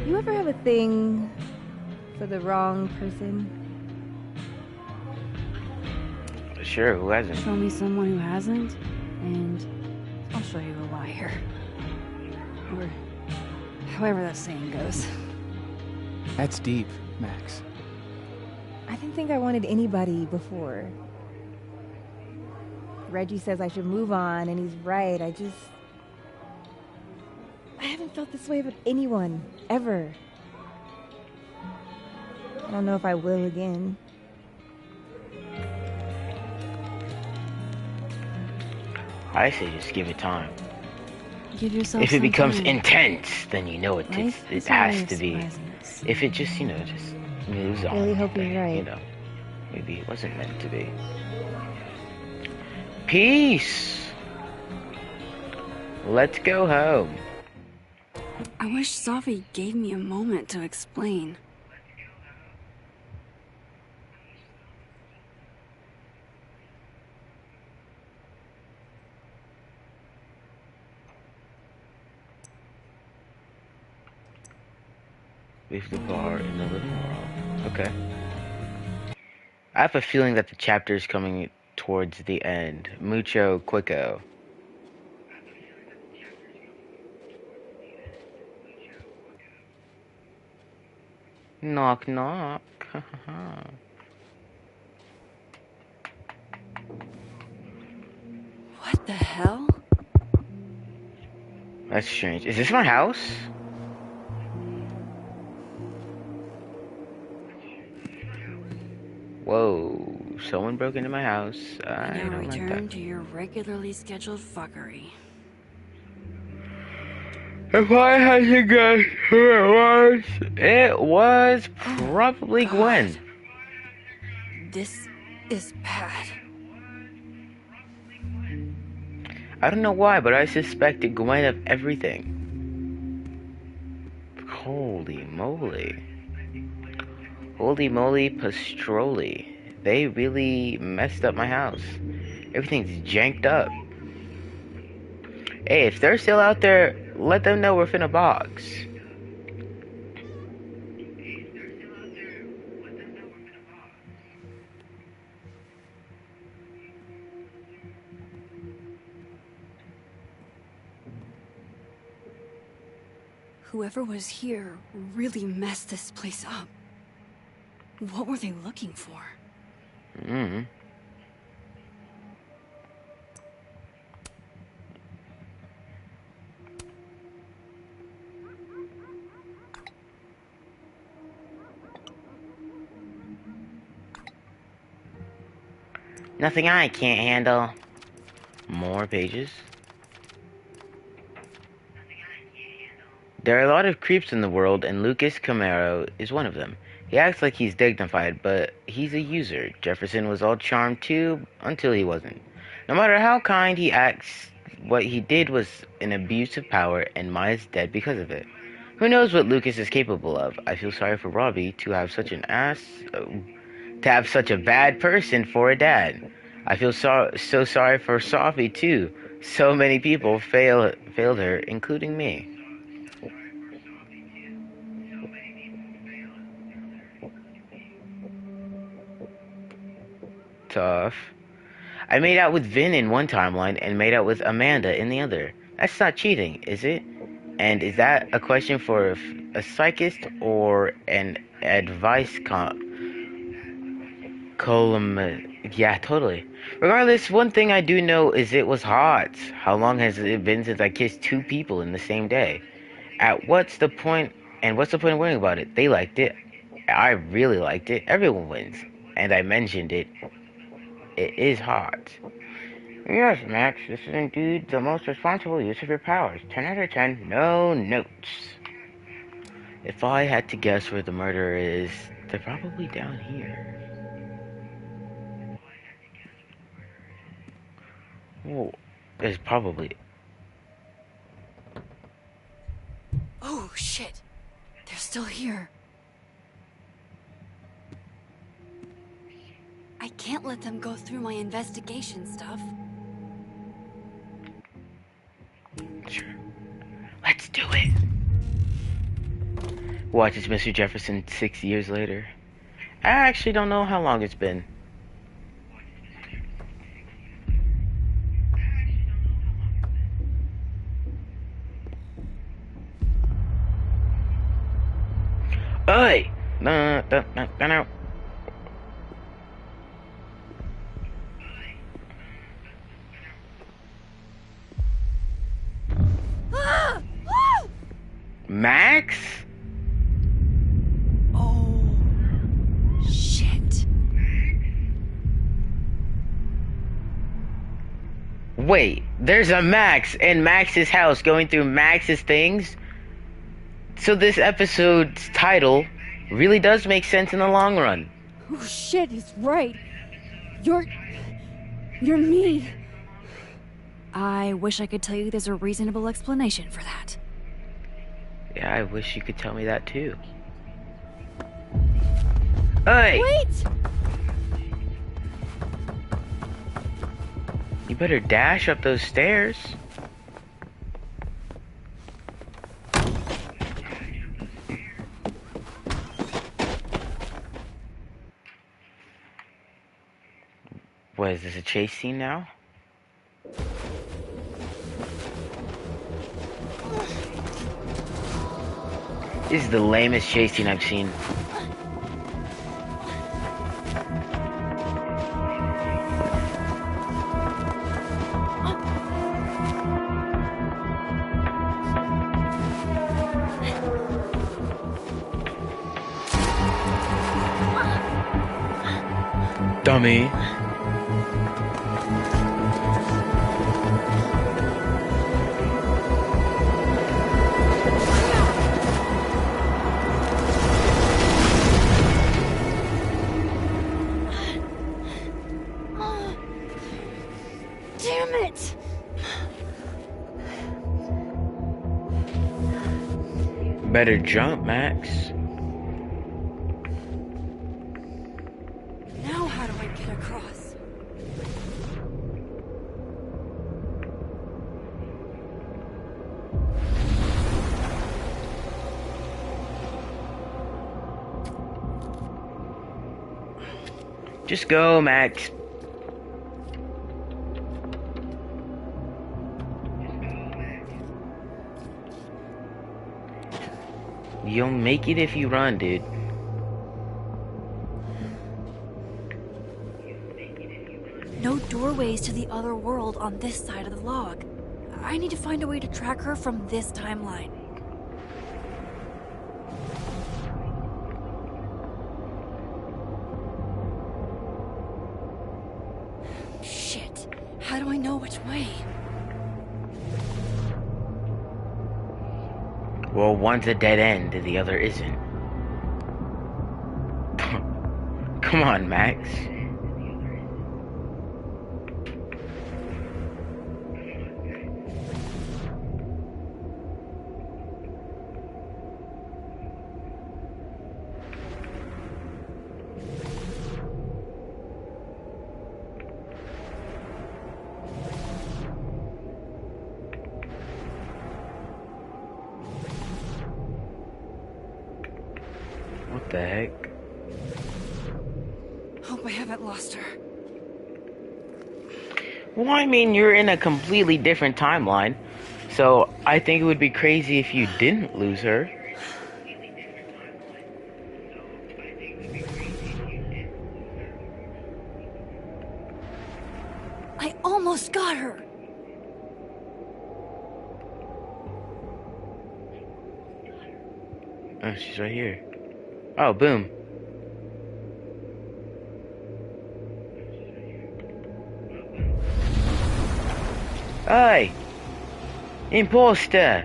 You ever have a thing for the wrong person? Sure, who hasn't? Show me someone who hasn't, and I'll show you a liar. Or however that saying goes. That's deep, Max. I didn't think I wanted anybody before. Reggie says I should move on, and he's right. I haven't felt this way about anyone, ever. I don't know if I will again. I say just give it time. Give yourself If it some becomes time. intense, then you know it Life it is has always to be. presence. If it just, just moves on. Really hope you're then, right. Maybe it wasn't meant to be. Peace! Let's go home. I wish Safi gave me a moment to explain. Leave the bar in the living room. Okay. I have a feeling that the chapter is coming towards the end. Mucho quico. Knock knock. What the hell? That's strange. Is this my house? Whoa, someone broke into my house. I Now don't like return that. to your regularly scheduled fuckery. If I had to guess who it was probably Gwen. This is bad. I don't know why, but I suspected Gwen of everything. Holy moly. Holy moly pastroli. They really messed up my house. Everything's janked up. Hey, if they're still out there, let them know we're finna box. Whoever was here really messed this place up. What were they looking for? Nothing I can't handle. More pages. There are a lot of creeps in the world, and Lucas Camaro is one of them. He acts like he's dignified, but he's a user. Jefferson was all charm too, until he wasn't. No matter how kind he acts, what he did was an abuse of power, and Maya's dead because of it. Who knows what Lucas is capable of? I feel sorry for Robbie to have such an to have such a bad person for a dad. I feel so sorry for Safi too. So many people failed her, including me. Tough. I made out with Vin in one timeline and made out with Amanda in the other. That's not cheating, is it? And is that a question for a psychist or an advice column? Yeah, totally. Regardless, one thing I do know is it was hot. How long has it been since I kissed two people in the same day? At what's the point And what's the point of worrying about it? They liked it. I really liked it. Everyone wins. And I mentioned it. It is hot. Yes, Max, this is indeed the most responsible use of your powers. 10 out of 10, no notes. If I had to guess where the murderer is, they're probably down here. Oh, there's probably... Oh, shit. They're still here. I can't let them go through my investigation stuff. Sure. Let's do it. Watch as Mr. Jefferson 6 years later. I actually don't know how long it's been. Oi! No. Max? Oh, shit. Wait, there's a Max in Max's house going through Max's things? So this episode's title really does make sense in the long run. Oh shit, he's right. You're me. I wish I could tell you there's a reasonable explanation for that. Yeah, I wish you could tell me that too. Hey! Wait! You better dash up those stairs. What, is this a chase scene now? This is the lamest chase scene I've seen. Dummy. Damn it! Better jump, Max. Now how do I get across? Just go, Max. You'll make it if you run, dude. No doorways to the other world on this side of the log. I need to find a way to track her from this timeline. Shit. How do I know which way? Well, one's a dead end and the other isn't. Come on, Max. What the heck? Hope I haven't lost her. Well, I mean, you're in a completely different timeline, so I think it would be crazy if you didn't lose her. I almost got her! Oh, she's right here. Oh, boom. Hey! Imposter!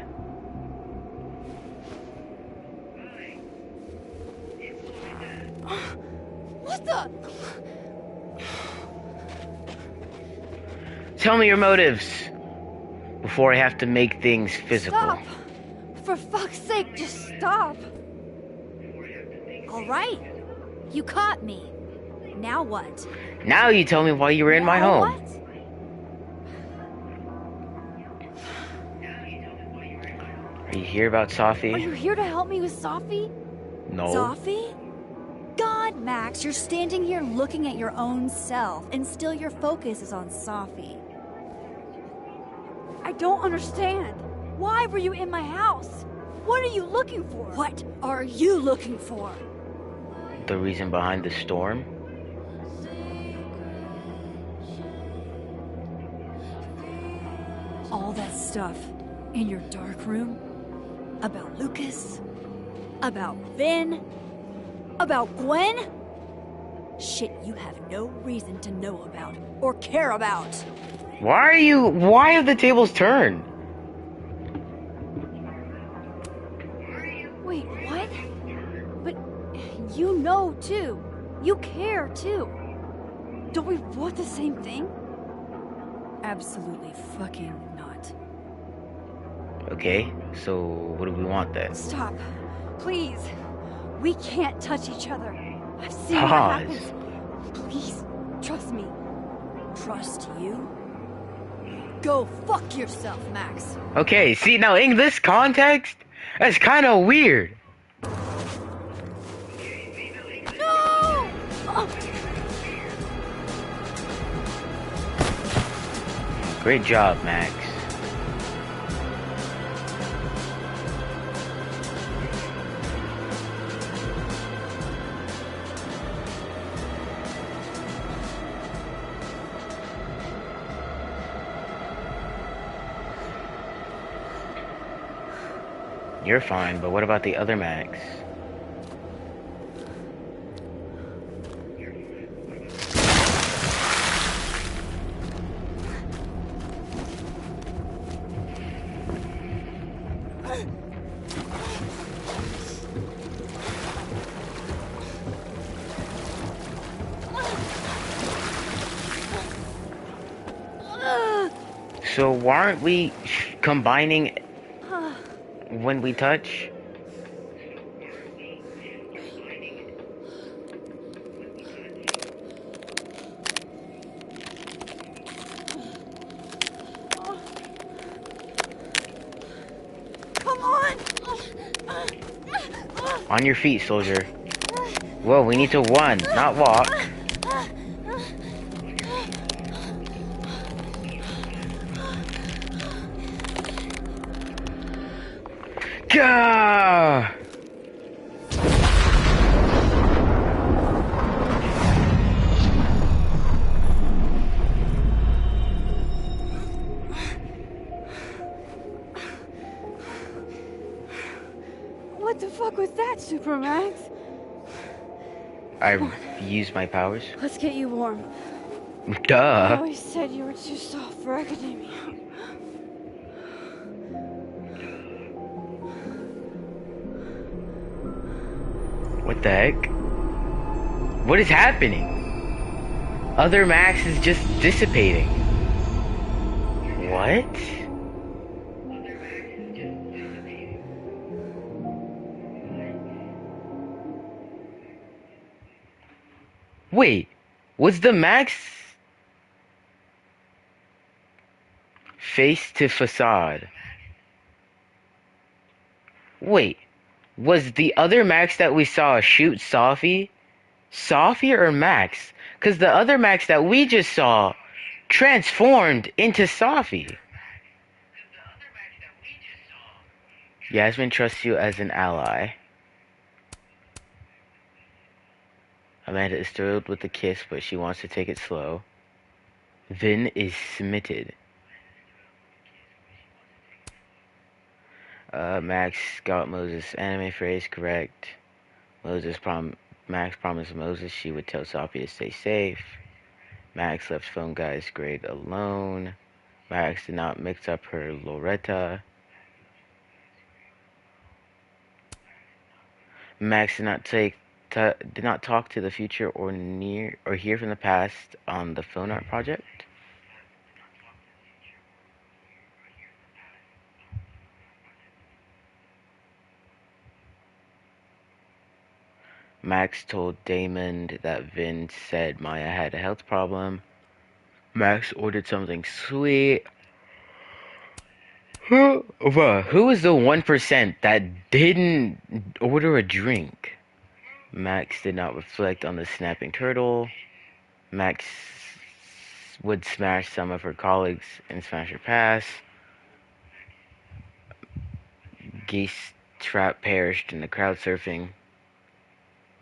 What the? Tell me your motives before I have to make things physical. Stop! For fuck's sake, just stop! Alright. You caught me. Now what? Now you tell me why you were in my Now home. what? Are you here about Safi? Are you here to help me with Safi? No. Safi? God, Max, you're standing here looking at your own self, and still your focus is on Safi. I don't understand. Why were you in my house? What are you looking for? What are you looking for? The reason behind the storm? All that stuff in your dark room? About Lucas? About Vin? About Gwen? Shit you have no reason to know about or care about. Why have the tables turned? Wait, what? But you know too. You care too. Don't we want the same thing? Absolutely fucking not. Okay, so what do we want then? Stop. Please. We can't touch each other. I've seen what Pause. happens. Please, trust me. Trust you? Go fuck yourself, Max. Okay, see, now in this context, that's kind of weird. No! Great job, Max. You're fine, but what about the other Max? So why aren't we combining when we touch? Come on! On your feet, soldier. Whoa, we need to run, not walk. Gah! What the fuck was that, Supermax? I used my powers. Let's get you warm. I Duh. always said you were too soft for academia. What the heck? What is happening? Other Max is just dissipating. What? Wait, was the Max face to facade? Wait, was the other Max that we saw shoot Safi? Safi or Max? Because the other Max that we just saw transformed into Safi. Yasmin trusts you as an ally. Amanda is thrilled with the kiss, but she wants to take it slow. Vin is smitten. Max got Moses' anime phrase correct. Max promised Moses she would tell Sophie to stay safe. Max left phone guy's grade alone. Max did not mix up her Loretta. Max did not talk to the future or hear from the past on the phone art project. Max told Damon that Vin said Maya had a health problem. Max ordered something sweet. Who was the 1% that didn't order a drink? Max did not reflect on the snapping turtle. Max would smash some of her colleagues and smash her pass. Geese Trap perished in the crowd surfing.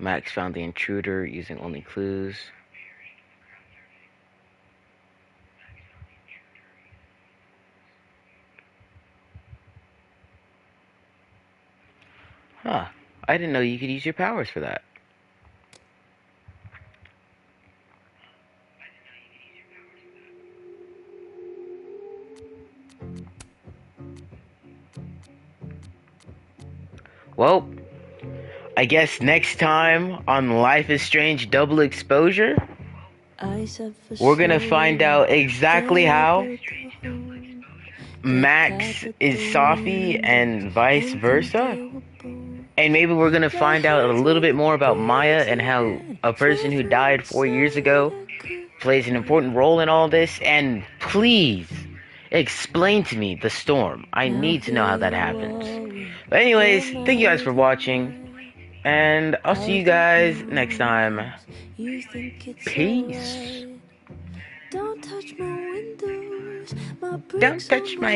Max found the intruder using only clues. Huh. I didn't know you could use your powers for that. Well, I guess next time on Life is Strange Double Exposure, we're gonna find out exactly how Max is Sophie and vice versa. And maybe we're gonna find out a little bit more about Maya and how a person who died 4 years ago plays an important role in all this. And please, explain to me the storm. I need to know how that happens. But anyways, thank you guys for watching. And I'll see you guys next time. Peace. Don't touch my windows, Don't touch my